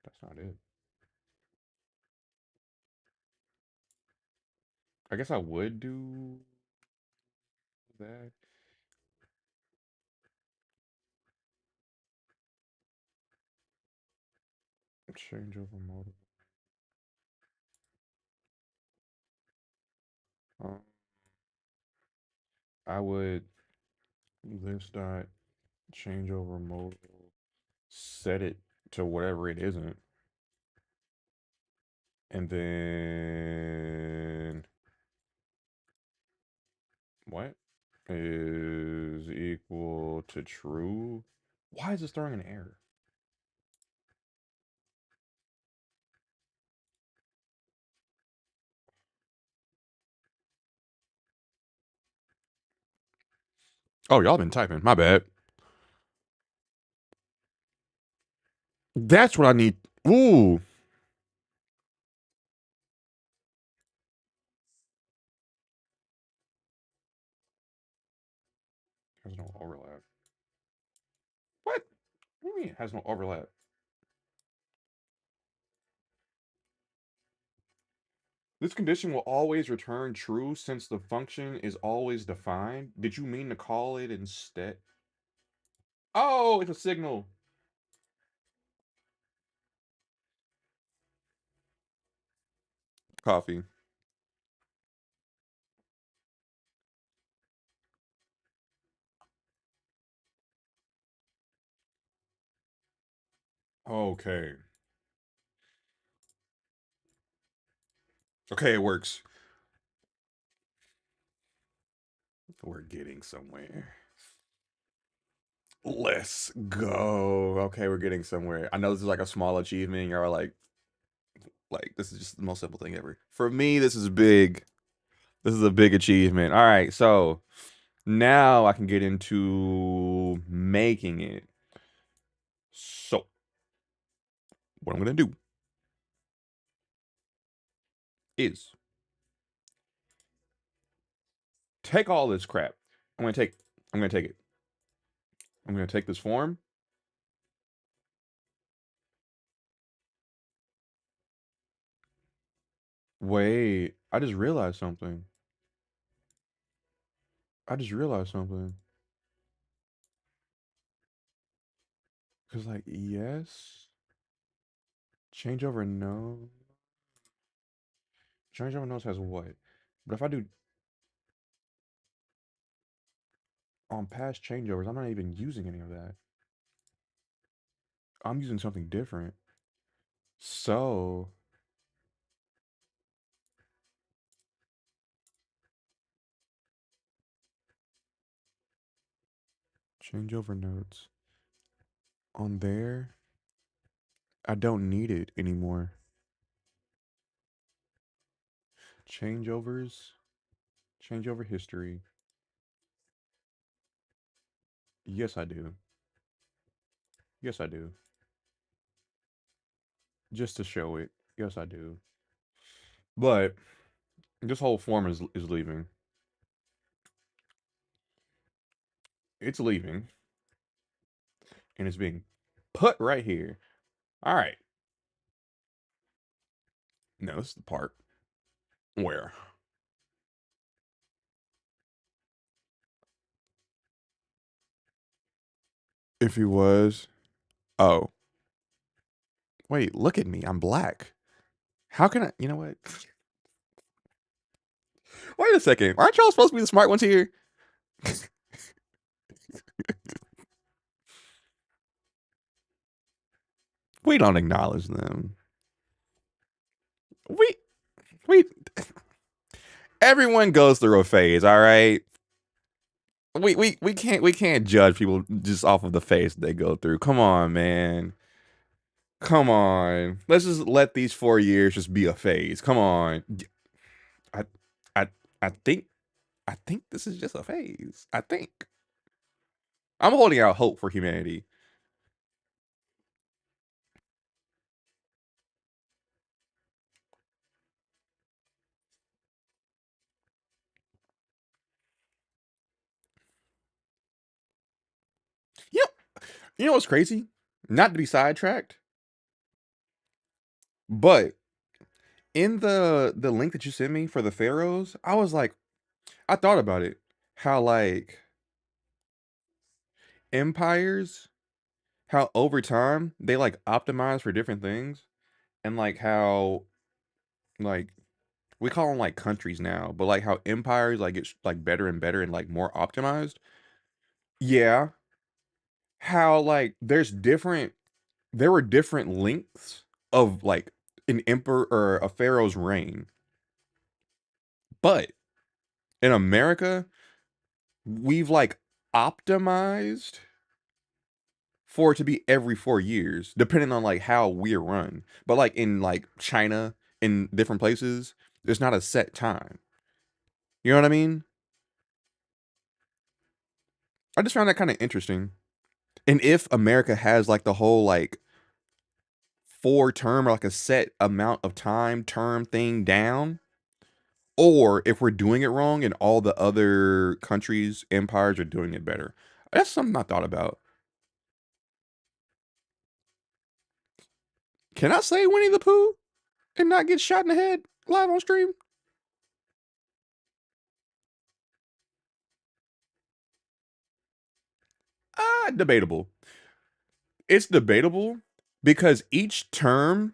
that's not it. I guess I would do that. Changeover mode. Um, I would this dot changeover mode, set it to whatever it isn't, and then what is equal to true? Why is this throwing an error? Oh, y'all been typing. My bad. That's what I need. Ooh. Has no overlap. What? What do you mean it has no overlap? This condition will always return true since the function is always defined. Did you mean to call it instead? Oh, it's a signal. Coffee. Okay. Okay, it works. We're getting somewhere. Let's go. Okay, we're getting somewhere. I know this is like a small achievement. You're like this is just the most simple thing ever. For me, this is big. This is a big achievement. All right, so now I can get into making it. So, what I'm gonna do is take all this crap. I'm gonna take. I'm gonna take it. I'm gonna take this form. Wait, I just realized something. I just realized something. Cause like yes, changeover no, changeover notes has what? But if I do on past changeovers, I'm not even using any of that. I'm using something different. So changeover notes on there. I don't need it anymore. Changeovers, changeover history. Yes, I do. Yes, I do. Just to show it. Yes, I do. But this whole form is leaving. It's leaving, and it's being put right here. All right. No, this is the part where if he was, oh wait, look at me, I'm black. How can I? You know what? Wait a second. Aren't y'all supposed to be the smart ones here? We don't acknowledge them. We we everyone goes through a phase, all right? We can't judge people just off of the phase they go through. Come on, man. Come on. Let's just let these 4 years just be a phase. Come on. I I I think I think this is just a phase. I think. I'm holding out hope for humanity. You know, you know what's crazy? Not to be sidetracked, but in the link that you sent me for the pharaohs, I was like, I thought about it. How like empires, how over time they like optimize for different things, and like how like we call them like countries now, but like how empires like get like better and better and like more optimized. Yeah, how like there were different lengths of like an emperor or a pharaoh's reign, but in America we've like optimized for it to be every 4 years, depending on like how we're run. But like in like China, in different places, there's not a set time. You know what I mean? I just found that kind of interesting. And if America has like the whole like four term or like a set amount of time term thing down, or if we're doing it wrong and all the other countries, empires are doing it better. That's something I thought about. Can I say Winnie the Pooh and not get shot in the head live on stream? Debatable. It's debatable because each term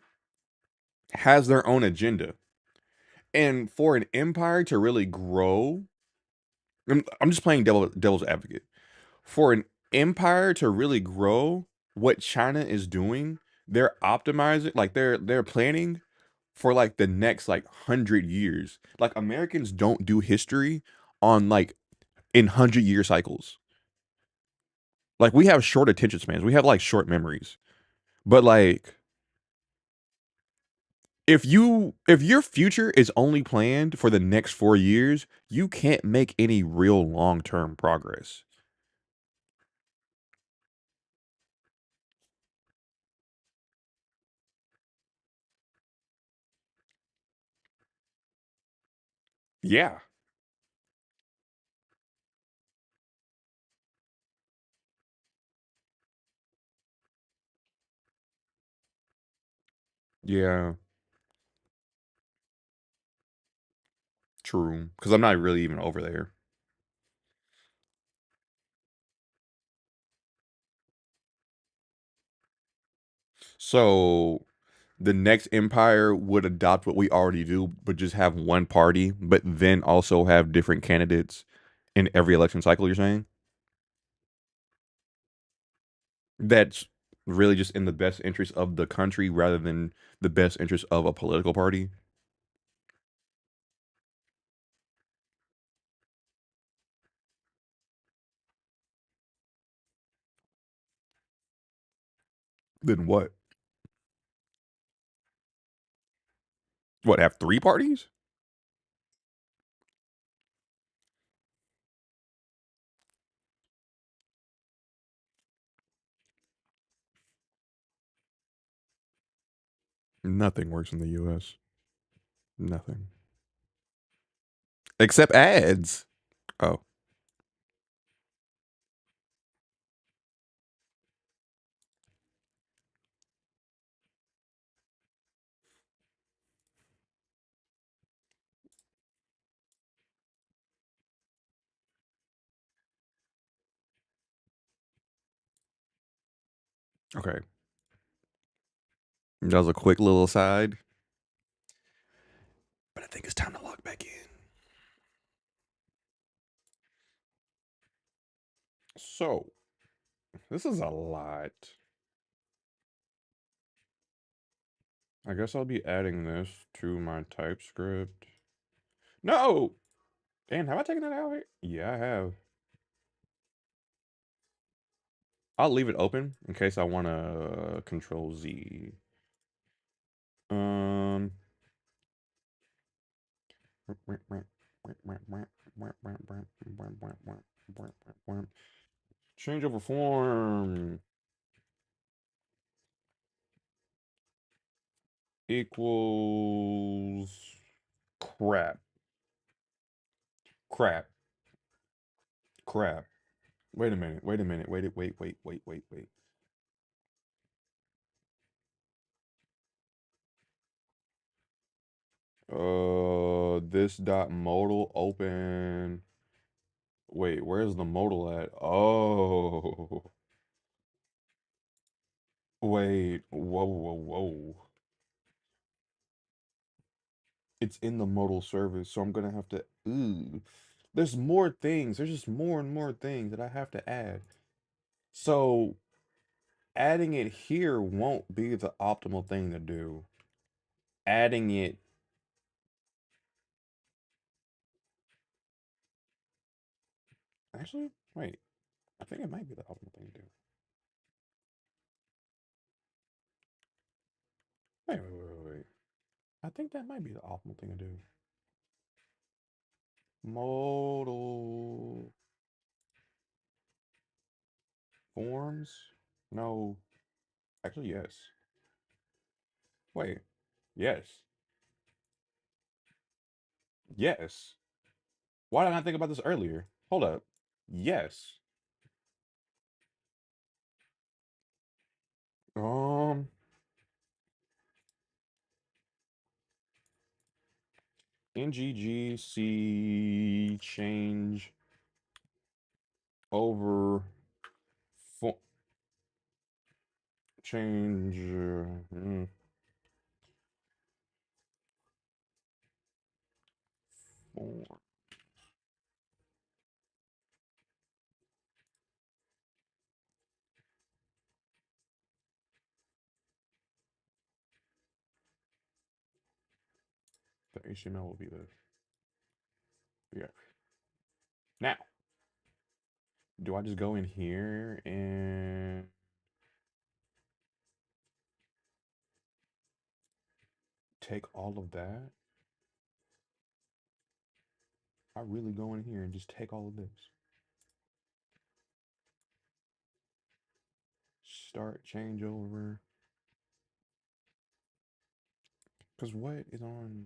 has their own agenda. And for an empire to really grow, I'm just playing devil's advocate. For an empire to really grow, what China is doing, they're optimizing, like they're planning for like the next like 100 years. Like Americans don't do history on like in 100 year cycles. Like we have short attention spans. We have like short memories. But like if your future is only planned for the next 4 years, you can't make any real long term progress. Yeah. Yeah. True. Because I'm not really even over there. So the next empire would adopt what we already do, but just have one party, but then also have different candidates in every election cycle, you're saying? That's really just in the best interest of the country rather than the best interest of a political party? Then what? What, have three parties? Nothing works in the US. Nothing. Except ads. Oh, okay. That was a quick little aside. But I think it's time to log back in. So, this is a lot. I guess I'll be adding this to my TypeScript. No! Dan, have I taken that out here? Yeah, I have. I'll leave it open in case I want to control Z. Um. Changeover form equals crap. Crap. Crap. Wait a minute. Wait a minute. Wait. This dot modal open. Wait, where's the modal at? Oh, wait. Whoa. It's in the modal service, so I'm gonna have to. Ooh, there's more things. There's just more and more things that I have to add. So adding it here won't be the optimal thing to do. Adding it, actually, wait. I think it might be the optimal thing to do. Wait. I think that might be the optimal thing to do. Modal. means? No. Actually, yes. Wait. Yes. Yes. Why did I not think about this earlier? Hold up. Yes. Um, NGGC change over fo change form. The HTML will be the yeah. Now, do I just go in here and take all of that? I really go in here and just take all of this. Start changeover. Because what is on?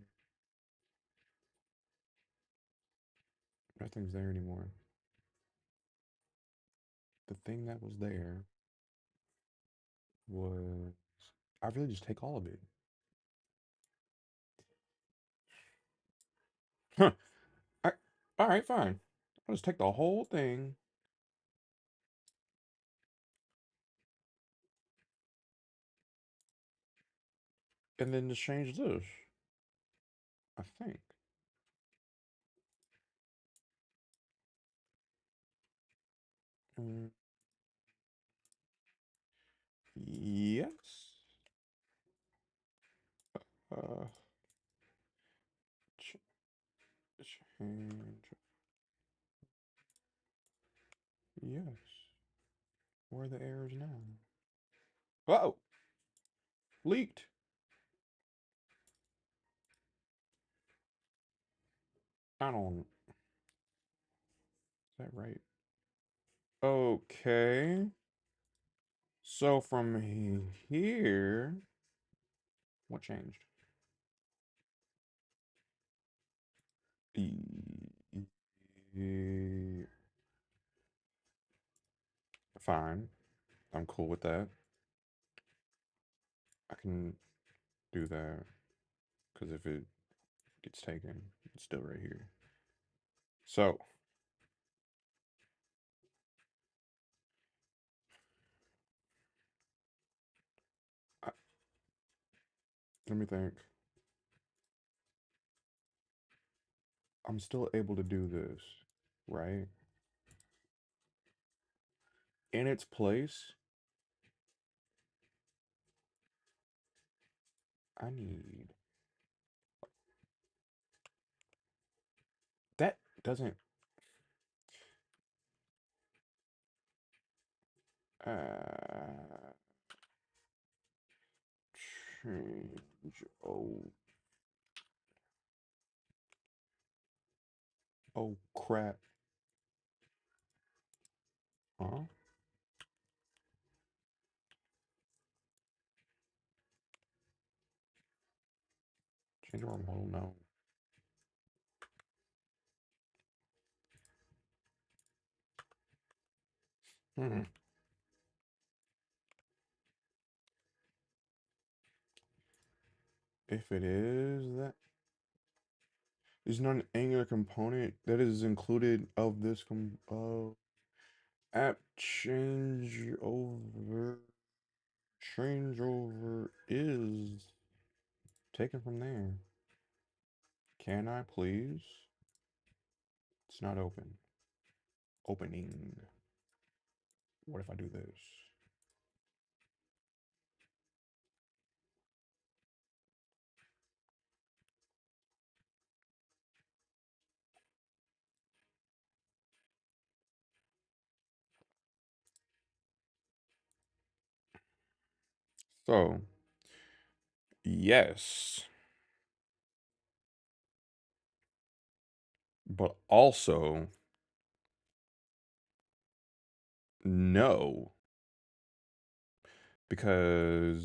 Nothing's there anymore. The thing that was there was. I really just take all of it. Huh. I, all right, fine. I'll just take the whole thing and then just change this. I think. Mm, yes. Uh, ch change. Yes. Where are the errors now? Oh, leaked. I don't. Is that right? Okay. So from here, what changed? Fine. I'm cool with that. I can do that because if it gets taken, it's still right here. So, I, let me think. I'm still able to do this, right? In its place, I need that doesn't uh change. Oh crap. Huh? Change our model? No. Hmm. If it is that is not an Angular component that is included of this app changeover is taken from there. Can I please? It's not open. Opening. What if I do this? So, yes, but also no. because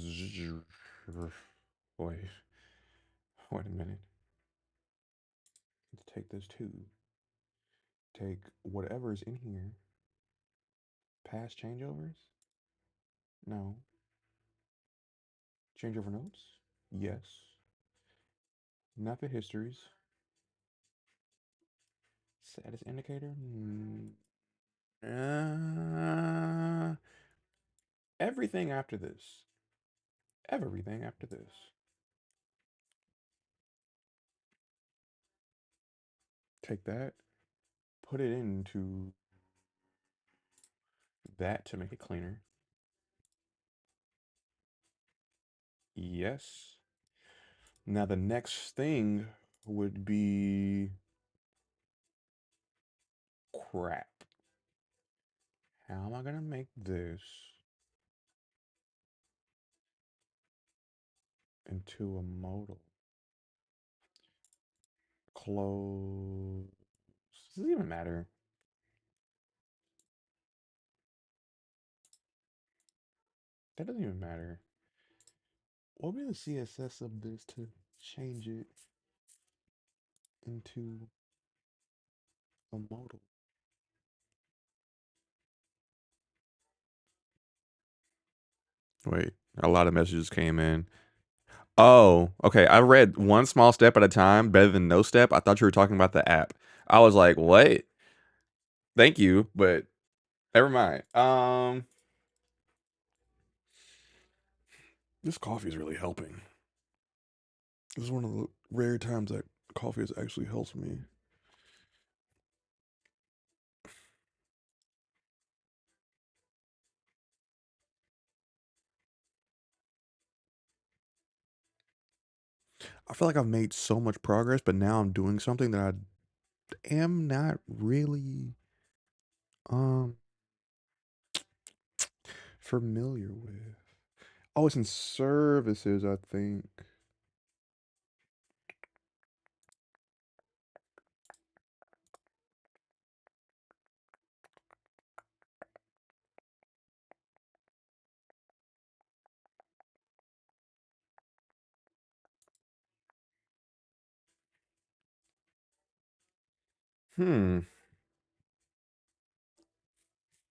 wait, wait a minute. Let's take this too. Take whatever's in here. Past changeovers? No. Changeover notes? Yes. Not the histories. Status indicator? Uh, everything after this. Everything after this. Take that, put it into that to make it cleaner. Yes. Now the next thing would be crap. How am I gonna make this into a modal? Close. Does it even matter? That doesn't even matter. What would be the CSS of this to change it into a modal? Wait, a lot of messages came in. Oh, okay. I read one small step at a time, better than no step. I thought you were talking about the app. I was like, what? Thank you, but never mind. This coffee is really helping. This is one of the rare times that coffee has actually helped me. I feel like I've made so much progress, but now I'm doing something that I am not really um familiar with. Oh, it's in services, I think. Hmm.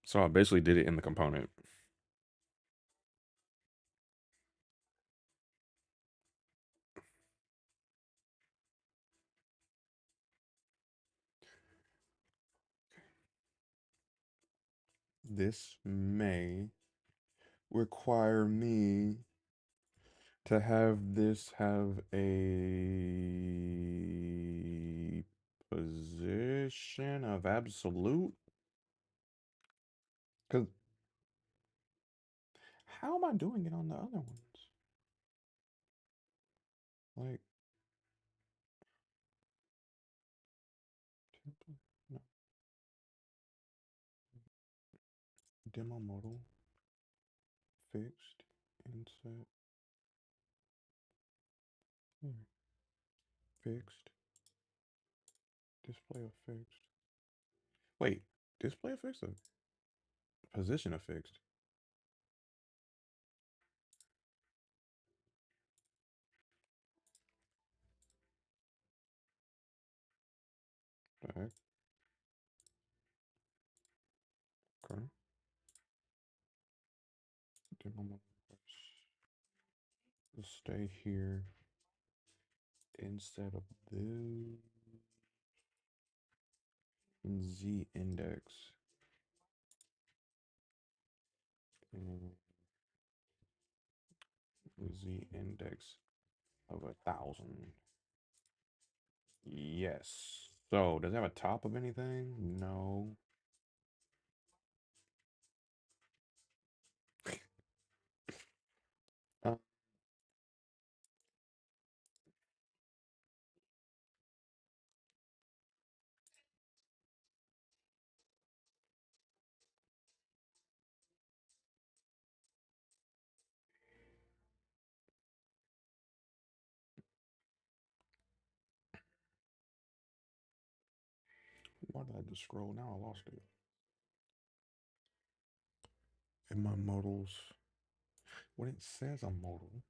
So I basically did it in the component. This may require me to have this have a position of absolute. Because how am I doing it on the other ones? Like, no, demo modal, fixed, inset, fixed, display of fixed. Wait, display of fixed or position of fixed? The heck? Okay. Demo modal. Let's stay here instead of this. Z index. Z index of 1,000. Yes. So, does it have a top of anything? No. Uh, why did I just scroll? Now I lost it. In my modals. when it says a modal.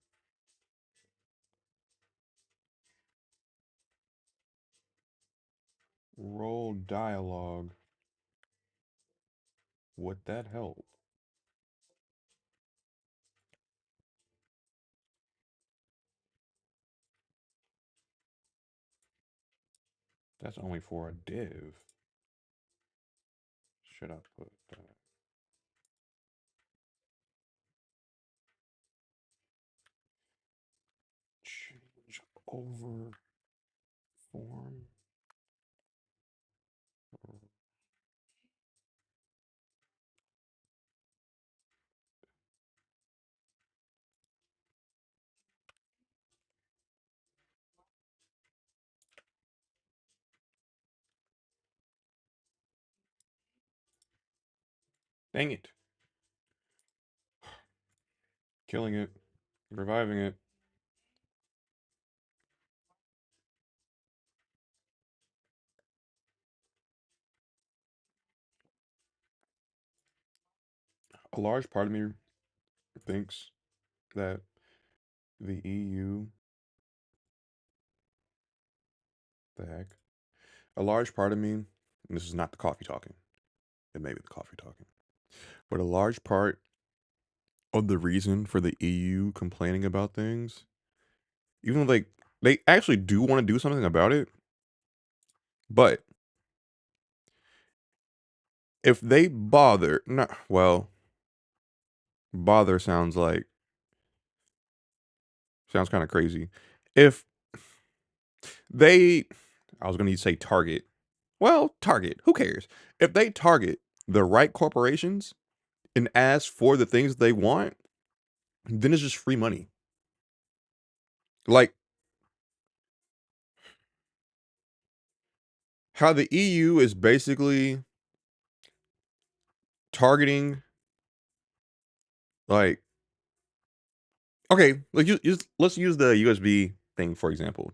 Roll dialogue. Would that help? That's only for a div. Should I put that? Change over form. Dang it. Killing it. Reviving it. A large part of me thinks that the EU, the heck, a large part of me, and this is not the coffee talking, it may be the coffee talking, but a large part of the reason for the EU complaining about things, even though they actually do want to do something about it, but if they bother, not well, bother sounds kind of crazy. If they, I was going to say target. Well, target. Who cares? If they target the right corporations and ask for the things they want, then it's just free money. Like how the EU is basically targeting, like, okay, like let's use the USB thing for example.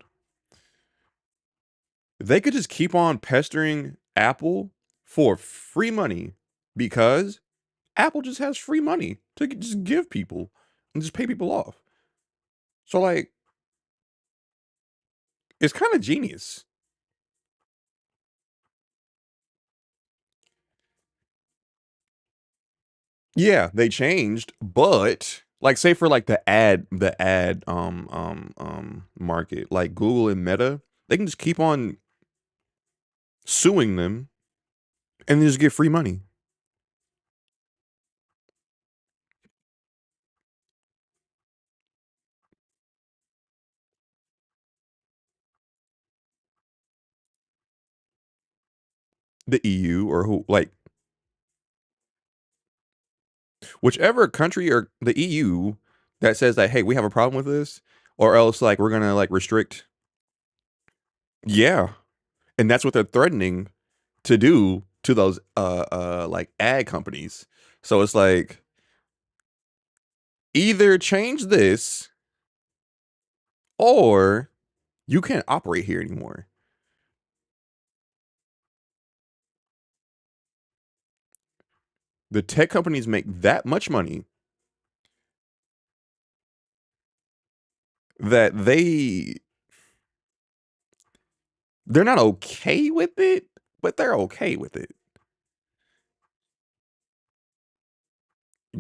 They could just keep on pestering Apple for free money because Apple just has free money to just give people and just pay people off. So like, it's kind of genius. Yeah, they changed, but like say for like the ad market, like Google and Meta, they can just keep on suing them and then just get free money. The EU or who, like whichever country or the EU that says that, hey, we have a problem with this, or else like we're gonna like restrict. Yeah, and that's what they're threatening to do to those like ad companies. So it's like either change this or you can't operate here anymore. The tech companies make that much money that they're not okay with it, but they're okay with it.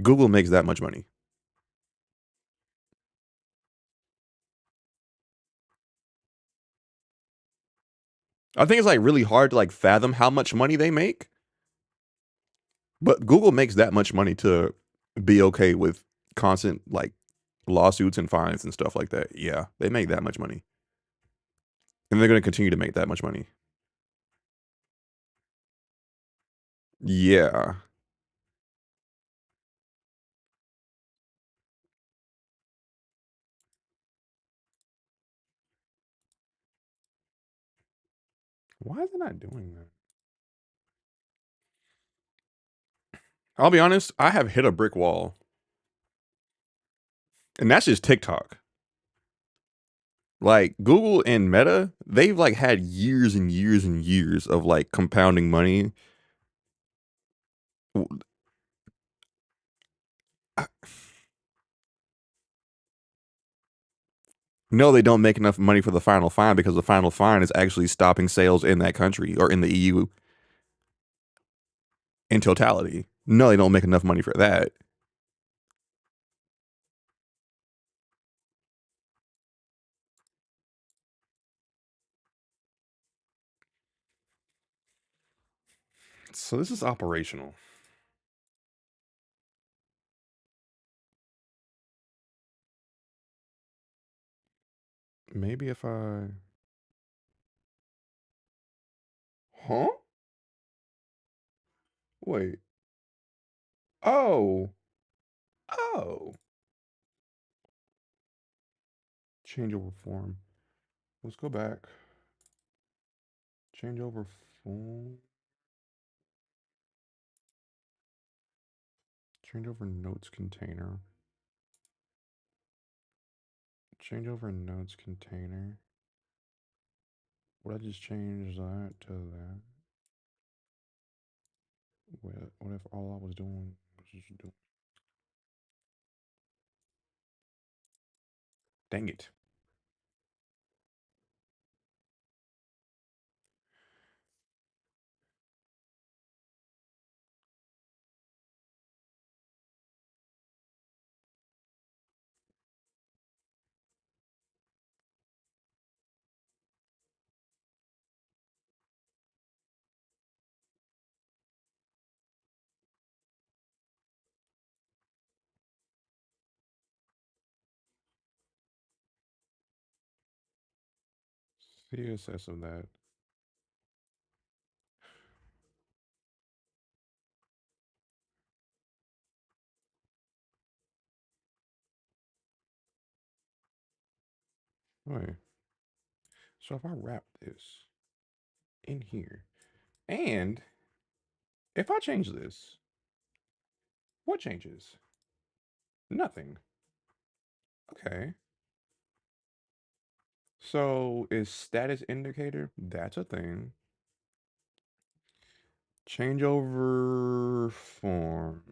Google makes that much money. I think it's like really hard to like fathom how much money they make, but Google makes that much money to be okay with constant like lawsuits and fines and stuff like that. Yeah, they make that much money. And they're going to continue to make that much money. Yeah. Why is it not doing that? I'll be honest, I have hit a brick wall. And that's just TikTok. Like Google and Meta, they've like had years and years and years of like compounding money. No, they don't make enough money for the final fine because the final fine is actually stopping sales in that country or in the EU in totality. No, they don't make enough money for that. So this is operational. Maybe if I. Huh? Wait. Oh. Oh. Changeover form. Let's go back. Changeover form. Changeover notes container. Changeover notes container. Would I just change that to that? What if all I was doing was just doing? Dang it. CSS of that. Wait. So if I wrap this in here, and if I change this, what changes? Nothing. Okay. So is status indicator? That's a thing. Changeover form.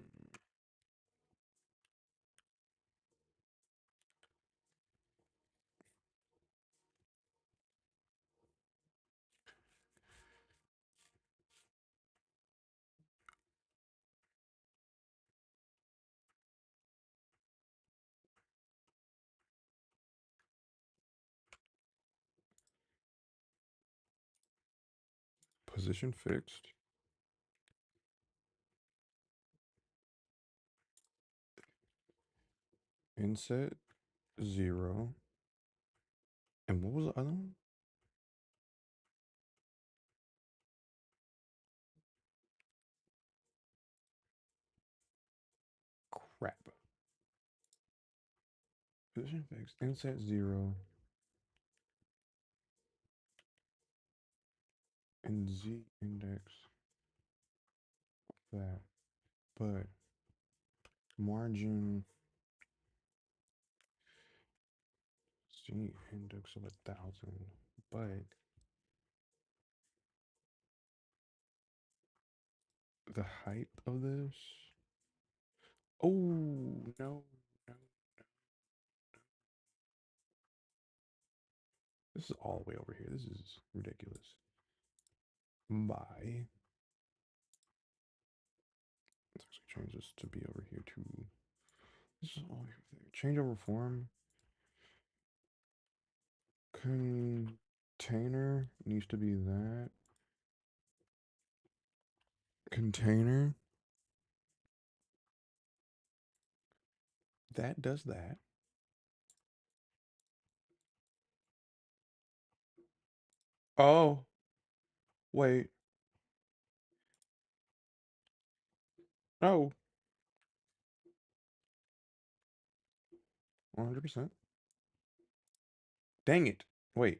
Position fixed. Inset 0. And what was the other one? Crap. Position fixed. Inset 0. And Z index that. But margin Z index of 1,000. But the height of this. Oh, no, no. This is all the way over here. This is ridiculous. By. Let's actually change this to be over here too. This is all here. Change over form. Container needs to be that. Container. That does that. Oh, wait. No. 100%. Dang it. Wait.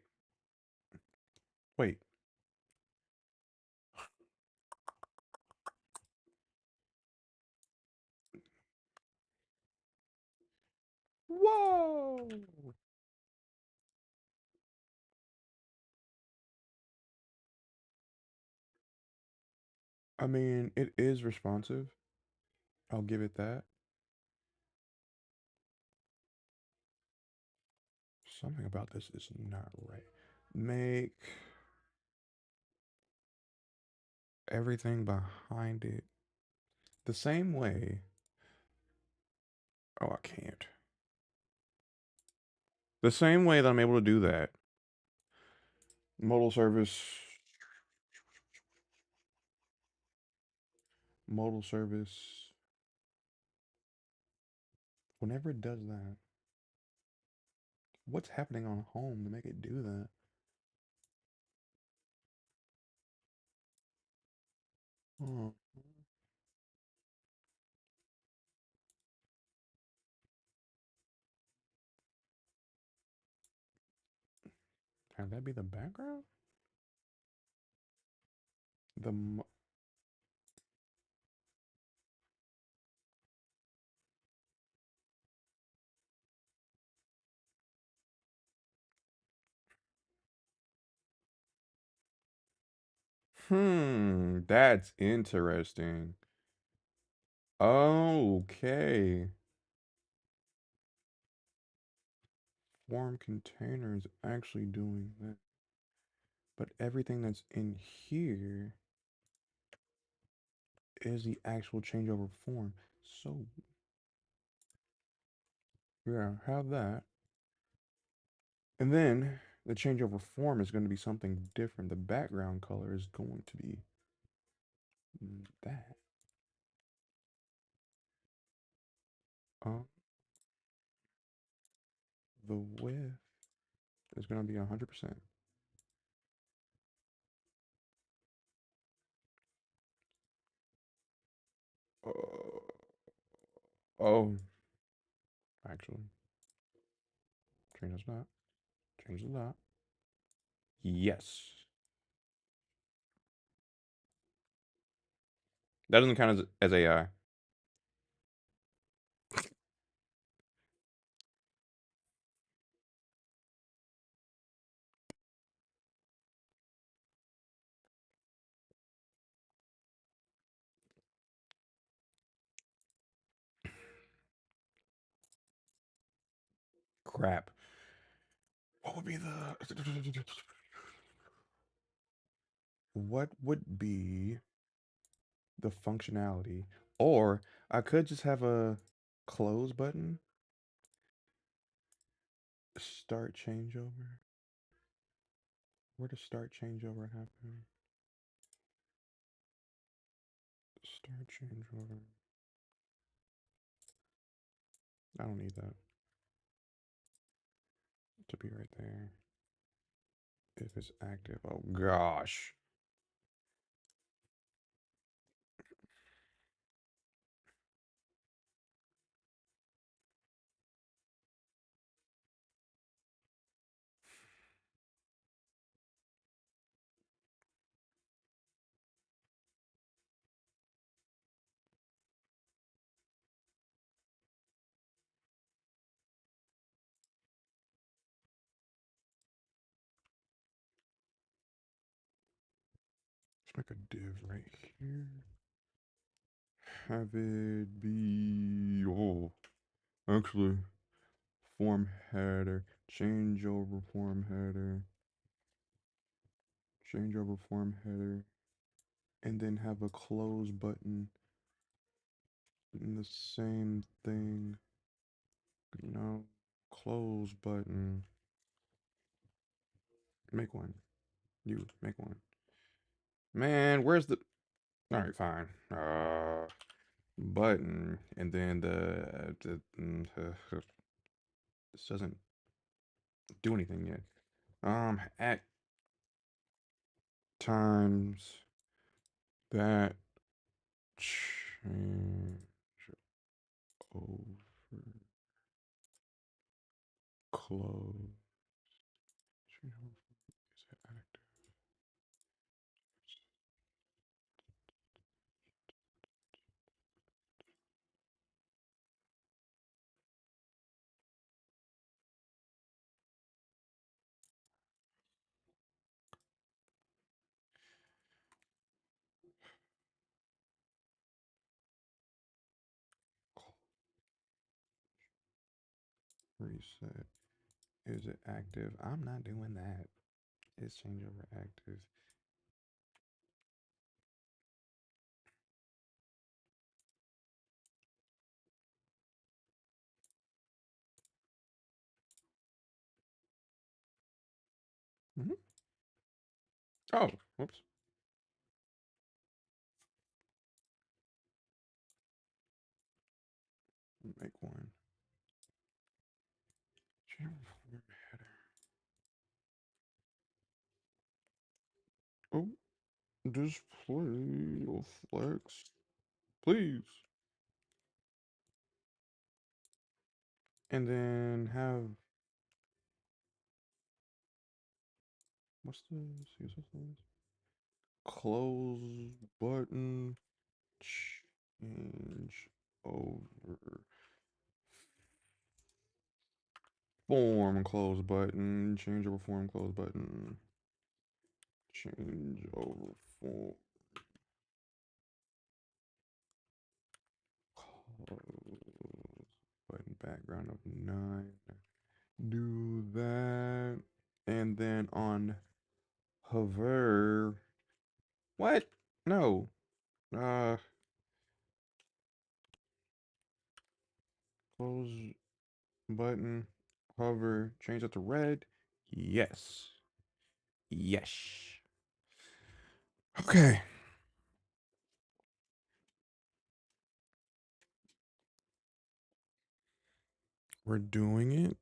Wait. Whoa. I mean, it is responsive. I'll give it that. Something about this is not right. Make everything behind it the same way. Oh, I can't. The same way that I'm able to do that. Modal service. Modal service. Whenever it does that, what's happening on home to make it do that? Oh, have that be the background? The that's interesting. Okay. Form container is actually doing that. But everything that's in here is the actual changeover form. So, yeah, have that. And then the changeover form is going to be something different. The background color is going to be that. Um, the width is going to be 100%. Oh, actually, change that. Change that. Yes. That doesn't count as AI. Crap. What would be the. What would be the functionality? Or I could just have a close button. Start changeover. Where does start changeover happen? Start changeover. I don't need that to be right there. If it's active, oh gosh. Let's make a div right here. Have it be, oh, actually, form header, changeover form header, changeover form header, and then have a close button and the same thing. No, close button. Make one. You make one. Man, where's the? All right, fine. Button, and then this doesn't do anything yet. At times that change over close. Change over is it active? Reset. Is it active? I'm not doing that. Is changeover active? Mm-hmm. Oh, whoops. Make one. Changeover header. Oh, display of flex, please. And then have what's the CSS name? Close button. Change over form close button. Change over form close button. Change over form close button background of 9. Do that. And then on hover. What? No. Uh close button. Hover. Change it to red. Yes. Yes. Okay. We're doing it.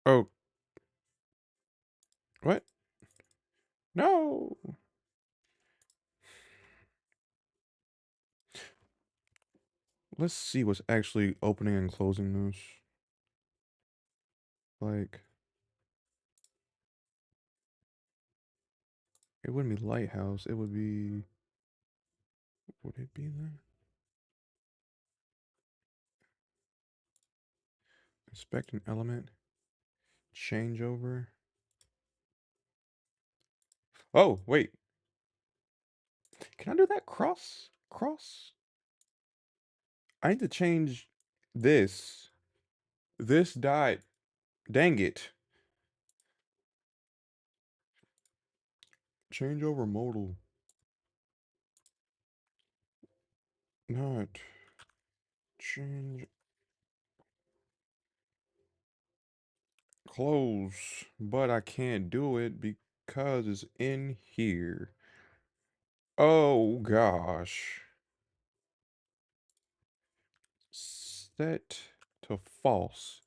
Oh, what? No. Let's see what's actually opening and closing this. Like, it wouldn't be lighthouse. It would be. Would it be that? Inspect an element. Changeover. Oh, wait. Can I do that? Cross? Cross? I need to change this. This died. Dang it. Changeover modal. Not. Change. Close. But I can't do it because it's in here. Oh gosh. Set to false.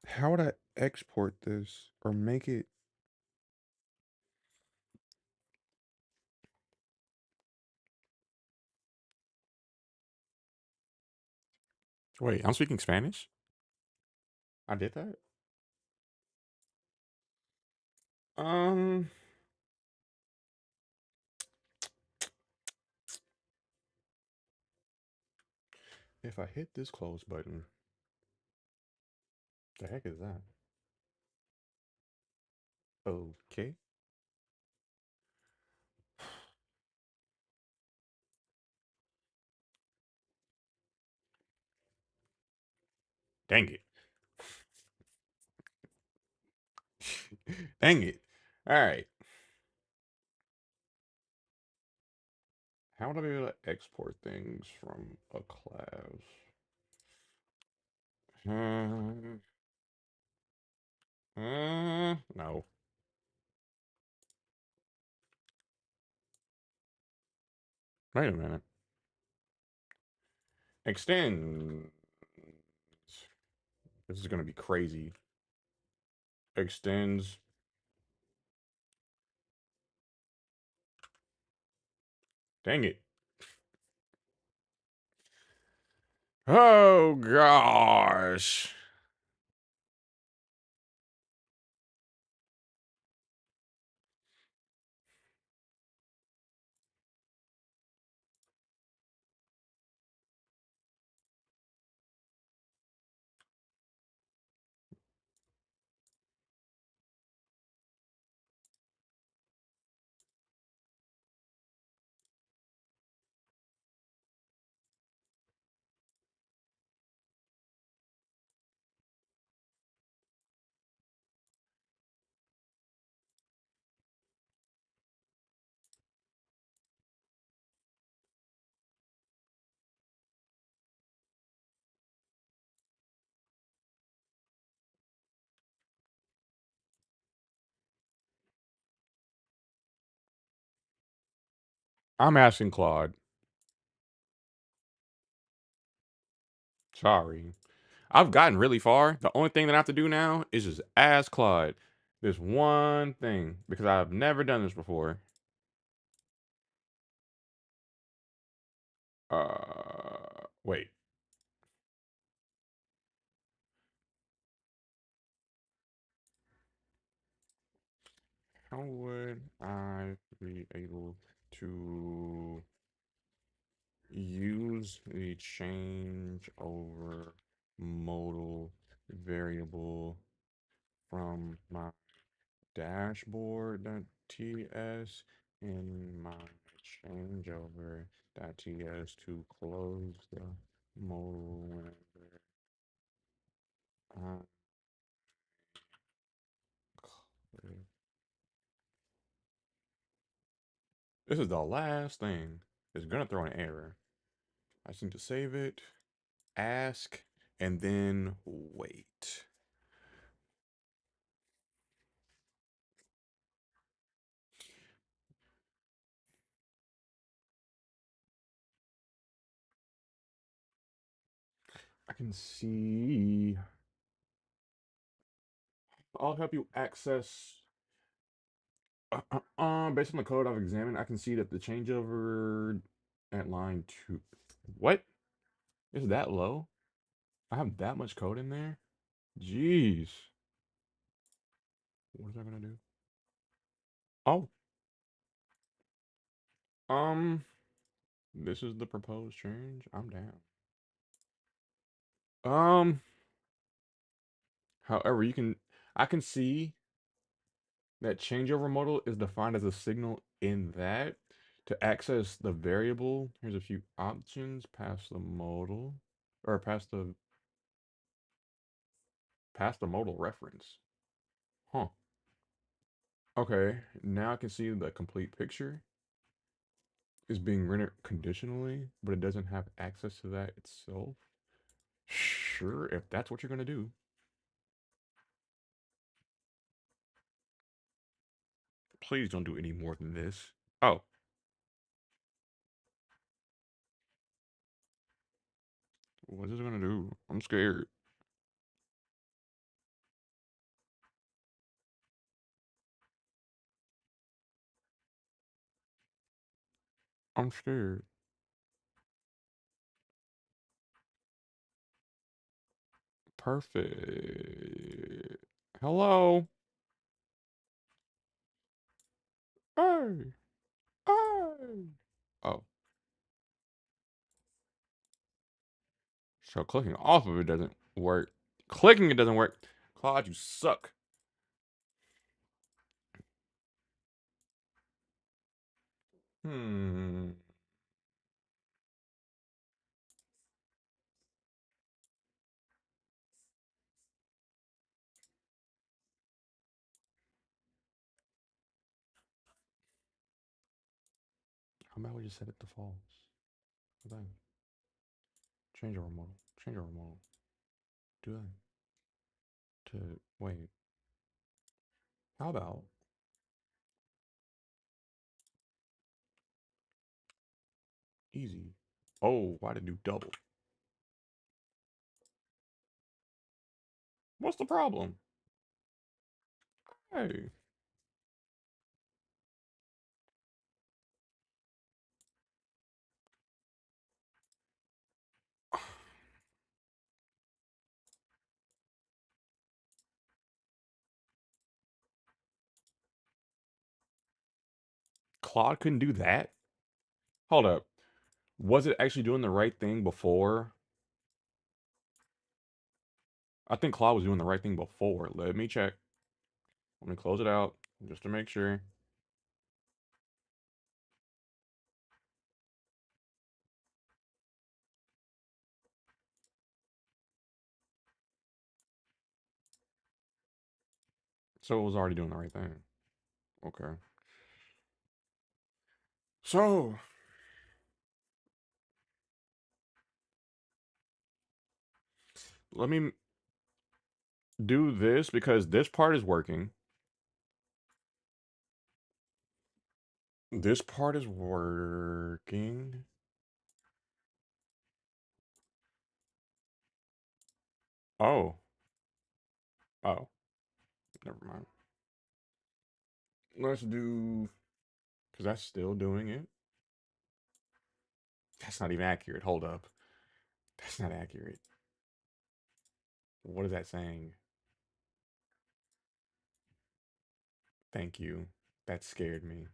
How would I export this or make it? Wait, I'm speaking Spanish? I did that? Um, if I hit this close button, the heck is that? Okay. Dang it. Dang it. All right. How would I be able to export things from a class? No. Wait a minute. Extend. This is going to be crazy. Extends. Dang it. Oh gosh. I'm asking Claude. Sorry. I've gotten really far. The only thing that I have to do now is just ask Claude this one thing because I've never done this before. Wait. How would I be able to use the change over modal variable from my dashboard.ts in my changeover.ts to close the modal whenever I click. This is the last thing. It's gonna throw an error. I just need to save it, ask, and then wait. I can see. I'll help you access. Based on the code I've examined, I can see that the changeover at line 2. What? Is that low? I have that much code in there? Jeez. What is that gonna do? Oh, um, this is the proposed change. I'm down. Um, however, I can see that changeover modal is defined as a signal in that to access the variable. Here's a few options: pass the modal, or pass the modal reference. Huh. Okay, now I can see the complete picture is being rendered conditionally, but it doesn't have access to that itself. Sure, if that's what you're gonna do. Please don't do any more than this. Oh, what is it gonna do? I'm scared. I'm scared. Perfect. Hello? Hey! Hey! Oh, so clicking off of it doesn't work. Clicking it doesn't work. Claude, you suck. Hmm. How about we just set it to false? Then change our model. Change our model. Do that. To wait. How about easy? Oh, why did you double? What's the problem? Hey, Claude couldn't do that? Hold up. Was it actually doing the right thing before? I think Claude was doing the right thing before. Let me check. Let me close it out just to make sure. So it was already doing the right thing. Okay. So let me do this because this part is working. This part is working. Oh. Oh. Never mind. Let's do, because that's still doing it. That's not even accurate. Hold up. That's not accurate. What is that saying? Thank you. That scared me.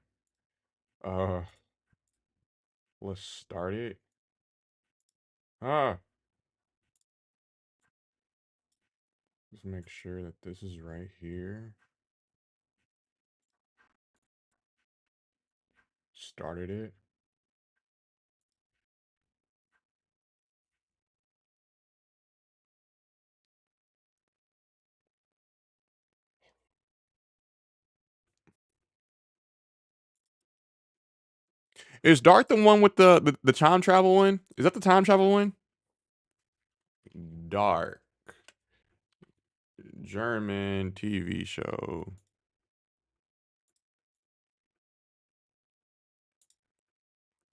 Uh, let's start it. Ah, let's make sure that this is right here. Started it. Is Dark the one with the time travel one? Is that the time travel one? Dark. German TV show.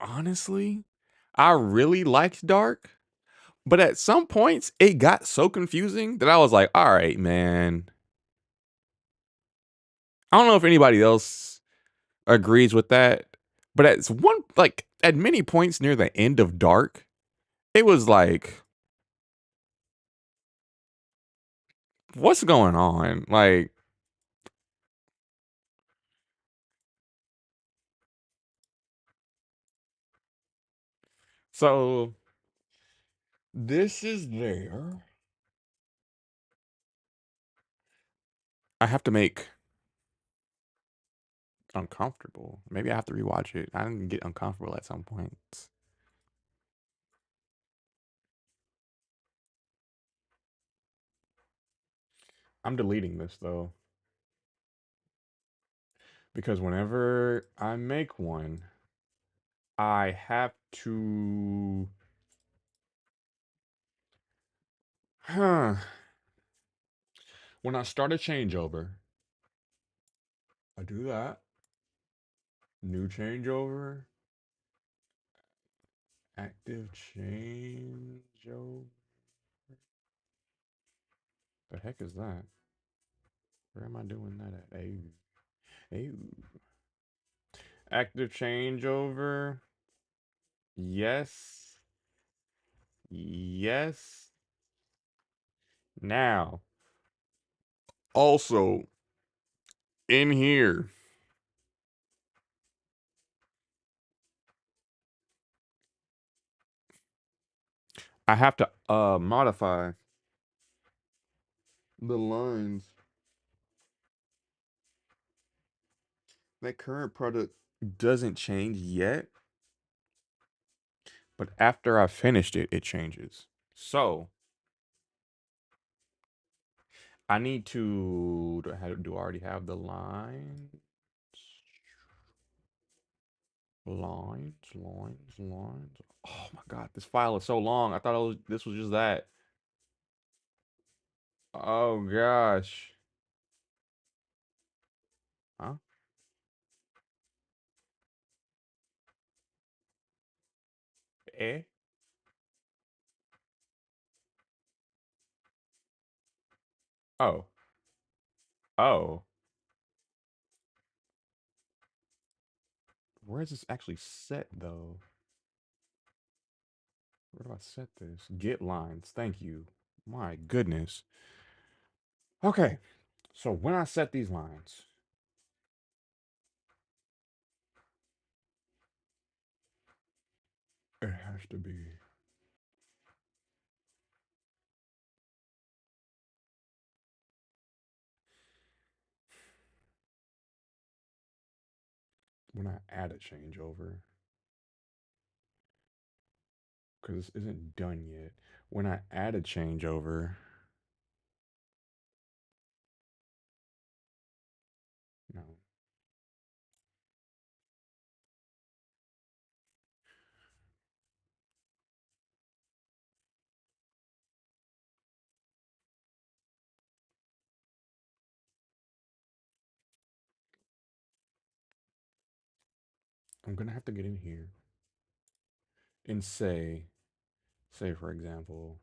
Honestly, I really liked Dark, but at some points it got so confusing that I was like, all right, man. I don't know if anybody else agrees with that, but at many points near the end of Dark, it was like, what's going on? Like, so this is there. I have to make uncomfortable. Maybe I have to rewatch it. I didn't get uncomfortable at some points. I'm deleting this though, because whenever I make one, I have to. Huh. When I start a changeover, I do that. New changeover. Active changeover. The heck is that? Where am I doing that at? Hey. Active changeover. Yes. Yes. Now, also in here, I have to modify the lines. That current product doesn't change yet, but after I finished it, it changes. So I need to do I already have the lines? Lines. Oh my god, this file is so long. I thought this was just that. Oh gosh. Huh? Eh? Oh. Oh. Where is this actually set though? Where do I set this? Get lines. Thank you. My goodness. Okay. So when I set these lines, it has to be when I add a changeover, because this isn't done yet. When I add a changeover, no. I'm gonna have to get in here and say for example,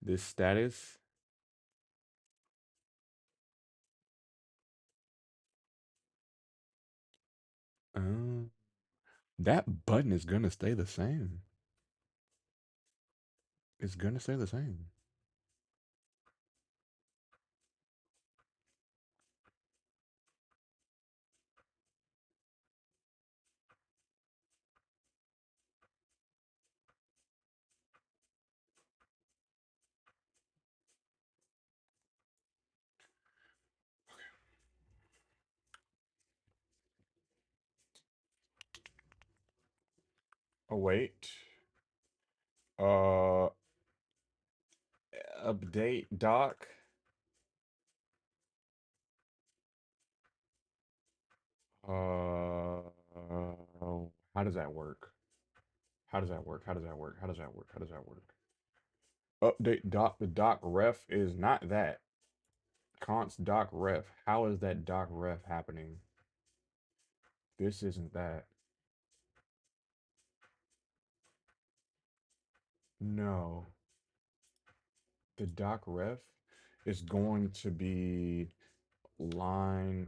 this status. Uh, that button is gonna stay the same. It's gonna stay the same. Oh wait. Uh, update doc. How does that work? How does that work? How does that work? How does that work? How does that work? Update doc. The doc ref is not that. Const doc ref. How is that doc ref happening? This isn't that. No. The doc ref is going to be line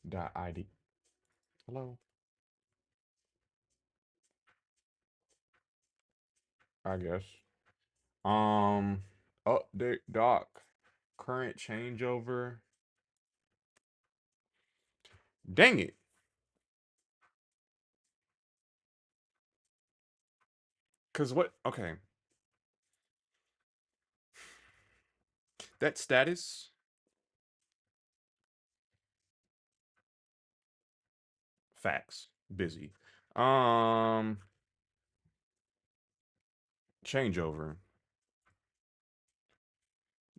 dot id. Hello? I guess. Um, update doc. Current changeover. Dang it. Cause what? Okay. That status. Facts. Busy. Um, changeover.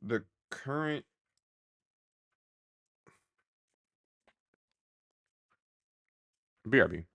The current. BRB.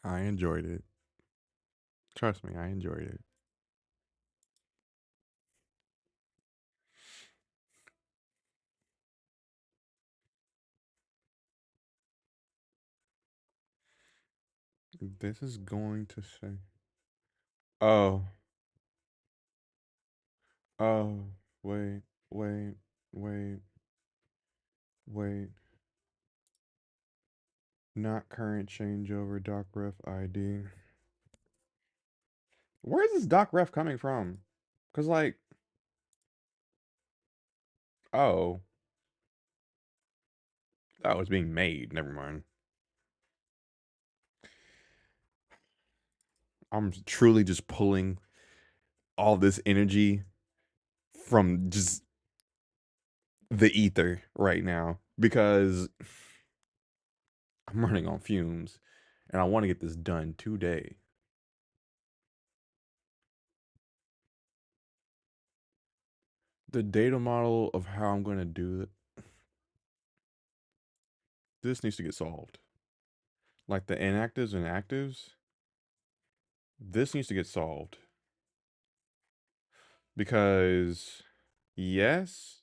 I enjoyed it. Trust me, I enjoyed it. This is going to say. Oh, oh, wait, wait, wait, wait. Not current changeover doc ref ID. Where is this doc ref coming from? Cause like, oh, that was being made. Never mind. I'm truly just pulling all this energy from just the ether right now because I'm running on fumes and I want to get this done today. The data model of how I'm going to do it, this needs to get solved. Like the inactives and actives, this needs to get solved. Because, yes,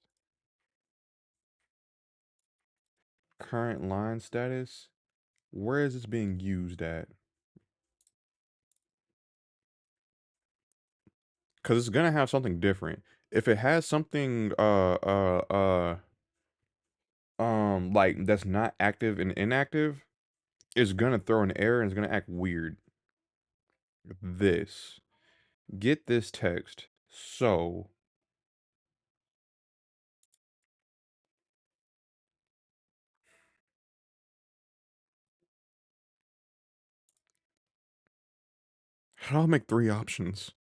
current line status, where is this being used at? Because it's going to have something different. If it has something, like that's not active and inactive, it's going to throw an error and it's going to act weird. This. Get this text. So, how do I make 3 options?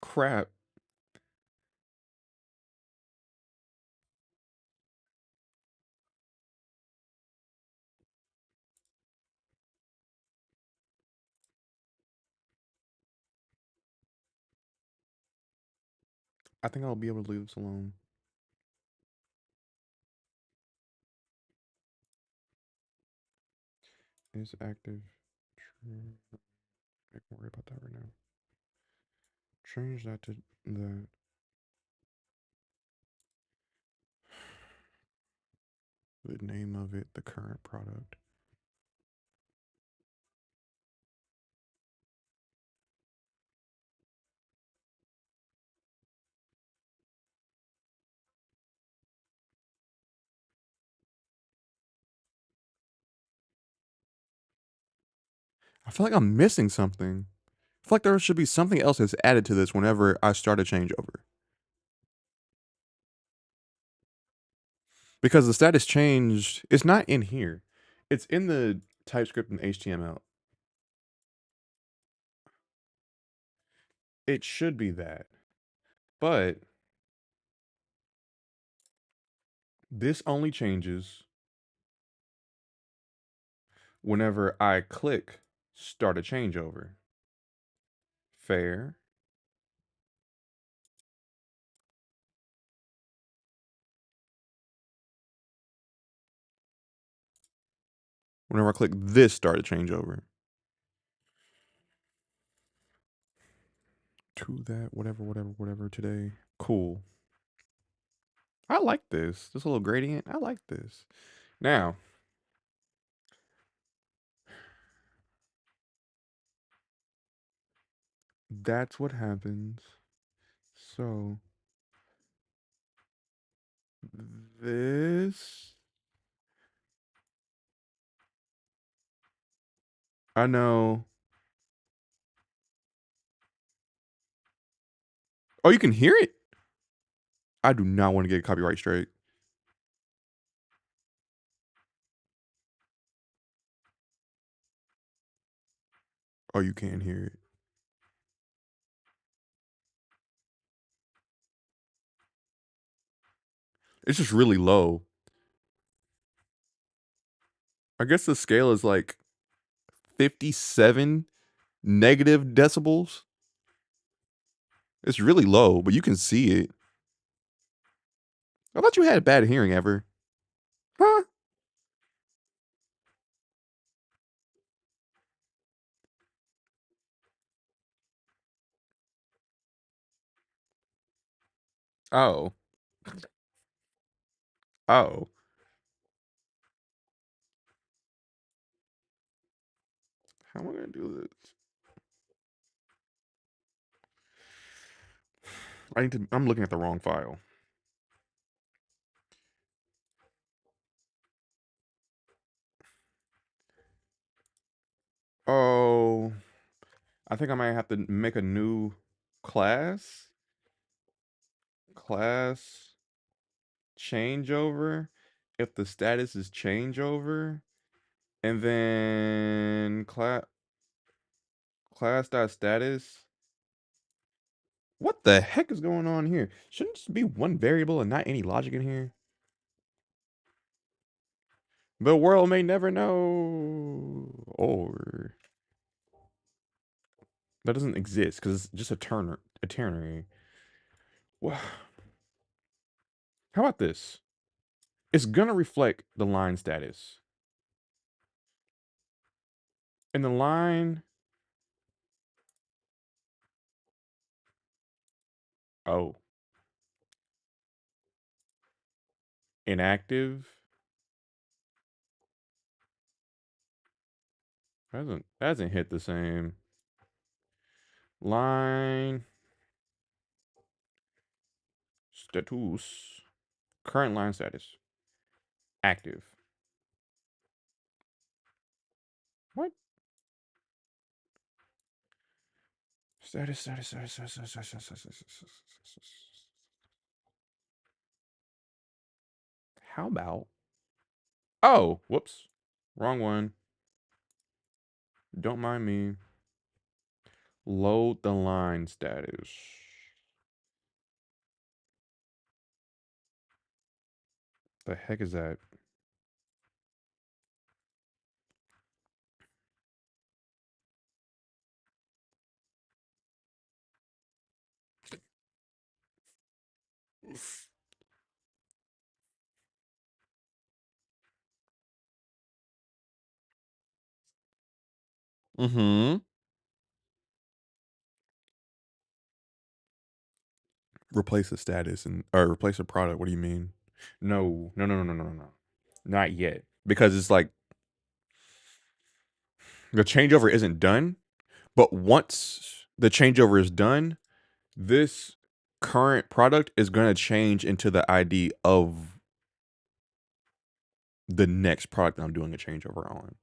Crap. I think I'll be able to leave this alone. Is active. True. I can worry about that right now. Change that to the name of it, the current product. I feel like I'm missing something. I feel like there should be something else that's added to this whenever I start a changeover. Because the status changed, it's not in here. It's in the TypeScript and HTML. It should be that. But this only changes whenever I click start a changeover. Fair. Whenever I click this start a changeover. To that, whatever today. Cool. I like this. This little gradient. I like this. Now, that's what happens. So, this. I know. Oh, you can hear it? I do not want to get copyright straight. Oh, you can hear it. It's just really low. I guess the scale is like 57 negative decibels. It's really low, but you can see it. I thought you had bad hearing ever. Huh? Oh. Oh. How am I going to do this? I'm looking at the wrong file. Oh. I think I might have to make a new class. Class changeover. If the status is changeover. And then class.status. What the heck is going on here? Shouldn't just be one variable and not any logic in here? The world may never know. Or That doesn't exist because it's just a ternary. Well, how about this? It's gonna reflect the line status. And the line, oh, inactive. Hasn't hit the same. Line status. Current line status. Active. What? Status. How about? Oh, whoops. Wrong one. Don't mind me. Load the line status. The heck is that? Mm-hmm. Replace the status and or replace a product. What do you mean? No, no, no, no, no, no, no, no. Not yet. Because it's like the changeover isn't done, but once the changeover is done, this current product is going to change into the ID of the next product I'm doing a changeover on.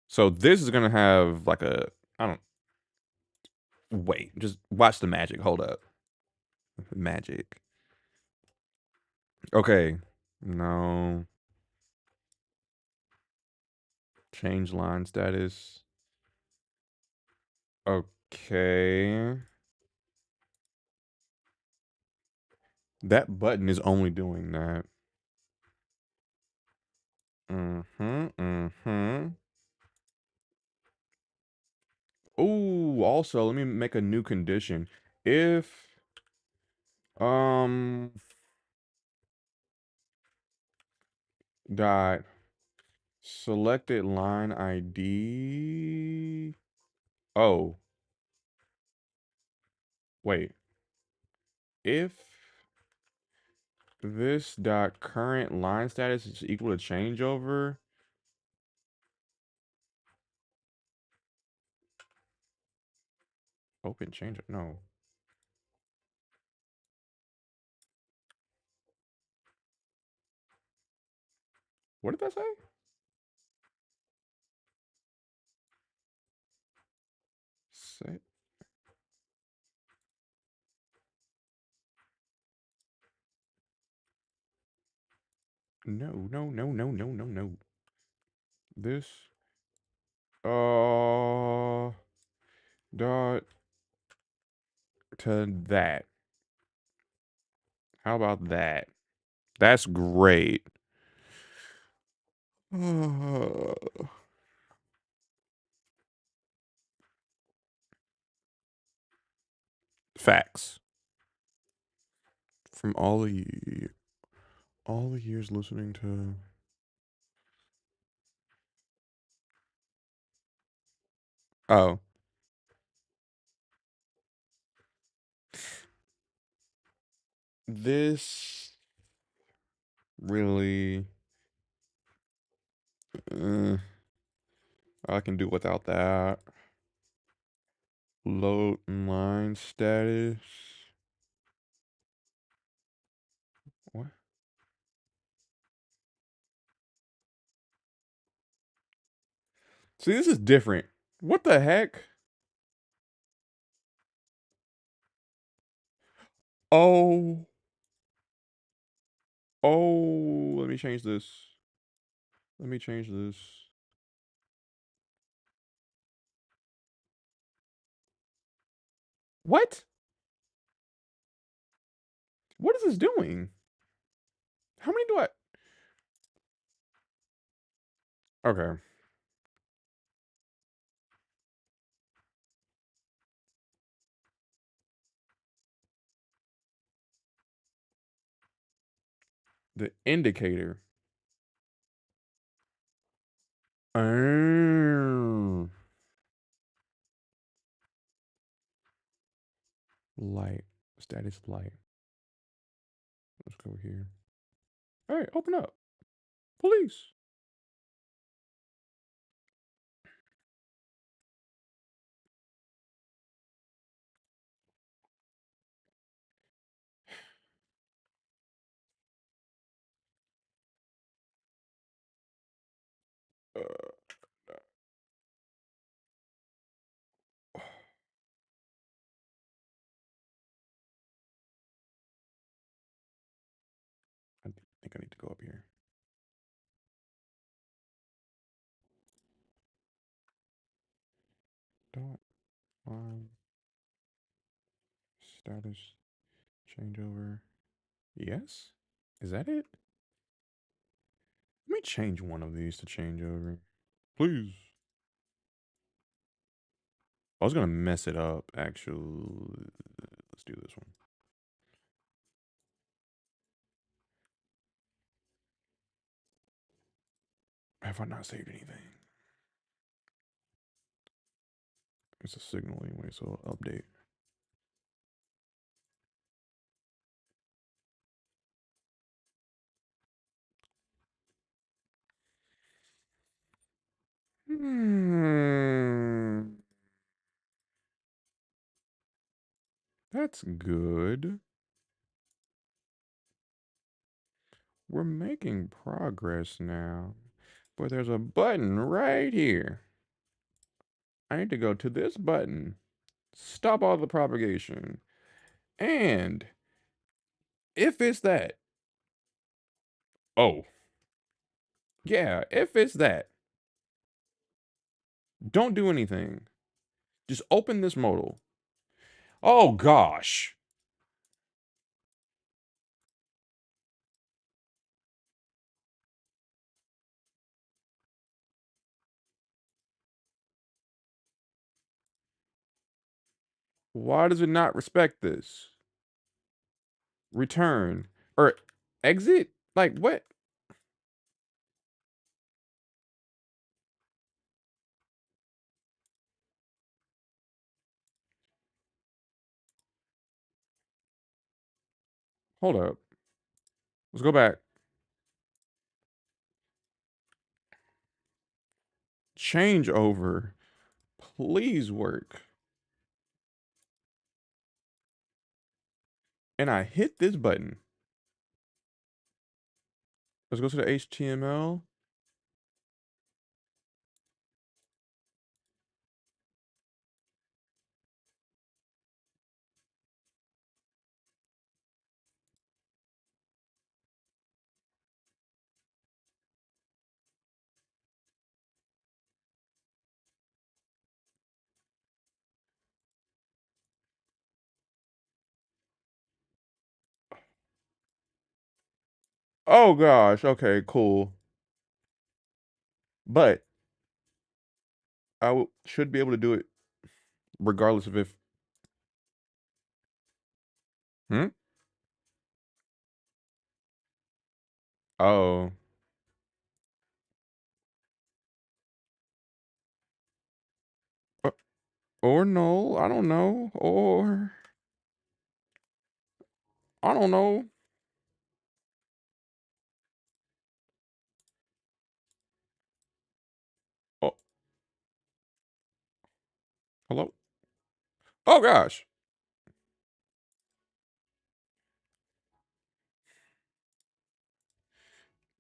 So this is going to have like a, I don't, wait, just watch the magic. Hold up. Magic. Okay. No. Change line status. Okay. That button is only doing that. Mm-hmm. Mm-hmm. Oh, also, let me make a new condition. If um dot selected line ID. Oh, wait. If this dot current line status is equal to changeover. Open change. No. What did that say? Say no, no, no, no, no, no, no. This dot to that. How about that? That's great. Facts. From all the years listening to oh, this really uh, I can do without that. Load line status. What? See, this is different. What the heck? Oh, oh, let me change this. Let me change this. What? What is this doing? How many do I? Okay. The indicator. Oh. Light. Status light. Let's go here. Hey, open up. Police. Uh, I think I need to go up here. Dot line status changeover. Yes? Is that it? Let me change one of these to changeover. Please. I was gonna mess it up, actually. Let's do this one. Have I not saved anything? It's a signal anyway, so I'll update. Hmm. That's good. We're making progress now. But there's a button right here. I need to go to this button. Stop all the propagation. And if it's that, oh, yeah, if it's that, don't do anything. Just open this modal. Oh gosh. Why does it not respect this? Return or exit? Like what? Hold up. Let's go back. Changeover. Please work. And I hit this button. Let's go to the HTML. Oh gosh. Okay, cool. But should be able to do it regardless of if. Hmm? Oh. Uh, or no, I don't know. Or I don't know. Oh, hello? Oh gosh.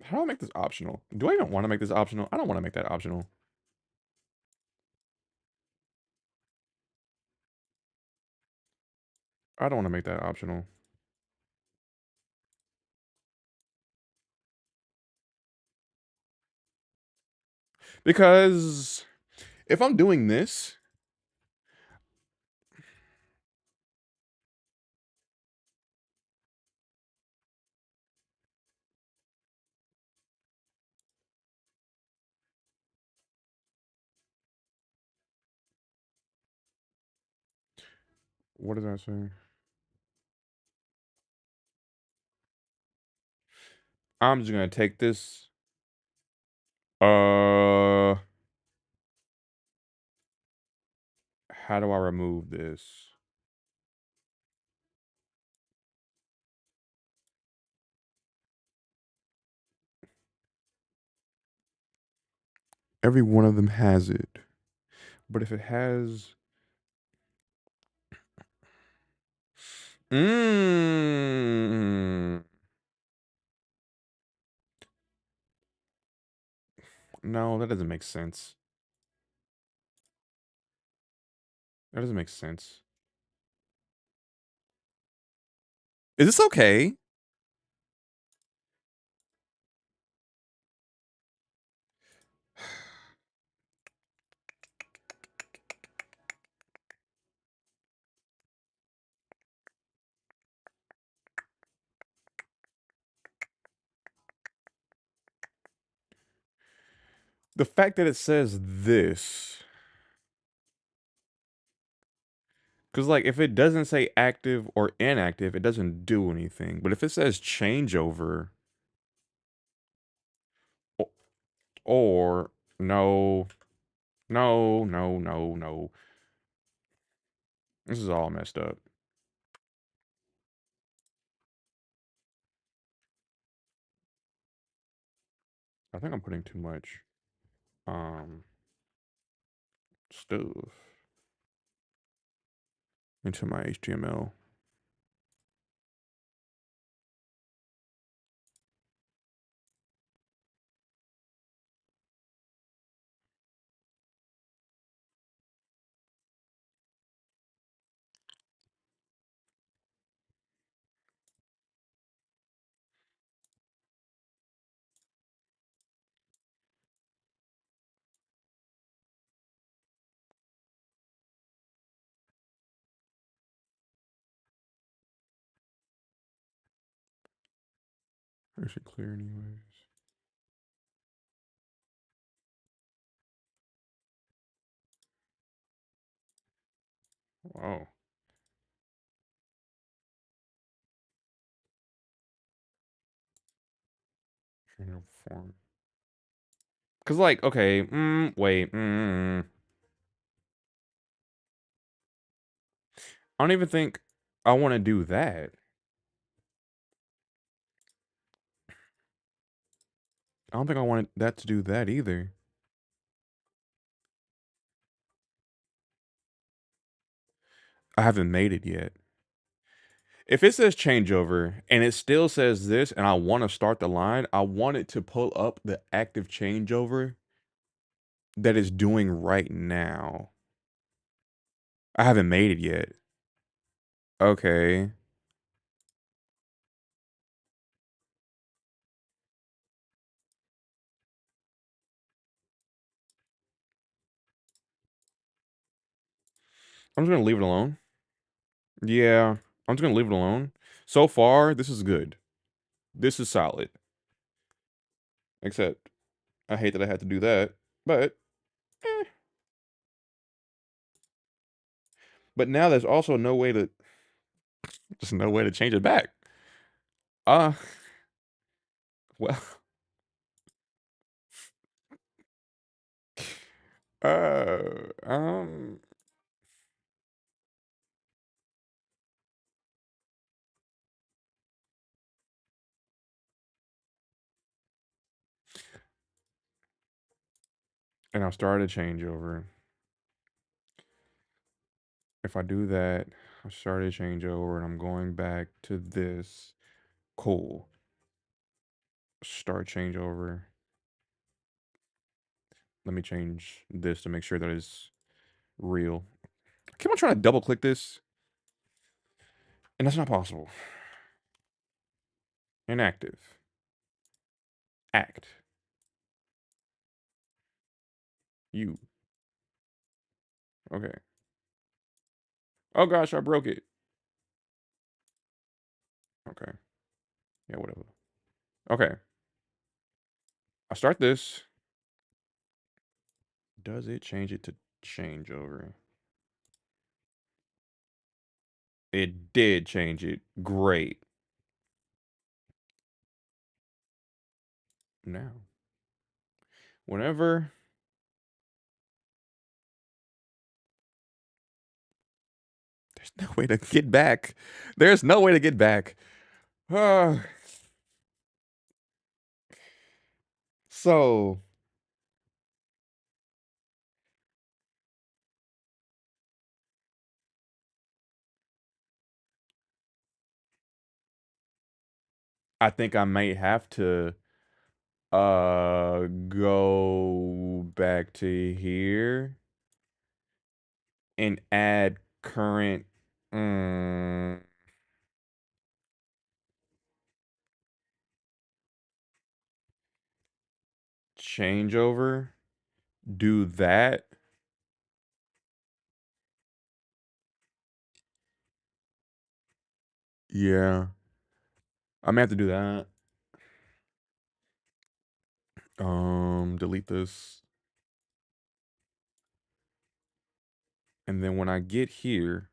How do I make this optional? Do I even want to make this optional? I don't want to make that optional. I don't want to make that optional. Because if I'm doing this, what does that say? I'm just gonna take this. Uh, how do I remove this? Every one of them has it. But if it has. Mmm. No, that doesn't make sense. That doesn't make sense. Is this okay? The fact that it says this. Because, like, if it doesn't say active or inactive, it doesn't do anything. But if it says changeover, o- or no, no, no, no, no. This is all messed up. I think I'm putting too much um stuff into my HTML. Or is it clear anyways? Oh, form. Cause like, okay, wait, I don't even think I want to do that. I don't think I wanted that to do that either. I haven't made it yet. If it says changeover and it still says this and I want to start the line, I want it to pull up the active changeover that it's doing right now. I haven't made it yet. Okay. I'm just gonna leave it alone. Yeah, I'm just gonna leave it alone. So far, this is good. This is solid. Except, I hate that I had to do that. But, eh. But now there's also no way to, just no way to change it back. Uh, well, um, and I'll start a changeover. If I do that, I start a changeover and I'm going back to this. Cool. Start changeover. Let me change this to make sure that it's real. I keep on trying to double click this, and that's not possible. Inactive. Act. You. Okay. Oh gosh, I broke it. Okay. Yeah, whatever. Okay. I start this. Does it change it to changeover? It did change it. Great. now. Whenever there's no way to get back. There's no way to get back. So I think I might have to go back to here and add current mm, changeover. Do that. Yeah. I may have to do that. Delete this. And then when I get here,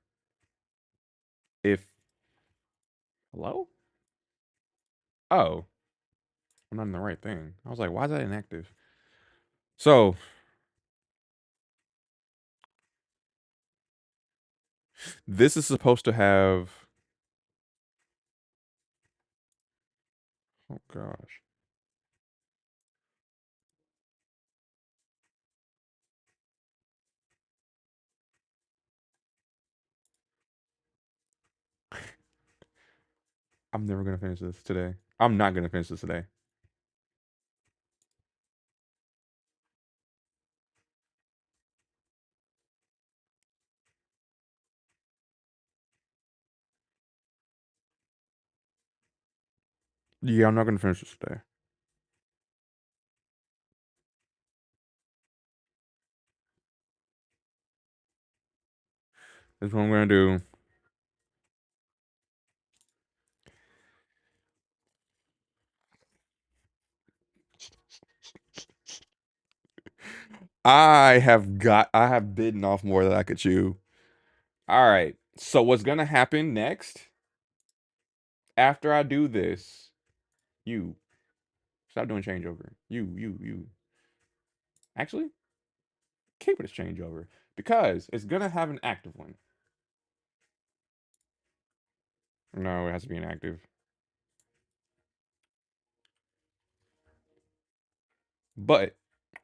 if hello? Oh, I'm not in the right thing. I was like, why is that inactive? So this is supposed to have oh gosh. I'm never gonna finish this today. I'm not gonna finish this today. Yeah, I'm not gonna finish this today. This is what I'm gonna do. I have bitten off more than I could chew. All right. So what's gonna happen next after I do this? You stop doing changeover. You. Actually, keep it as changeover because it's gonna have an active one. No, it has to be an active. But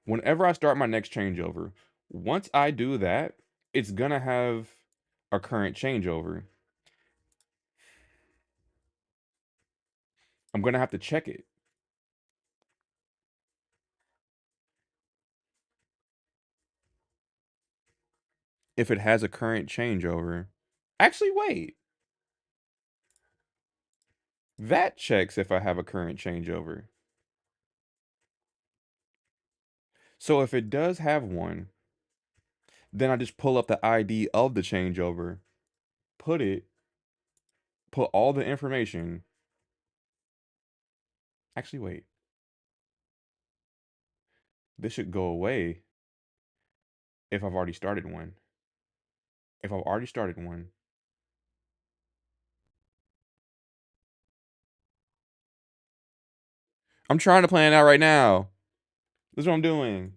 whenever I start my next changeover, once I do that, it's gonna have a current changeover. I'm gonna have to check it. If it has a current changeover. Actually, wait. That checks if I have a current changeover. So if it does have one, then I just pull up the ID of the changeover, put it, put all the information. Actually, wait. This should go away if I've already started one. If I've already started one, I'm trying to plan it out right now. This is what I'm doing.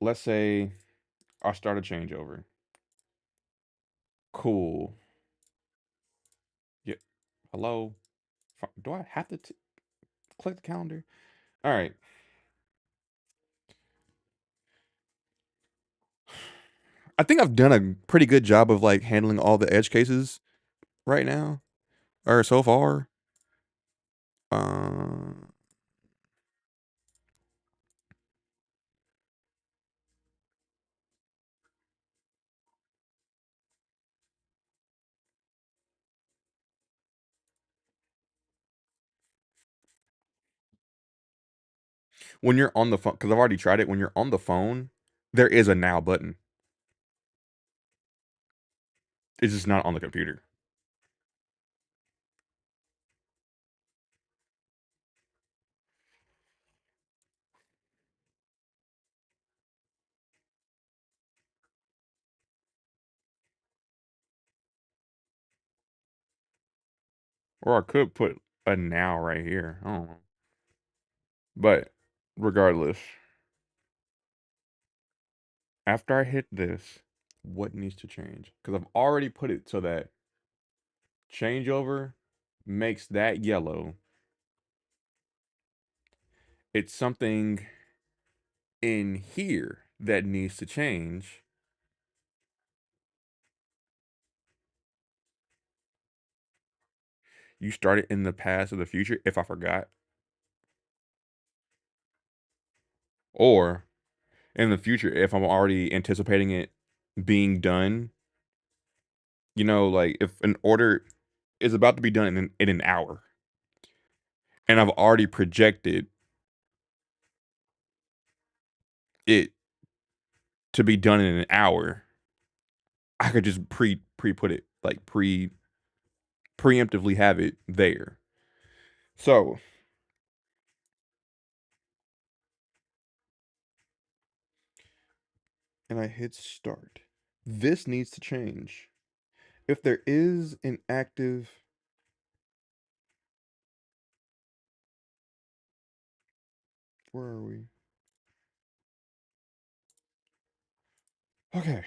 Let's say I start a changeover. Cool. Yeah. Hello. Do I have to click the calendar? All right. I think I've done a pretty good job of like handling all the edge cases right now or so far. Uh, when you're on the phone, because I've already tried it. When you're on the phone, there is a now button. It's just not on the computer. Or I could put a now right here. I don't know. But regardless, after I hit this, what needs to change? Because I've already put it so that changeover makes that yellow. It's something in here that needs to change. You start it in the past or the future if I forgot. Or in the future if I'm already anticipating it being done. You know, like if an order is about to be done in an hour and I've already projected it to be done in an hour, I could just pre put it like preemptively have it there. So, and I hit start. This needs to change. If there is an active, where are we? Okay.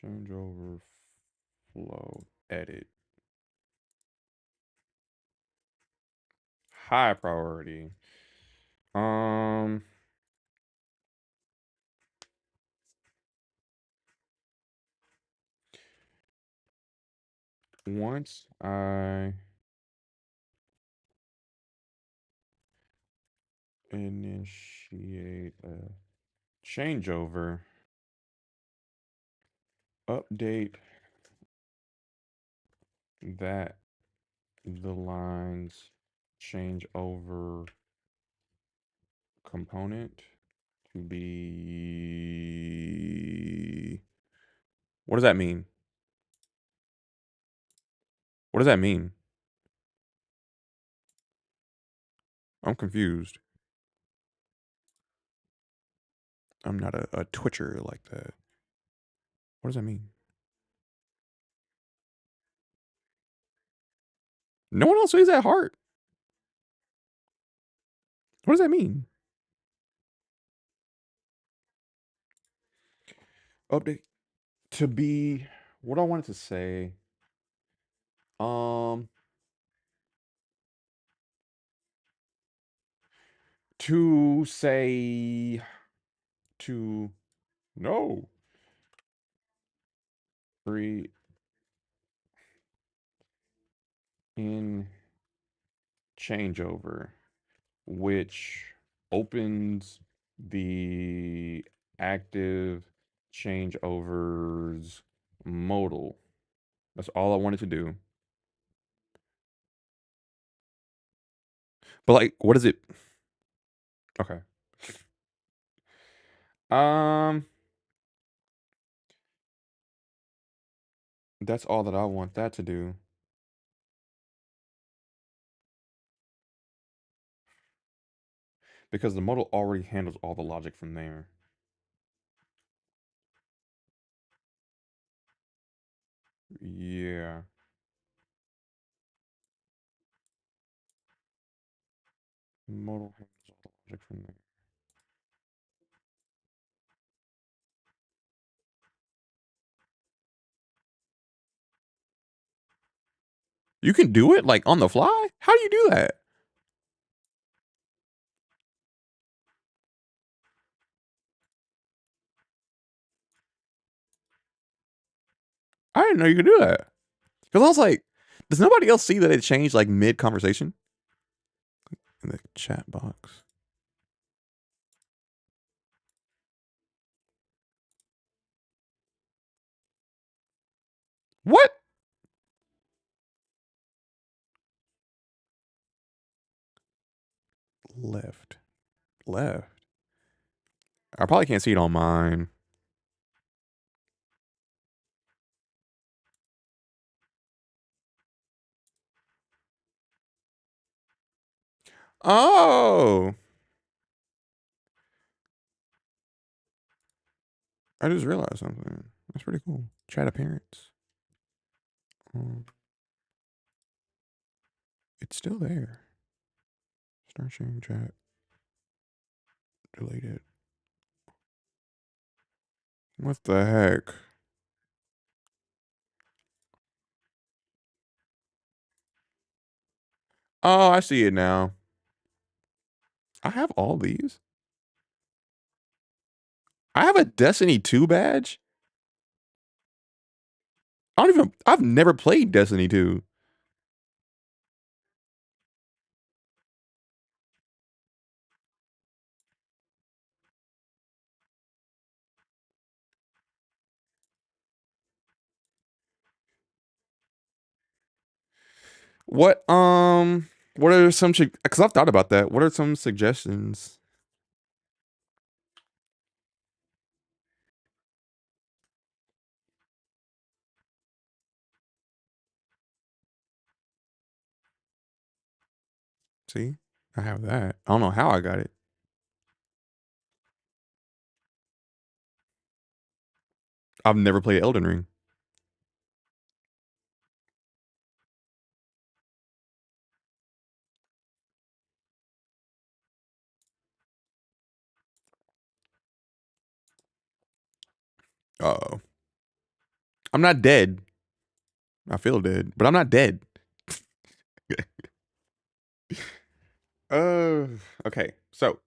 Changeover flow edit. High priority. Um Once I initiate a changeover, update that the lines change over component to be. What does that mean? What does that mean? I'm confused. I'm not a twitcher like that. What does that mean? No one else sees that heart. What does that mean? Update to be what I wanted to say. Um, to say to no free in changeover, which opens the active changeovers modal. That's all I wanted to do. But like, what is it? Okay. Um, that's all that I want that to do. Because the modal already handles all the logic from there. Yeah. Modal handles all the logic from there. You can do it like on the fly? How do you do that? I didn't know you could do that. Because I was like, does nobody else see that it changed like mid conversation? In the chat box. What? Left. Left. I probably can't see it on mine. Oh. I just realized something. That's pretty cool. Chat appearance. Um, it's still there. Start sharing chat. Delete it. What the heck? Oh, I see it now. I have all these. I have a Destiny 2 badge. I've never played Destiny 2. What, what are some, because I've thought about that. What are some suggestions? See, I have that. I don't know how I got it. I've never played Elden Ring. Oh, I'm not dead. I feel dead, but I'm not dead. Uh, okay. So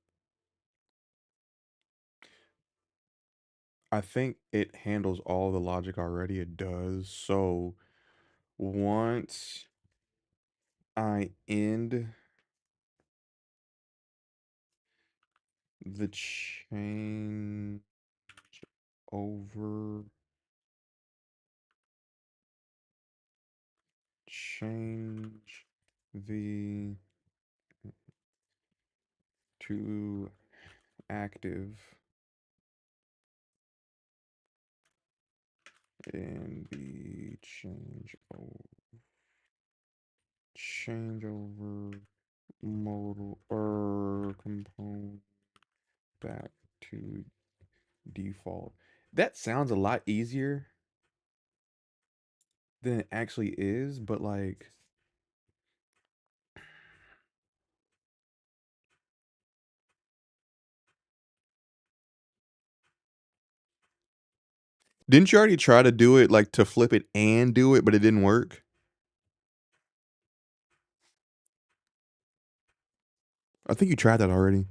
I think it handles all the logic already. It does. So once I end the change over change the to active in the changeover modal or component back to default. That sounds a lot easier than it actually is, but like, didn't you already try to do it like to flip it and do it, but it didn't work? I think you tried that already.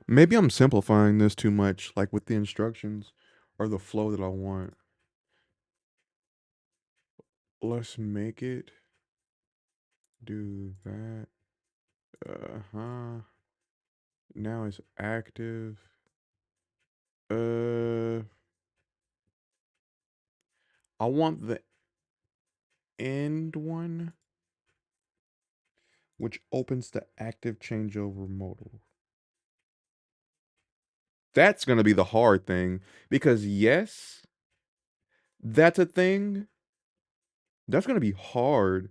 Maybe I'm simplifying this too much, like with the instructions or the flow that I want. Let's make it do that. Uh-huh. Now it's active. Uh, I want the end one, which opens the active changeover modal. That's going to be the hard thing because yes, that's a thing. That's going to be hard.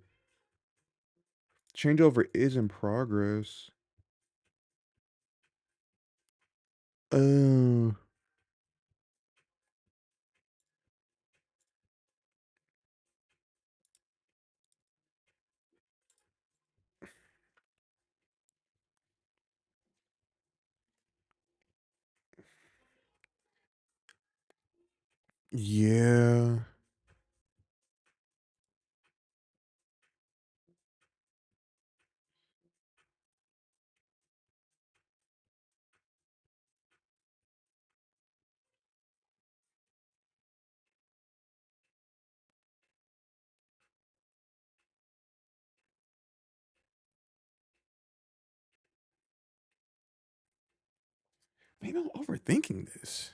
Changeover is in progress. Uh, yeah. Maybe I'm overthinking this.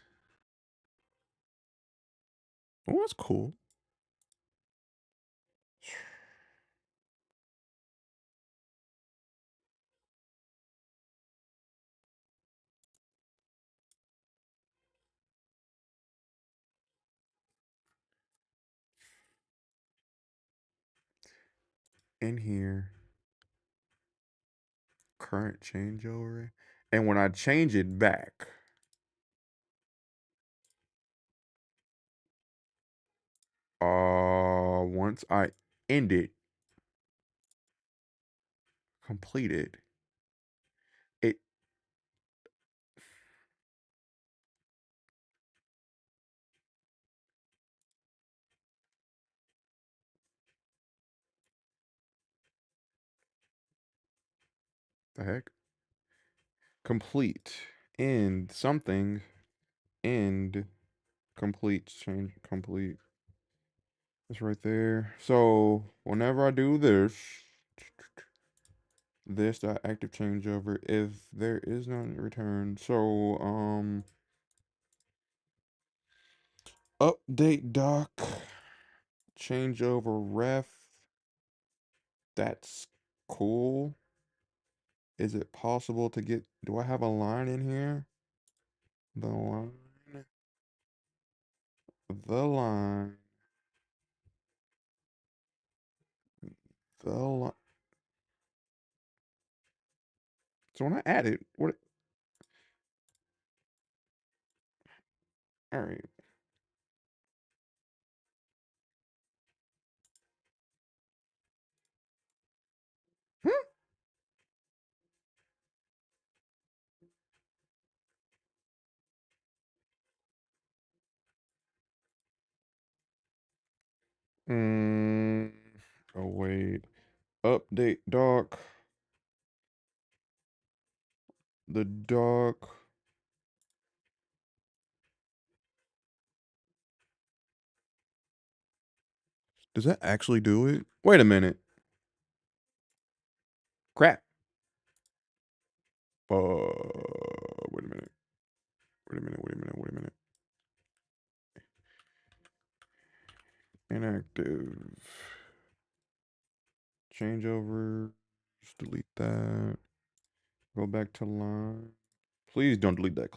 Oh, that's cool. In here, current changeover. And when I change it back, once I end it, complete it, it the heck? Complete. End something. End. Complete. Change. Complete. It's right there. So whenever I do this active changeover, if there is none return. So update doc changeover ref. That's cool. Is it possible to get, do I have a line in here? The line, the line, the line. So when I add it, what, all right. Hmm? Mm, oh wait. Update doc. The doc. Does that actually do it? Wait a minute. Crap. Wait a minute. Wait a minute. Wait a minute. Wait a minute. Inactive. Changeover. Just delete that. Go back to line. Please don't delete that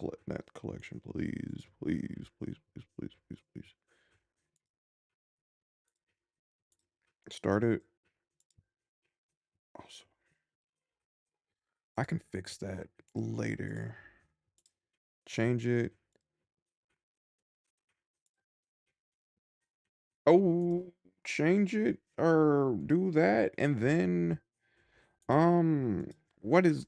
collection. Please. Please. Please. Please. Please. Please. Please. Start it. Also, I can fix that later. Change it. Oh, change it or do that and then um what is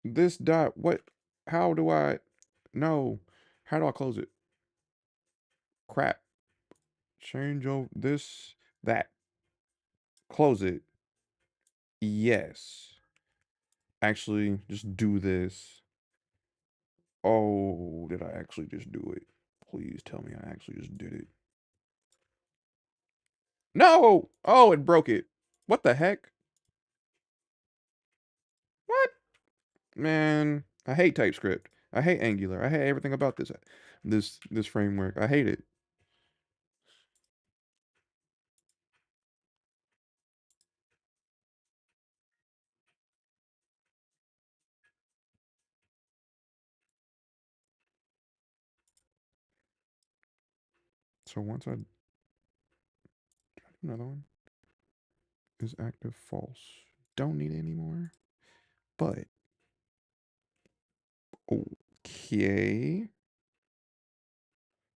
this dot what how do I no how do I close it? Crap. Change over this that close it. Yes. Actually just do this. Oh, did I actually just do it? Please tell me I actually just did it. No! Oh, it broke it. What the heck? What? Man, I hate TypeScript. I hate Angular. I hate everything about this framework. I hate it. So once I do another one is active false. Don't need it anymore. But okay.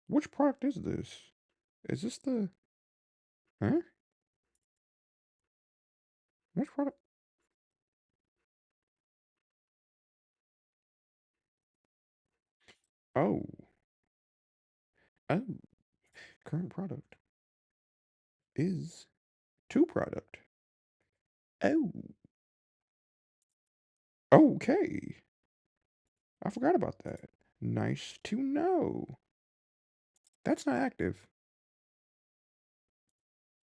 Which product is this? Is this the huh? Which product? Oh. Oh. Current product is two product. Oh. Okay. I forgot about that. Nice to know. That's not active.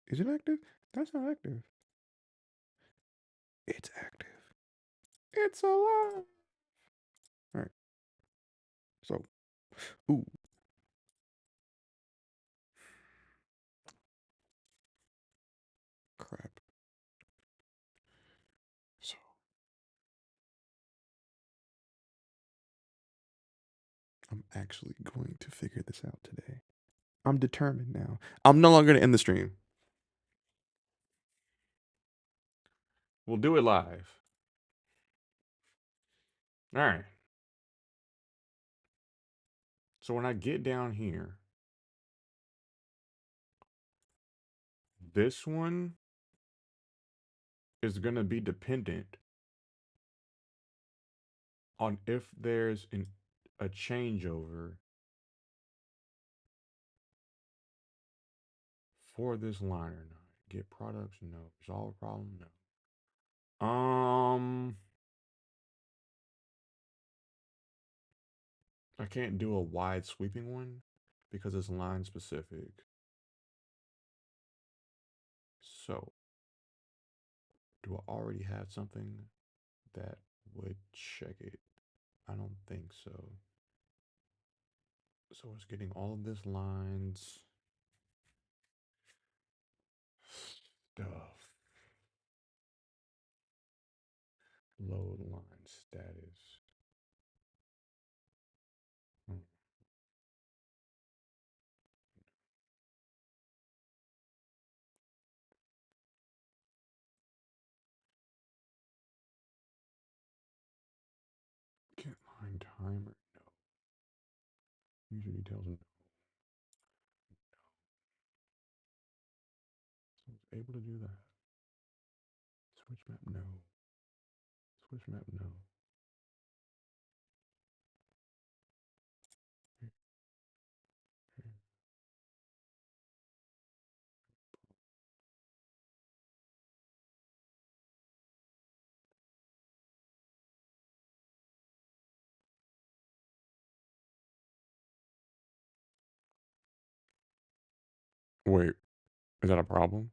Is it active? That's not active. It's active. It's alive. All right. So, ooh, I'm actually going to figure this out today. I'm determined now. I'm no longer going to end the stream. We'll do it live. All right. So when I get down here, this one is going to be dependent on if there's a changeover for this line or not. Get products? No. Resolve a problem? No. I can't do a wide sweeping one because it's line specific. So, do I already have something that would check it? I don't think so. So it's getting all of this lines stuff. Load line status. Hmm. Get line timer. No. User details. No. So it's able to do that. Switch map. No. Switch map. No. Wait, is that a problem?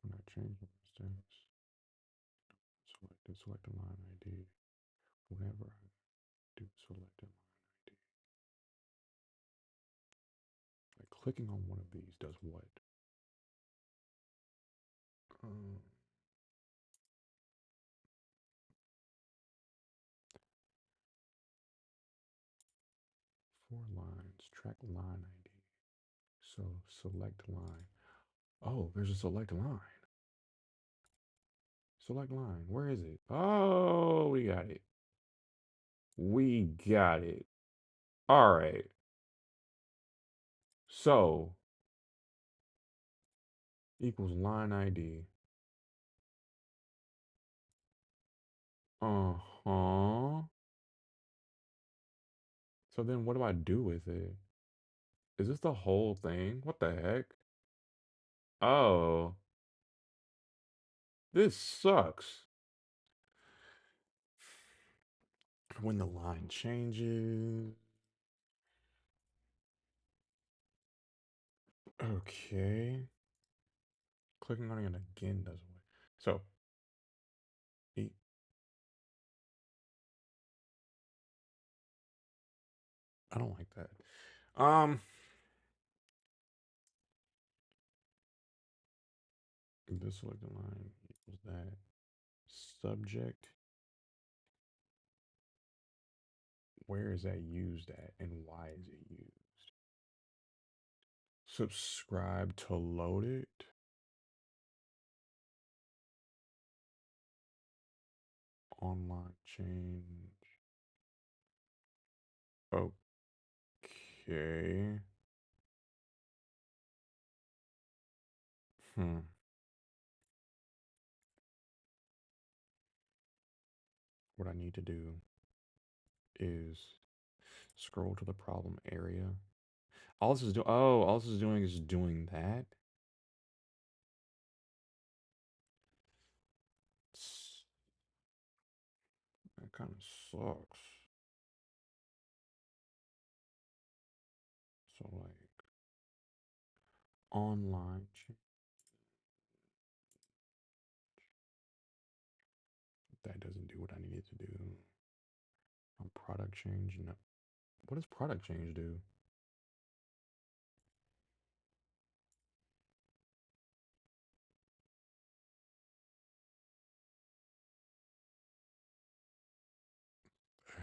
When I change the status, select a line ID. Whenever I do select a line ID, like clicking on one of these does what? Um, 4 lines, track line ID. So select line. Oh, there's a select line. Select line. Where is it? Oh, we got it. We got it. All right. So equals line ID. Uh-huh. So then what do I do with it? Is this the whole thing? What the heck? Oh, this sucks. When the line changes. Okay. Clicking on it again doesn't work. So, e- I don't like that. This selected line equals that. Subject. Where is that used at and why is it used? Subscribe to load it. Online change. Okay. Hmm. What I need to do is scroll to the problem area. All this is doing. Oh, all this is doing is doing that. That kind of sucks. So like online that doesn't do what I needed to do. On product change, no. What does product change do?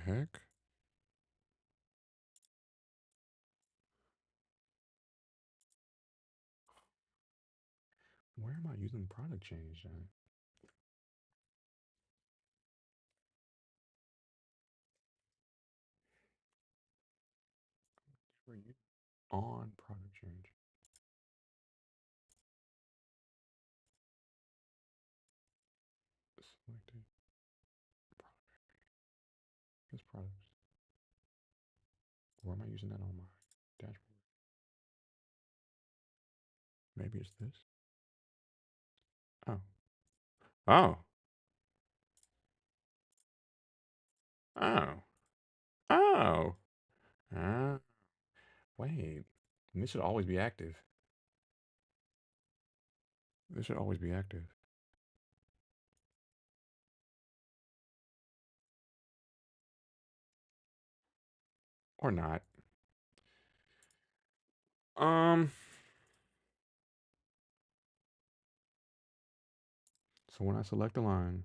heck? Where am I using product change then? Where you on product change? Selected product. This product. Or am I using that on my dashboard? Maybe it's this. Oh. Oh. Oh. Oh. Ah. Wait. This should always be active. This should always be active. Or not. Um. So when I select a line,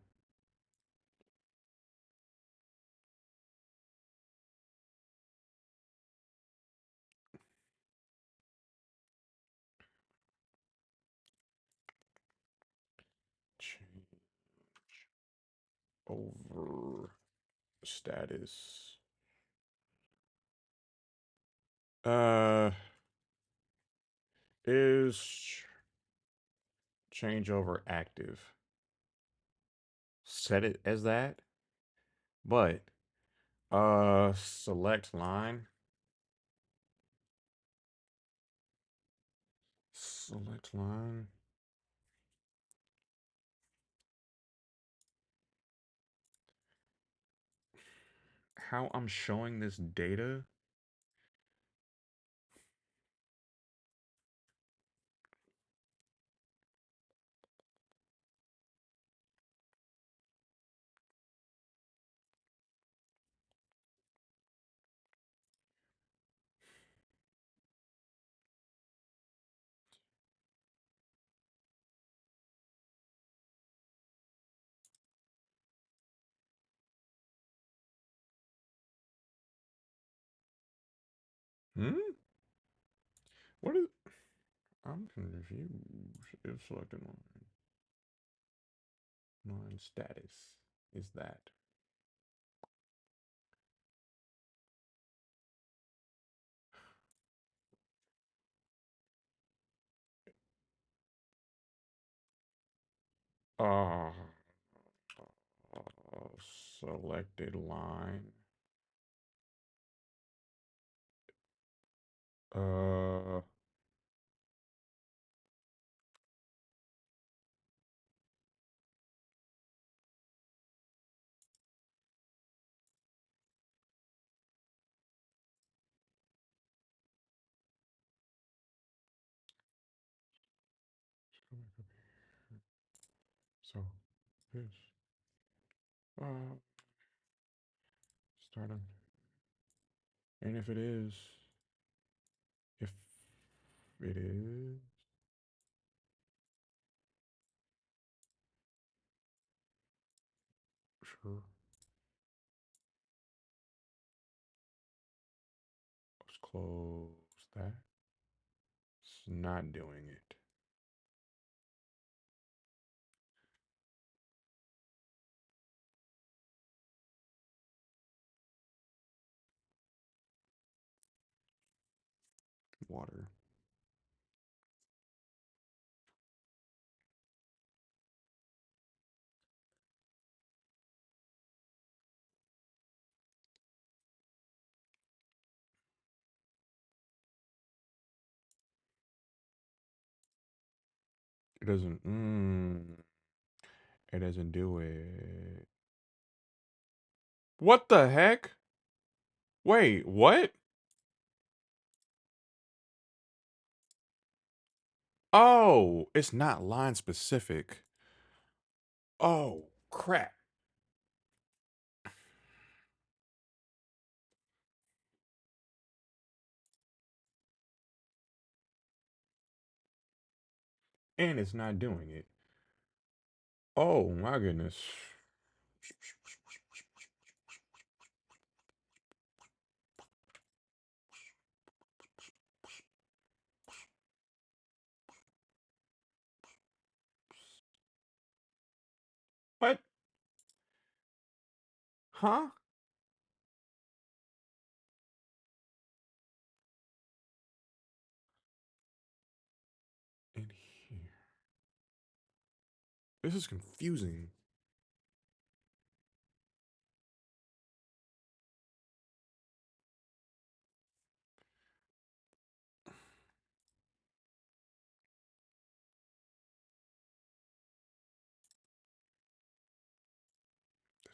change over status. Uh, is changeover active? Set it as that, but select line. Select line. How I'm showing this data? Hmm? What is? I'm confused. If selected line status is that. Uh, selected line. Uh, so this. Uh, start on. And if it is, sure. Let's close that. It's not doing it. Water. It doesn't. It doesn't do it. What the heck? Wait, what? Oh, it's not line specific. Oh, crap. And it's not doing it. Oh, my goodness. Huh? In here. This is confusing.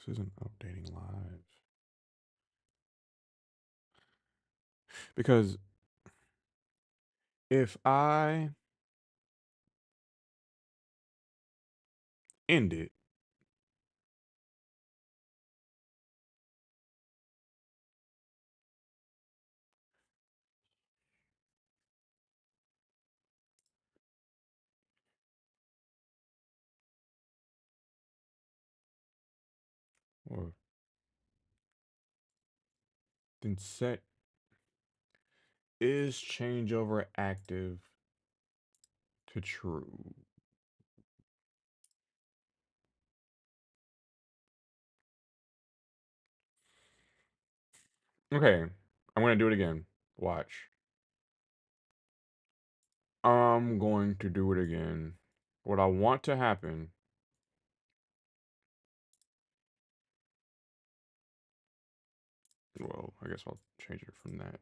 This isn't updating live. Because if I end it, or then set is changeover active to true. Okay, I'm gonna do it again. Watch. I'm going to do it again. What I want to happen, well, I guess I'll change it from that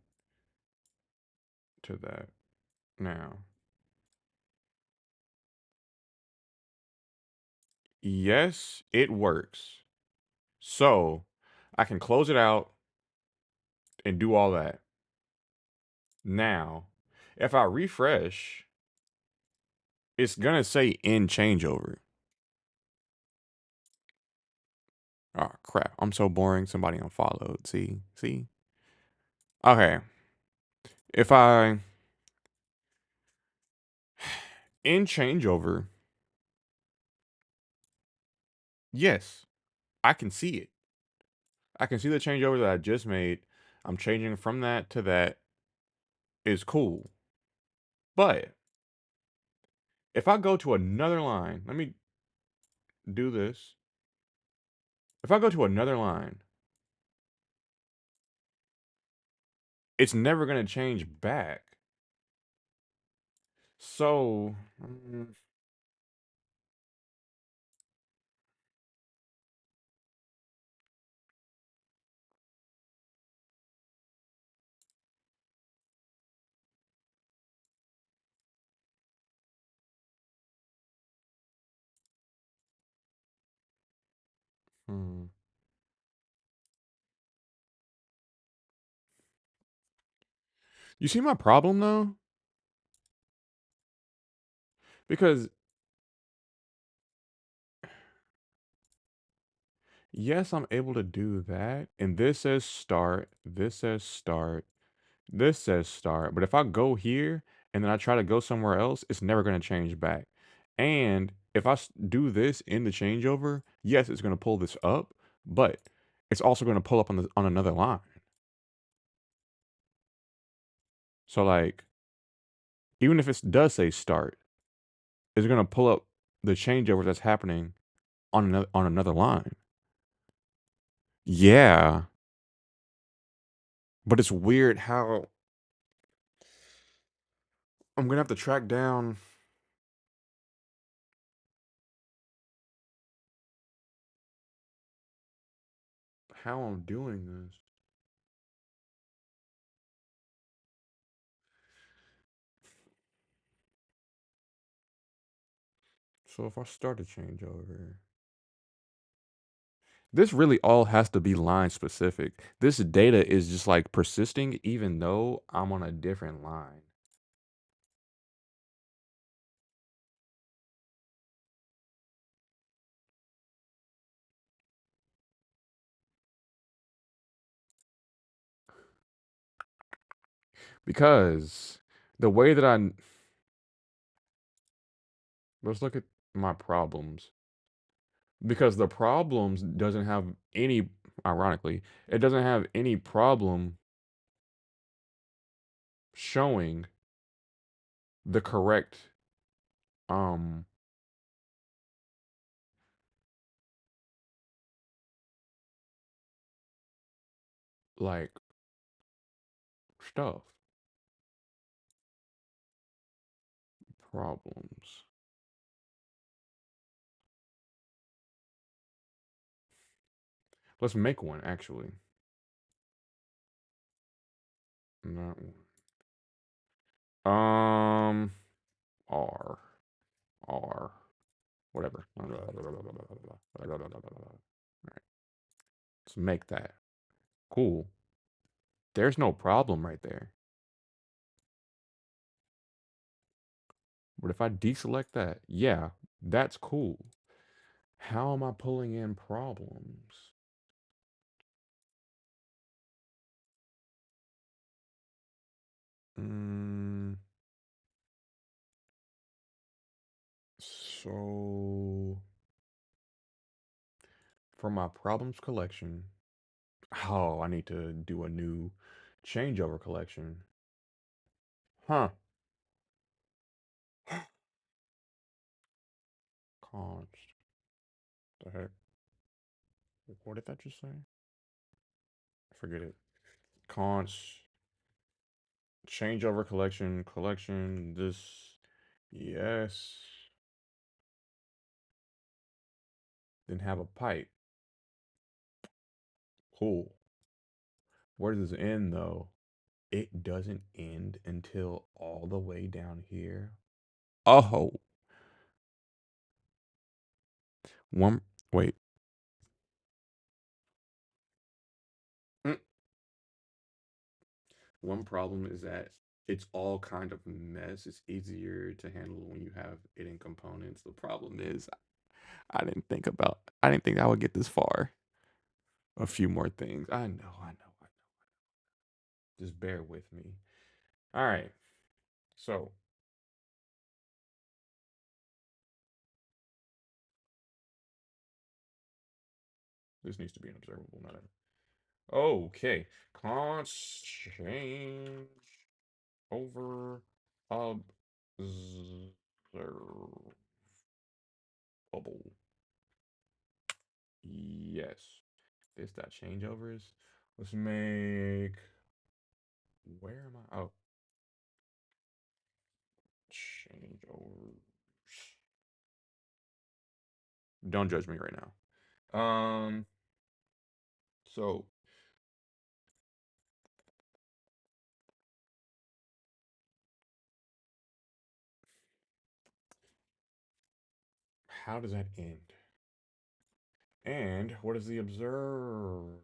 to that. Now, yes, it works. So I can close it out and do all that. Now, if I refresh, it's gonna say in changeover. Oh crap! I'm so boring. Somebody unfollowed. See. Okay. If I in changeover, yes, I can see it. I can see the changeover that I just made. I'm changing from that to that. Is cool. But if I go to another line, let me do this. If I go to another line, it's never gonna change back. So, hmm. You see my problem though? Because yes, I'm able to do that. And this says start, this says start, this says start. But if I go here and then I try to go somewhere else, it's never going to change back. And if I do this in the changeover, yes, it's going to pull this up, but it's also going to pull up on another line. So like, even if it does say start, it's going to pull up the changeover that's happening on another line. Yeah, but it's weird how I'm gonna have to track down how I'm doing this. So if I start a changeover, this really all has to be line specific. This data is just like persisting even though I'm on a different line. Because the way that let's look at my problems. Because the problems doesn't have any, ironically, it doesn't have any problem showing the correct um like stuff, problems. Let's make one actually. Not one. R R whatever. All right, let's make that. Cool. There's no problem right there. But if I deselect that, yeah, that's cool. How am I pulling in problems? Mm, so for my problems collection, oh, I need to do a new changeover collection. Huh. Const. The heck? What did that just say? Forget it. Const. Changeover collection. Collection. This. Yes. Then have a pipe. Cool. Where does this end though? It doesn't end until all the way down here. Oh, one. Wait. Mm. One problem is that it's all kind of mess. It's easier to handle when you have it in components. The problem is I didn't think I would get this far. A few more things. I know. Just bear with me. All right. So this needs to be an observable, not a. Okay. Const change over observable. Yes. This that changeovers. Let's make. Where am I? Oh, changeovers. Don't judge me right now. So how does that end? And what is the observe?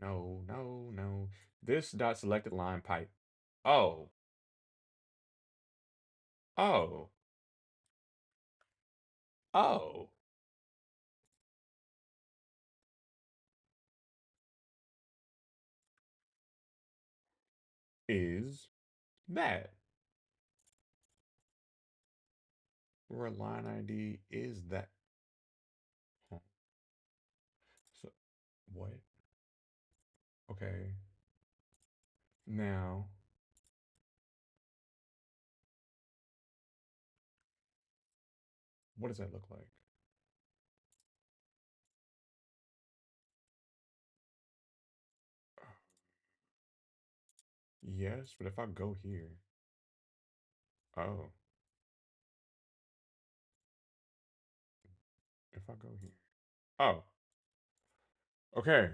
No, no, no. This dot selected line pipe. Oh, oh, oh, is that? Where line ID is that? Huh. So, what? Okay. Now, what does that look like? Yes, but if I go here, oh, if I go here, oh, okay.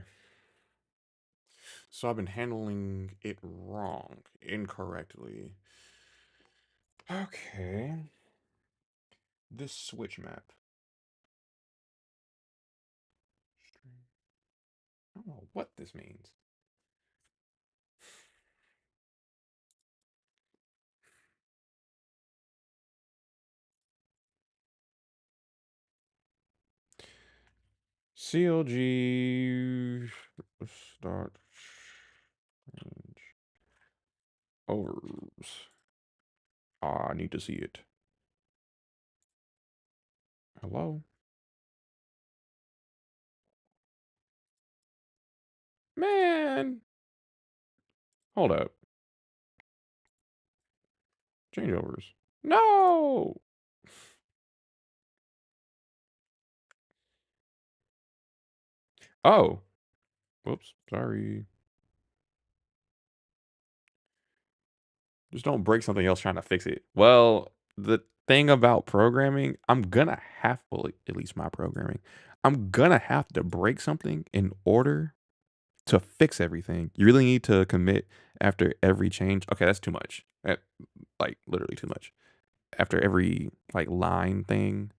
So I've been handling it wrong, incorrectly. Okay. This switch map. I don't know what this means. CLG start change overs. I need to see it. Hello? Man! Hold up. Changeovers. No! Oh. Whoops, sorry. Just don't break something else trying to fix it. Well, the thing about programming, I'm gonna have, well, at least my programming, I'm gonna have to break something in order to fix everything. You really need to commit after every change. Okay, that's too much. Like literally too much. After every like line thing.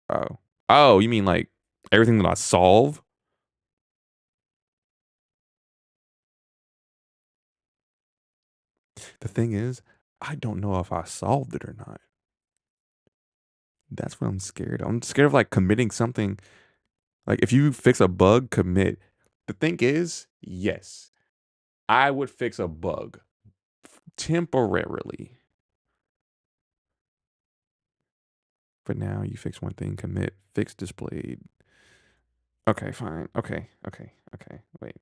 Oh. Oh, you mean like everything that I solve? The thing is, I don't know if I solved it or not. That's what I'm scared of. I'm scared of like committing something. Like if you fix a bug, commit. The thing is, yes, I would fix a bug temporarily. But now you fix one thing, commit, fix displayed. Okay, fine. Okay, okay, okay. Wait.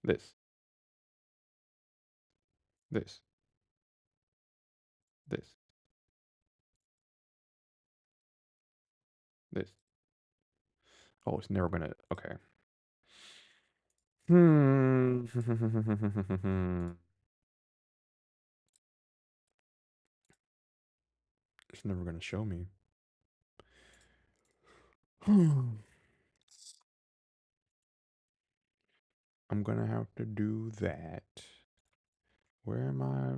This, this, this, this. Oh, it's never gonna. Okay. Hmm. It's never gonna show me. I'm gonna have to do that. Where am I?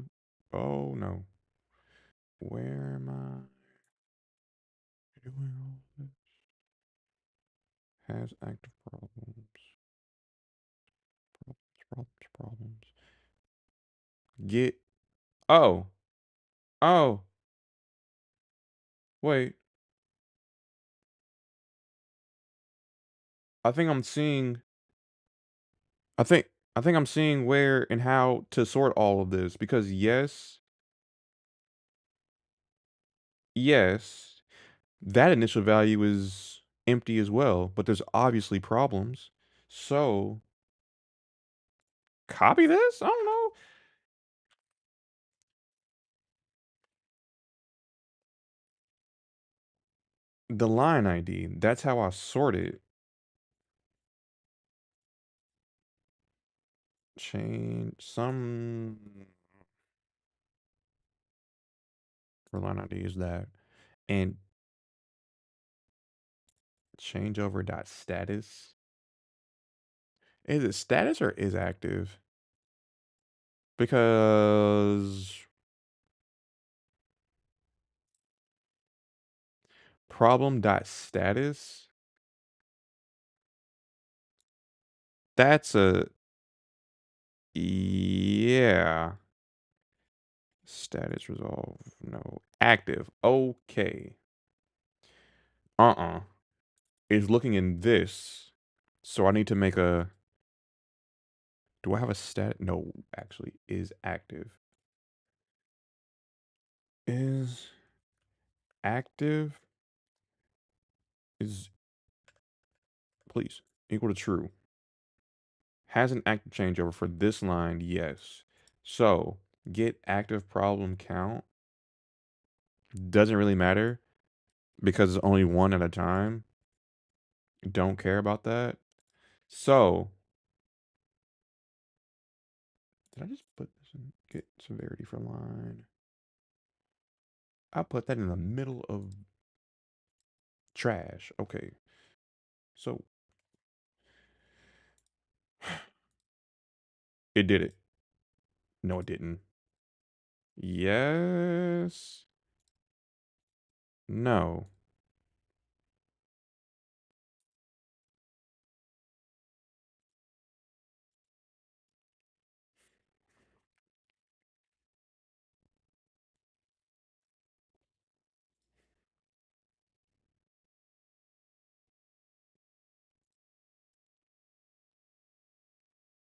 Oh no. Where am I doing all this? Has active problems. Problems. Get. Oh. Oh. Wait. I think I'm seeing. I think. I think I'm seeing where and how to sort all of this because yes, that initial value is empty as well, but there's obviously problems. So copy this? I don't know. The line ID. That's how I sort it. Change some for line ID is that. And changeover dot status. Is it status or is active? Because problem dot status, that's a yeah. Status resolve. No. Active. Okay. Uh-uh. It's looking in this. So I need to make a, do I have a stat? No, actually, is active. Is active is, please, equal to true. Has an active changeover for this line, yes. So get active problem count doesn't really matter because it's only one at a time. Don't care about that. So did I just put this in get severity for line? I put that in the middle of trash. Okay. So it did it. No, it didn't. Yes. No.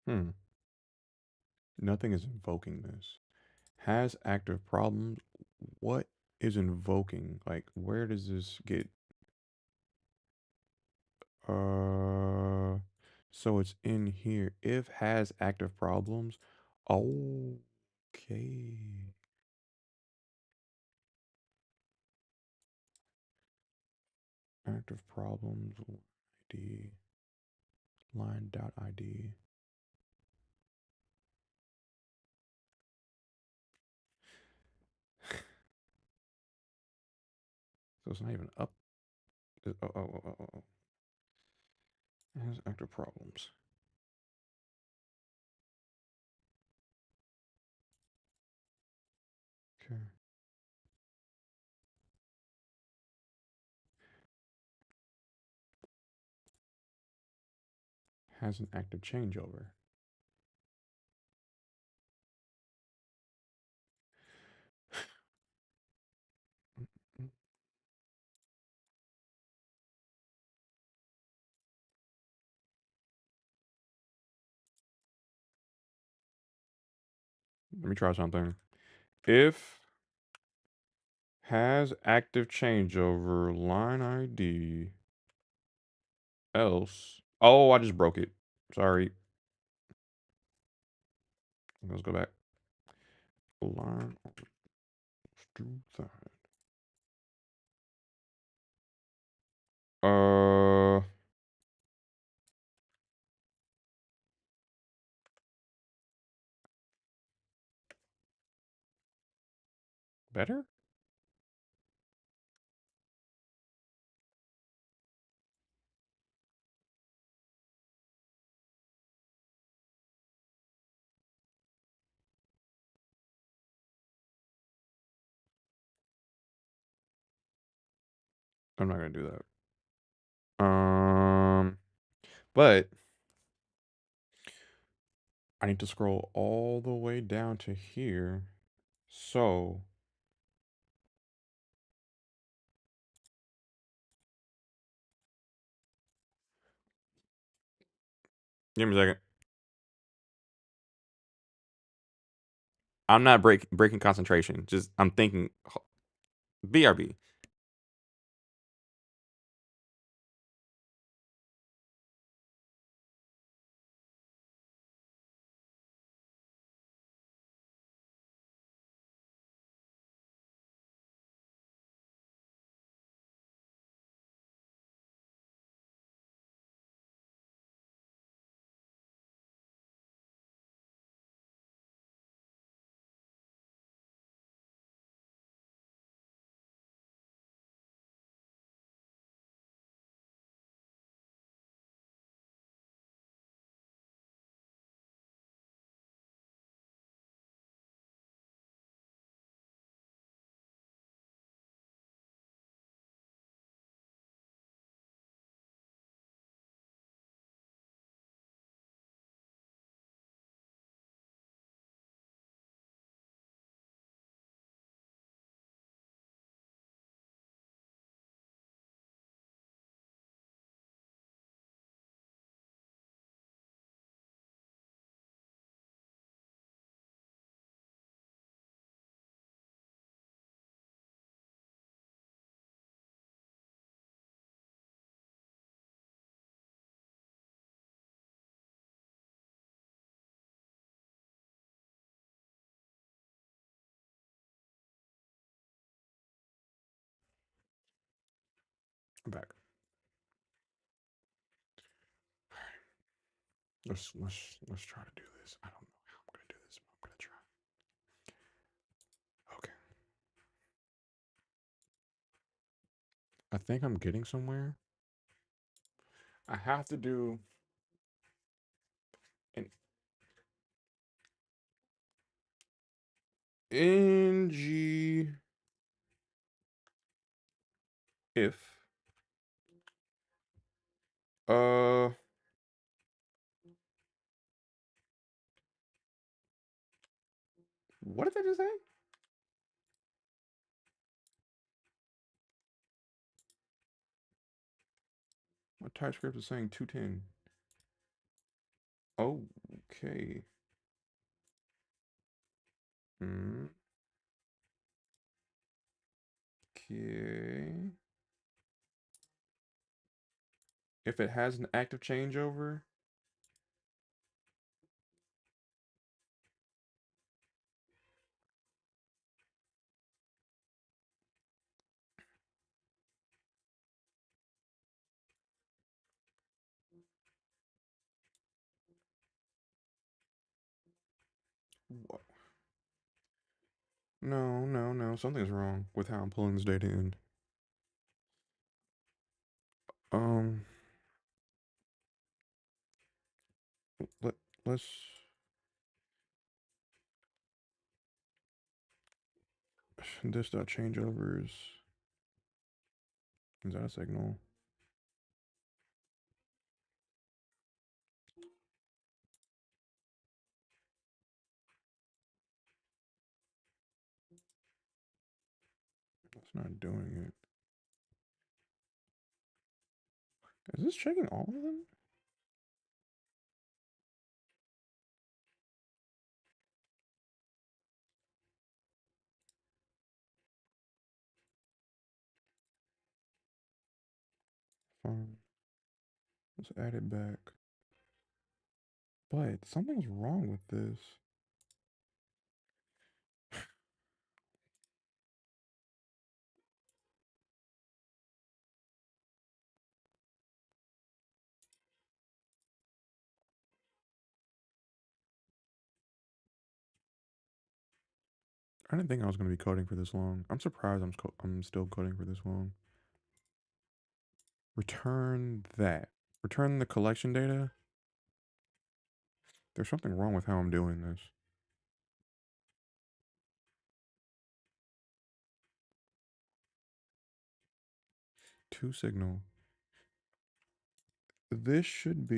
Hmm. Nothing is invoking this. Has active problems. What is invoking? Like, where does this get? Uh, so it's in here. If has active problems. Okay. Active problems. ID. Line.id. So it's not even up. Oh. It has active problems. Okay. Has an active changeover. Let me try something. If has active changeover line ID, else. Oh, I just broke it. Sorry. Let's go back. Line. Let's do that. Better? I'm not gonna do that. But I need to scroll all the way down to here. So give me a second. I'm not breaking concentration. Just I'm thinking. BRB. I'm back. Let's try to do this. I don't know how I'm gonna do this, but I'm gonna try. Okay. I think I'm getting somewhere. I have to do an ng if uh what did I just say? My TypeScript is saying 210. Okay. Okay. If it has an active changeover, No, no, no. Something's wrong with how I'm pulling this data in. Um, let let's this dot changeovers. Is that a signal? It's not doing it. Is this checking all of them? Fine. Let's add it back. But something's wrong with this. I didn't think I was going to be coding for this long. I'm surprised I'm still coding for this long. Return that. Return the collection data. There's something wrong with how I'm doing this. To signal. This should be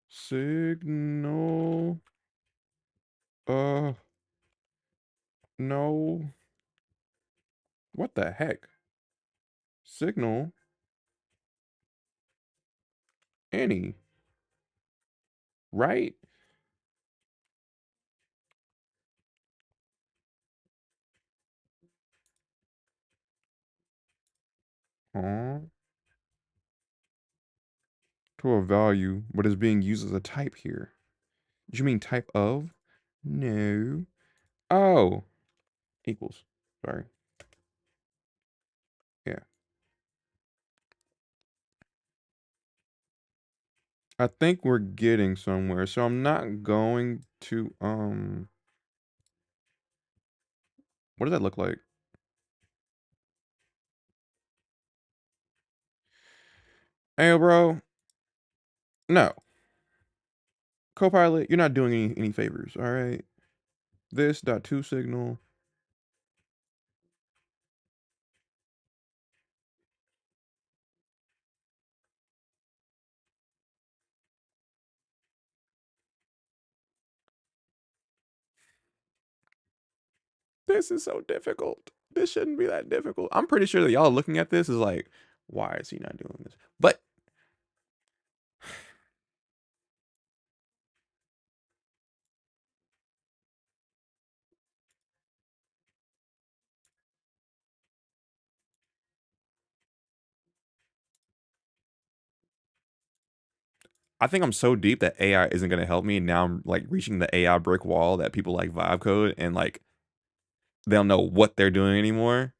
signal. No. What the heck? Signal any. Right? Huh? To a value, but is being used as a type here. Did you mean type of? No. Oh. Equals. Sorry. Yeah. I think we're getting somewhere. So I'm not going to what does that look like? Hey bro. No. Copilot, you're not doing any favors, all right? This dot to signal. This is so difficult. This shouldn't be that difficult. I'm pretty sure that y'all looking at this is like, why is he not doing this? But I think I'm so deep that AI isn't gonna help me. Now I'm like reaching the AI brick wall that people like vibe code and like they don't know what they're doing anymore.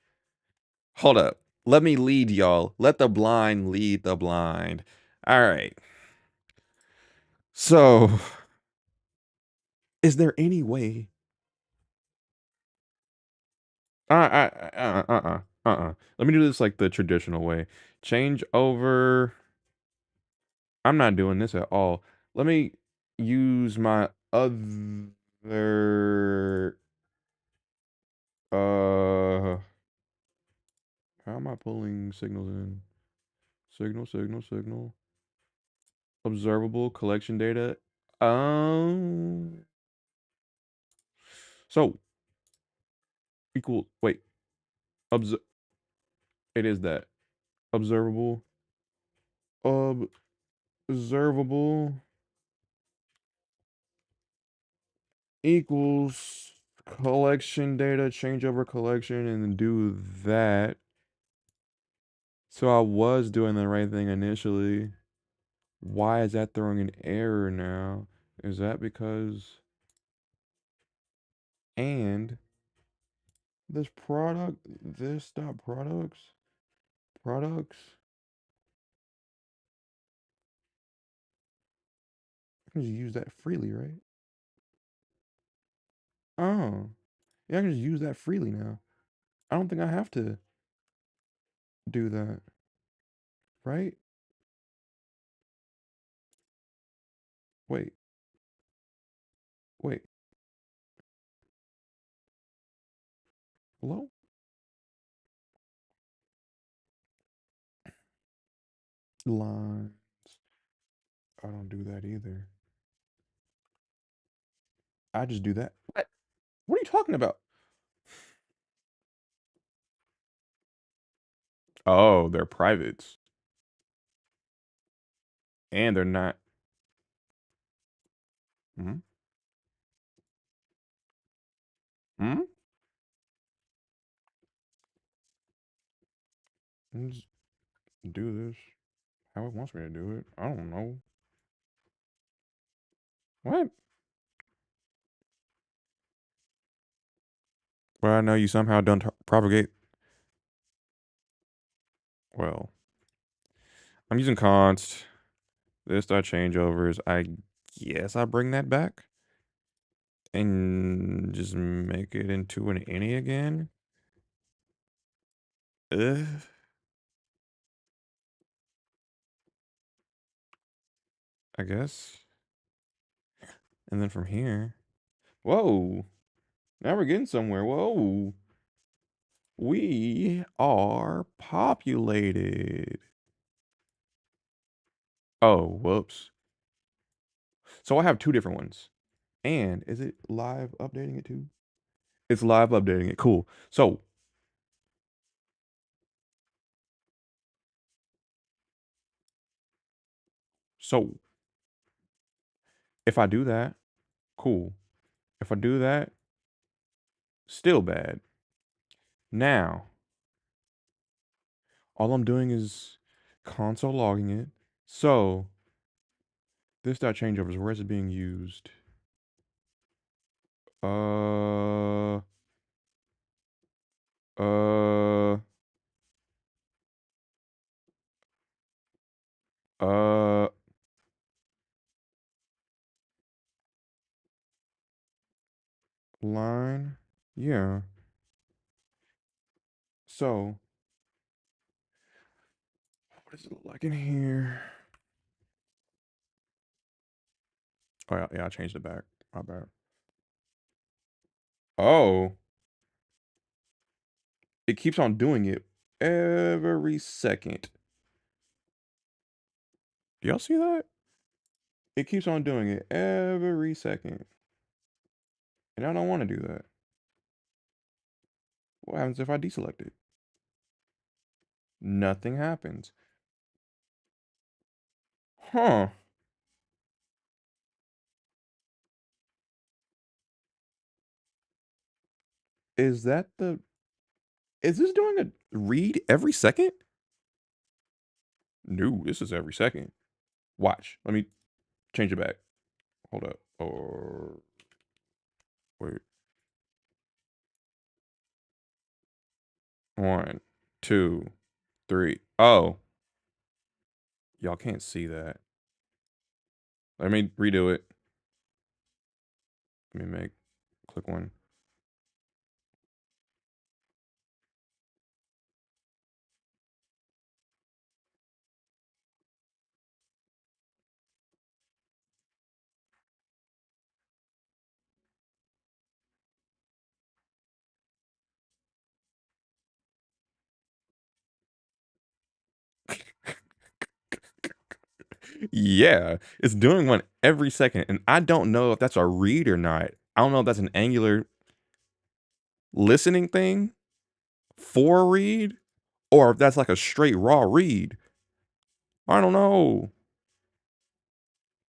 Hold up. Let me lead y'all. Let the blind lead the blind. All right. So, is there any way? Let me do this like the traditional way. Change over. I'm not doing this at all. Let me use my other. How am I pulling signals in? Signal. Observable collection data. Um. So equal. Wait. Obs. It is that observable. Observable equals collection data. Change over collection and do that. So I was doing the right thing initially. Why is that throwing an error now? Is that because and this dot products, I can just use that freely, right? Oh, yeah, I can just use that freely now. I don't think I have to do that, right? Wait, wait, hello? Lines. I don't do that either. I just do that. What? What are you talking about? Oh, they're privates. And they're not. Hmm? Hmm? Just do this how it wants me to do it. I don't know. What? Well, I know you somehow don't propagate. Well, I'm using const. This dot changeovers. I guess I bring that back and just make it into an any again. Ugh. I guess. And then from here. Whoa. Now we're getting somewhere. Whoa. We are populated. Oh, whoops. So I have two different ones. And is it live updating it too? It's live updating it. Cool. So if I do that, cool. If I do that, still bad. Now, all I'm doing is console logging it. So this dot changeovers, where is it being used? Uh, uh, uh, line. Yeah. So what does it look like in here? Oh yeah, yeah, I changed it back. My bad. Oh, it keeps on doing it every second. Do y'all see that? It keeps on doing it every second. And I don't want to do that. What happens if I deselect it? Nothing happens. Huh. Is that the... Is this doing a read every second? No, this is every second. Watch. Let me change it back. Hold up. Or... Wait. 1, 2, 3. Oh. Y'all can't see that. Let me redo it. Let me make... Click one. Yeah, it's doing one every second, and I don't know if that's a read or not. I don't know if that's an Angular listening thing for a read, or if that's like a straight raw read. I don't know.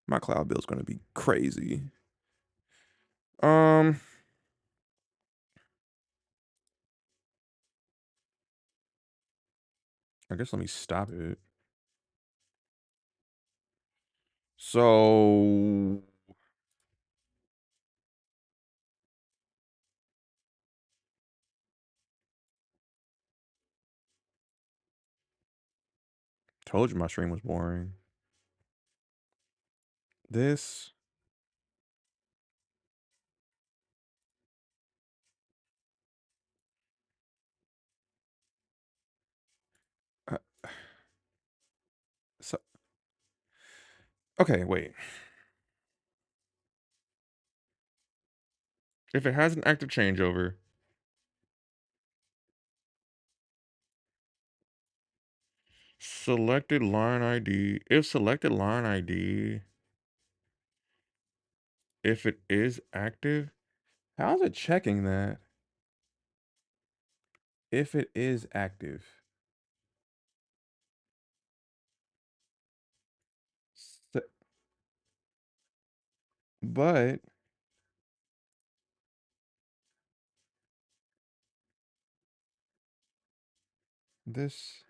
My cloud bill is gonna be crazy. Um, I guess let me stop it. So told you my stream was boring. This Okay, wait. If it has an active changeover, selected line ID. If selected line ID, if it is active, how's it checking that? If it is active. S- But this,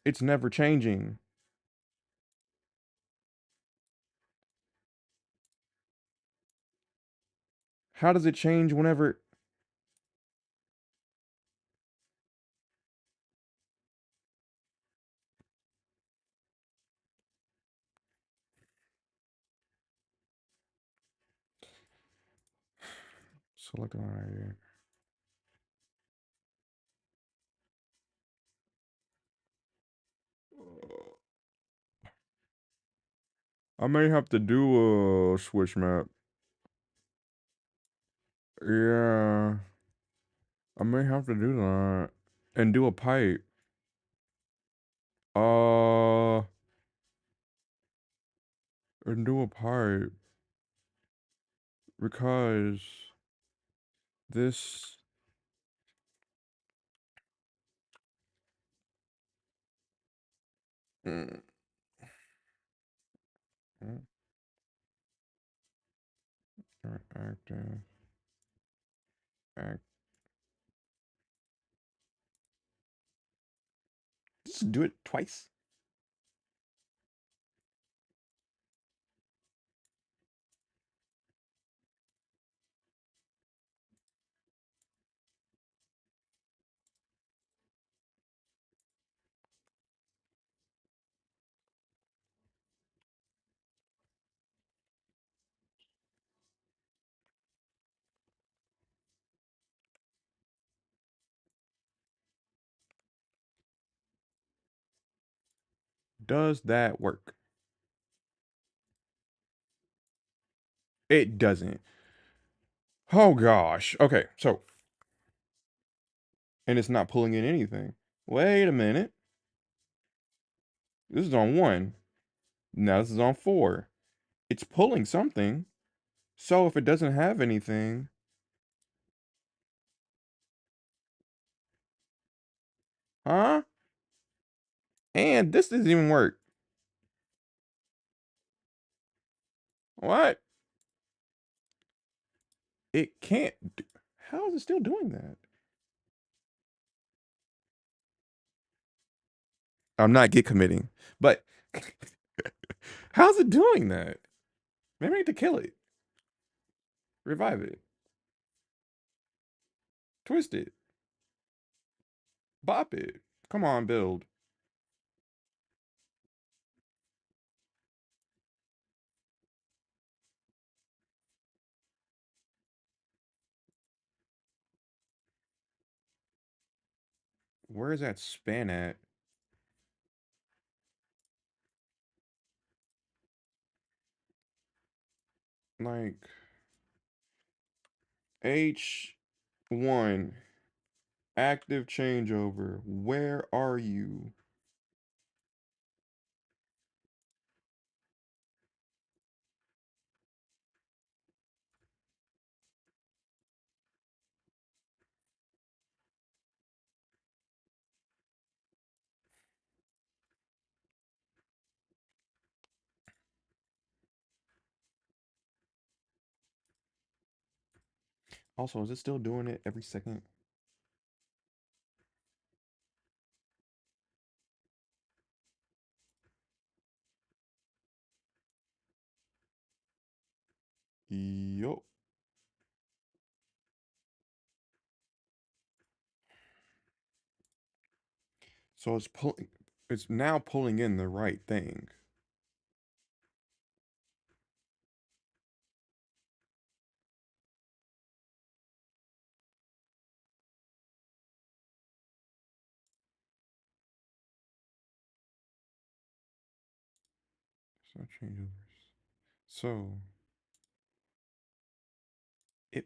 it's never changing. How does it change whenever? Select line ID. I may have to do a switch map. Yeah, I may have to do that and do a pipe. Uh, and do a pipe because this. Mm, mm, active. Act. Just do it twice. Does that work? It doesn't. Oh gosh. Okay, so and it's not pulling in anything. Wait a minute. This is on 1. Now this is on 4. It's pulling something. So if it doesn't have anything, huh? And this doesn't even work. What? It can't. How is it still doing that? I'm not git committing, but how's it doing that? Maybe I need to kill it, revive it, twist it, bop it. Come on, build. Where is that span at? Like H1 active changeover. Where are you? Also, is it still doing it every second? Yup. So it's pulling. It's now pulling in the right thing. So changeovers. So it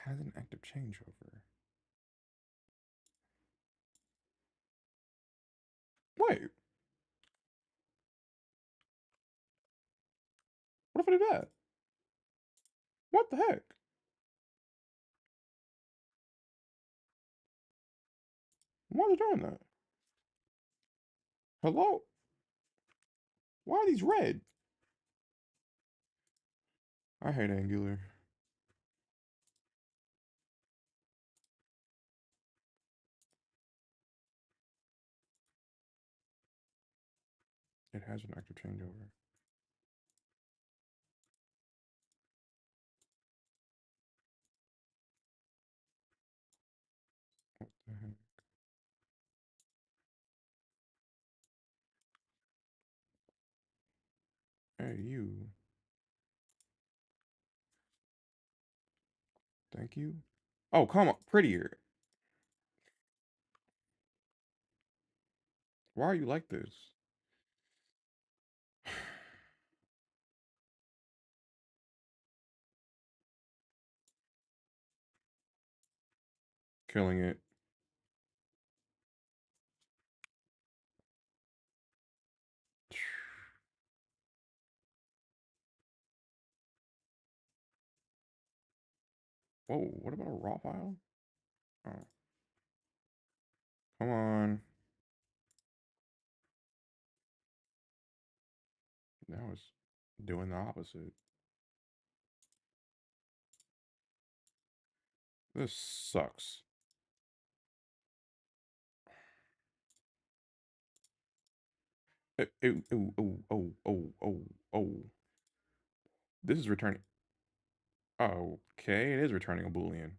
has an active changeover. Wait, what if I do that? What the heck? Why are they doing that? Hello? Why are these red? I hate Angular. It has an active changeover. What the heck? Hey, you. Thank you. Oh, come on. Prettier. Why are you like this? Killing it. Whoa, what about a raw file? Oh, come on. Now it's doing the opposite. This sucks. Ooh, ooh, ooh, oh, oh, oh, oh. This is returning. Okay, it is returning a Boolean.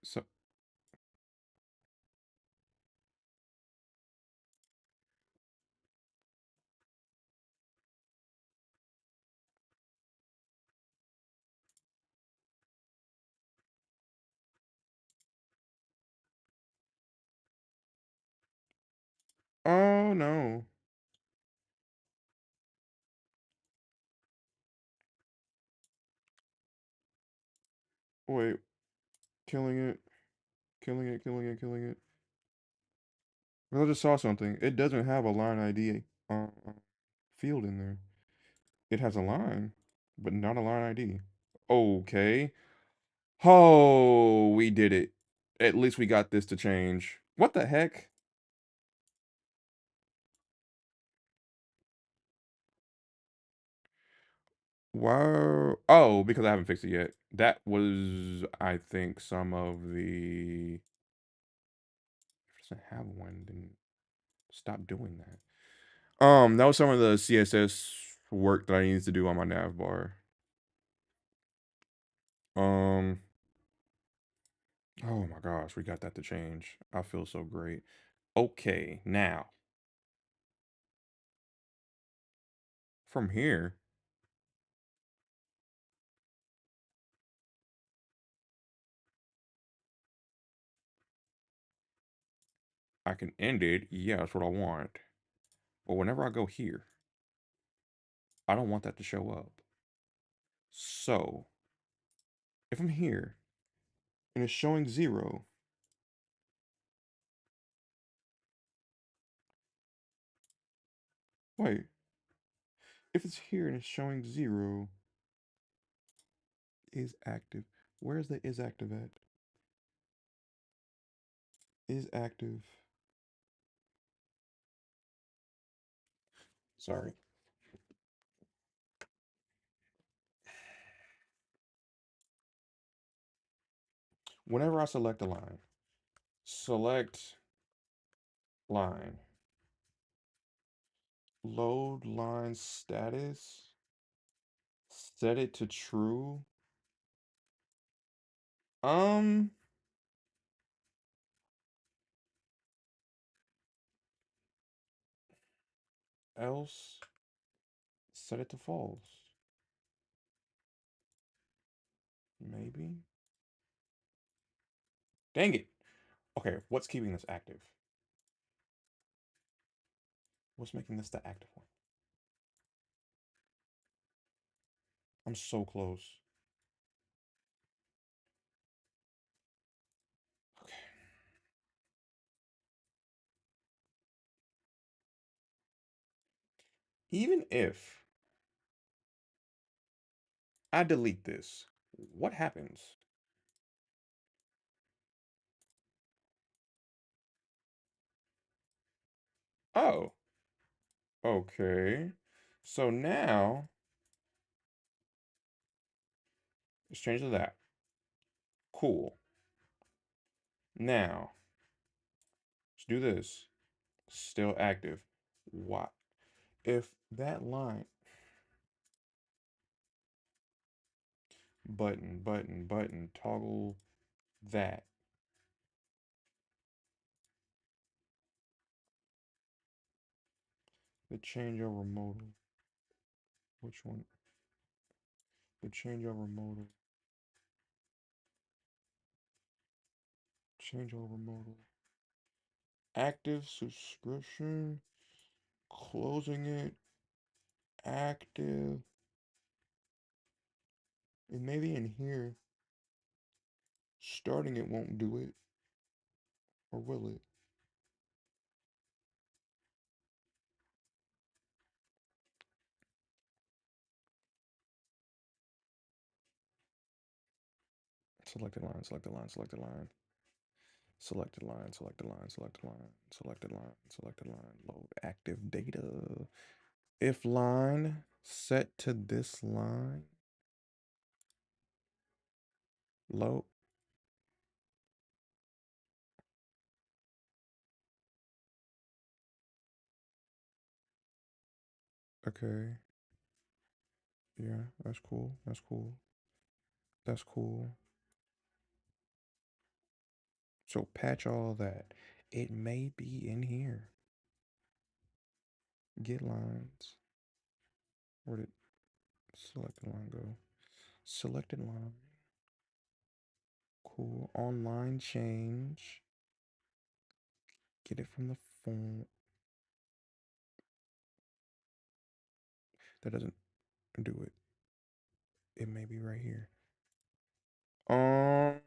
So, oh no. Wait, killing it, killing it, killing it, killing it. Well, I just saw something. It doesn't have a line ID field in there. It has a line, but not a line ID. Okay. Oh, we did it. At least we got this to change. What the heck? Wow. Oh, because I haven't fixed it yet. That was, I think, some of the. If it doesn't have one, then stop doing that. That was some of the CSS work that I needed to do on my nav bar. Um, oh my gosh, we got that to change. I feel so great. Okay, now from here, I can end it. Yeah, that's what I want. But whenever I go here, I don't want that to show up. So if I'm here and it's showing 0, wait, if it's here and it's showing 0, is active. Where's the is active at? Is active. Sorry. Whenever I select a line, select line, load line status, set it to true. Um, else set it to false. Maybe. Dang it. Okay, what's keeping this active? What's making this the active one? I'm so close. Okay. Even if I delete this, what happens? Oh, okay. So now let's change to that. Cool. Now let's do this. Still active. Why? If that line button, toggle that. The changeover modal. Which one? The changeover modal. Changeover modal. Active subscription. Closing it. Active. And maybe in here, starting it won't do it. Or will it? Selected line, selected line, selected line. Selected line, selected line, selected line, selected line, selected line. Load active data. If line set to this line. Load. Okay. Yeah, that's cool. That's cool. That's cool. So patch all that. It may be in here. Get lines. Where did selected line go? Selected line. Cool. Online change. Get it from the phone. That doesn't do it. It may be right here. Um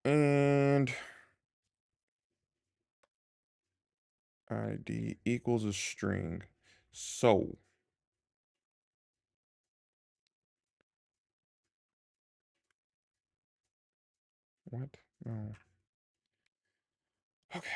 and ID equals a string. So what? No. Okay.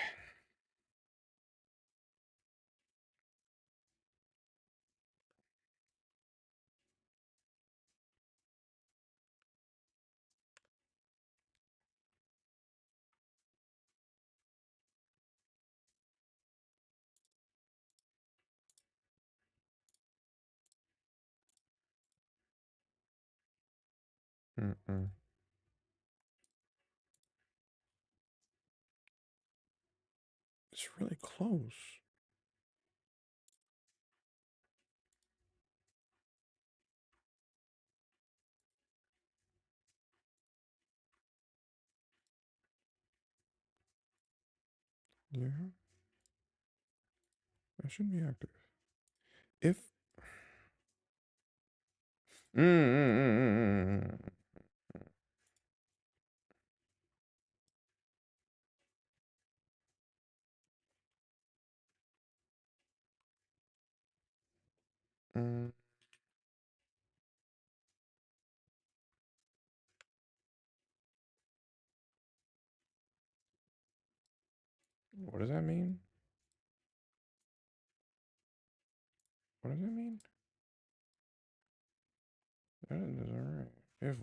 Mm-mm. It's really close. Yeah, that should be active. If mm, mm, mm, mm, mm, mm, mm. What does that mean? What does that mean? That is alright. If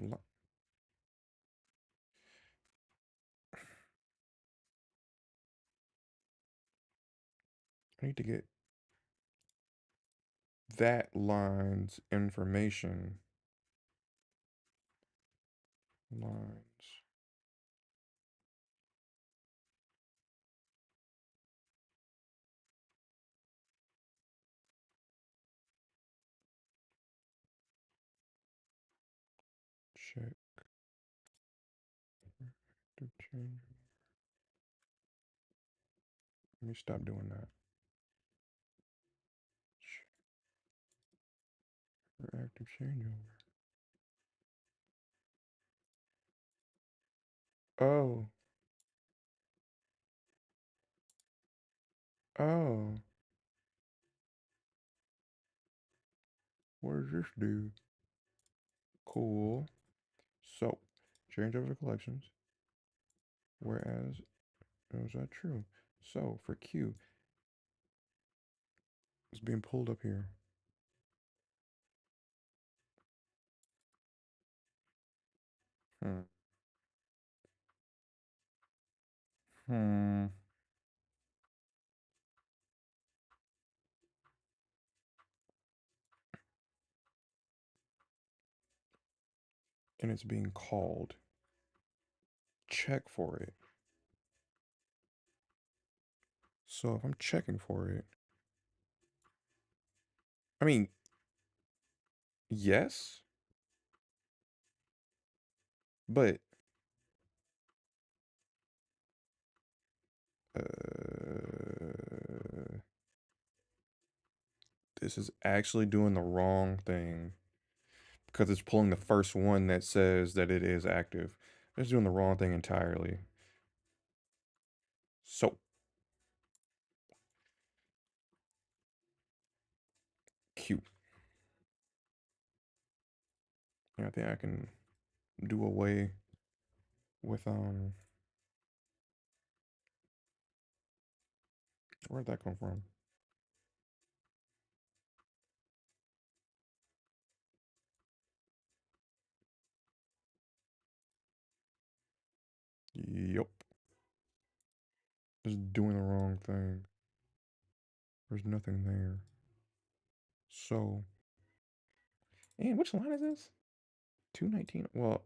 I need to get that line's information. Lines. Check. Let me stop doing that. Active changeover. Oh. Oh. What does this do? Cool. So, change over the collections. Whereas, is that true? So, for Q, it's being pulled up here. Hmm. Hmm. And it's being called. Check for it. So if I'm checking for it, I mean, yes, but this is actually doing the wrong thing because it's pulling the first one that says that it is active. It's doing the wrong thing entirely. So cute. Yeah, I think I can do away with where'd that come from? Yup. Just doing the wrong thing. There's nothing there. So, and which line is this? 219. Well,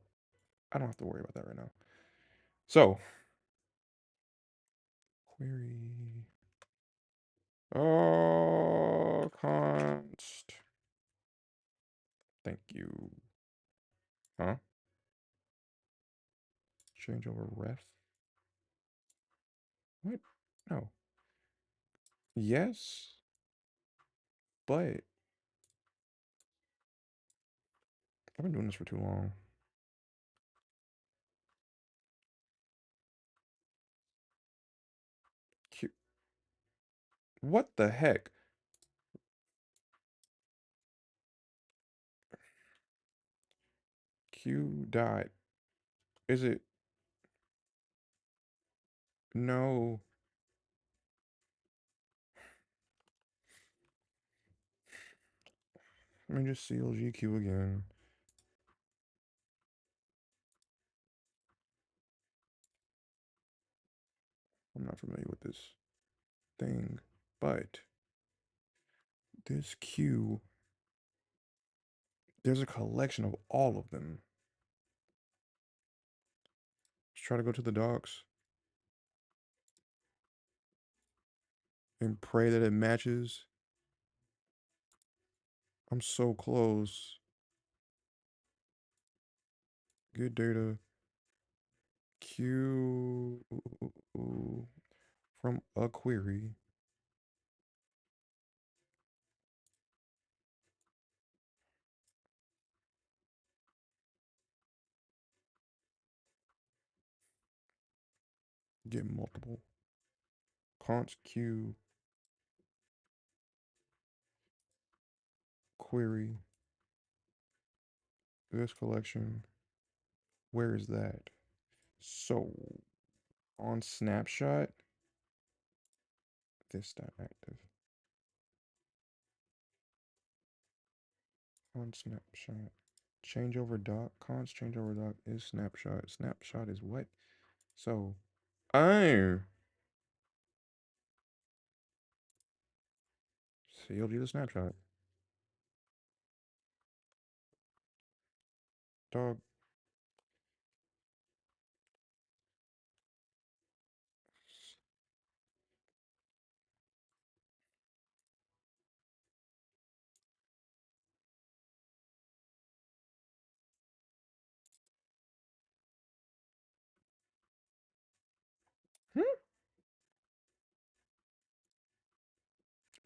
I don't have to worry about that right now. So, query. Oh, const. Thank you. Huh? Change over ref. What? No. Yes, but I've been doing this for too long. Q. What the heck? Q dot. Is it? No. Let me just CLGQ again. I'm not familiar with this thing, but this Q, there's a collection of all of them. Let's try to go to the docs and pray that it matches. I'm so close. Get data. Q from a query. Get multiple. Const Q query. This collection. Where is that? So on snapshot, this not active. On snapshot. Changeover doc. Const changeover doc is snapshot. Snapshot is what? So, oh, CLG the snapshot. Dog.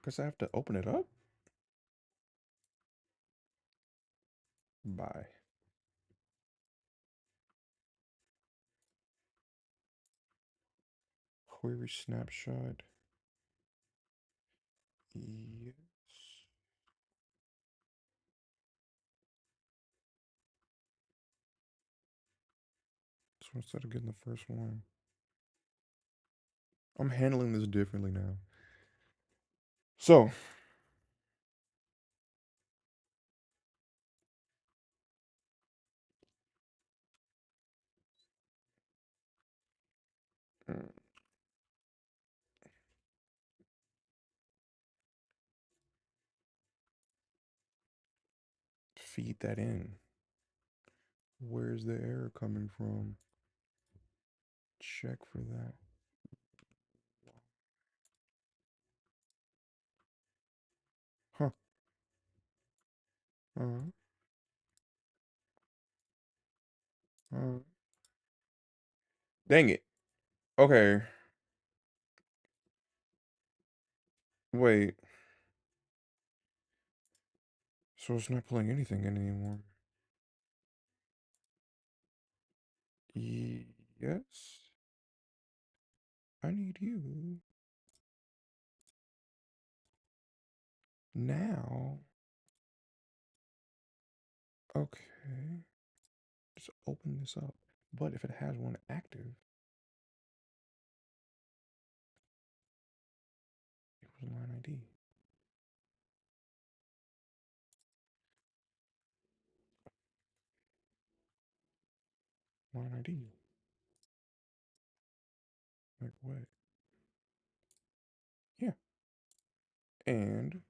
Because I have to open it up? Bye. Query snapshot. Yes. So instead of getting the first one, I'm handling this differently now. So, mm, feed that in. Where's the error coming from? Check for that. Huh. Uh, uh. Dang it. Okay. Wait. So it's not pulling anything in anymore. Yes. I need you. Now. Okay. Just open this up. But if it has one active, equals line ID. Line ID. Like what? Yeah. And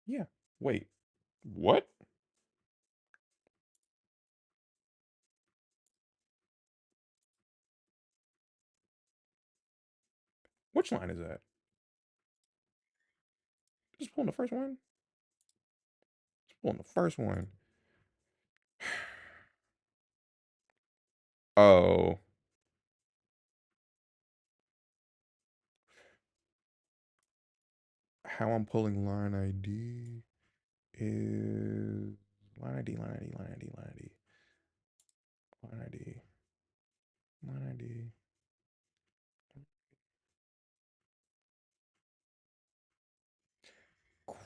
yeah. Wait. What? Which line is that? Just pulling the first one? Just pulling the first one. Oh. How I'm pulling line ID is line ID, line ID, line ID, line ID, line ID, line ID.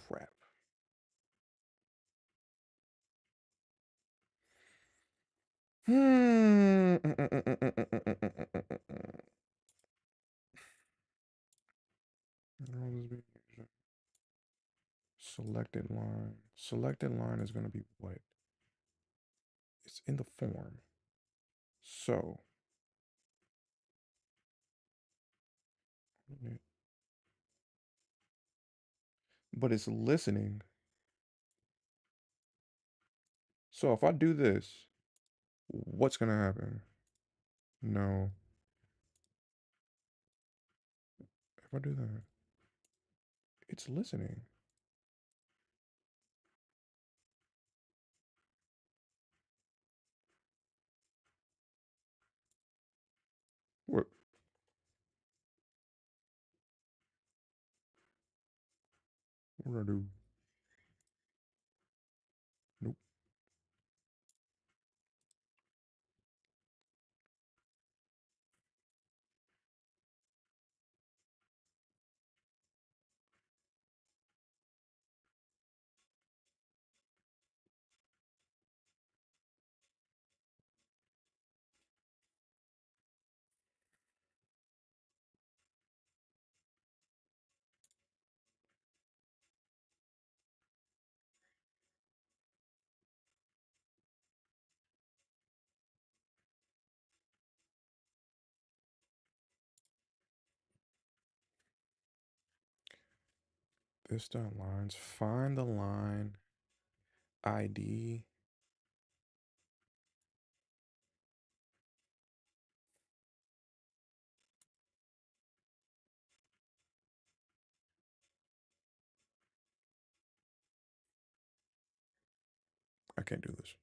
Crap. Hmm. Selected line. Selected line is going to be what? It's in the form. So, but it's listening. So if I do this, what's going to happen? No. If I do that, it's listening. What? What do I do? Nope. This dot lines. Find the line ID. I can't do this.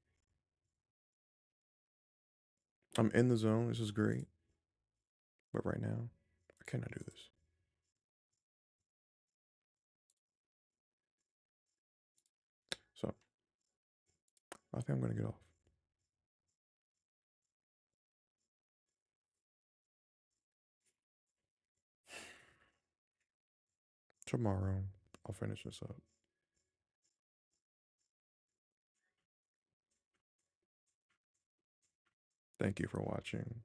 I'm in the zone. This is great. But right now, I cannot do this. I think I'm gonna get off. Tomorrow, I'll finish this up. Thank you for watching.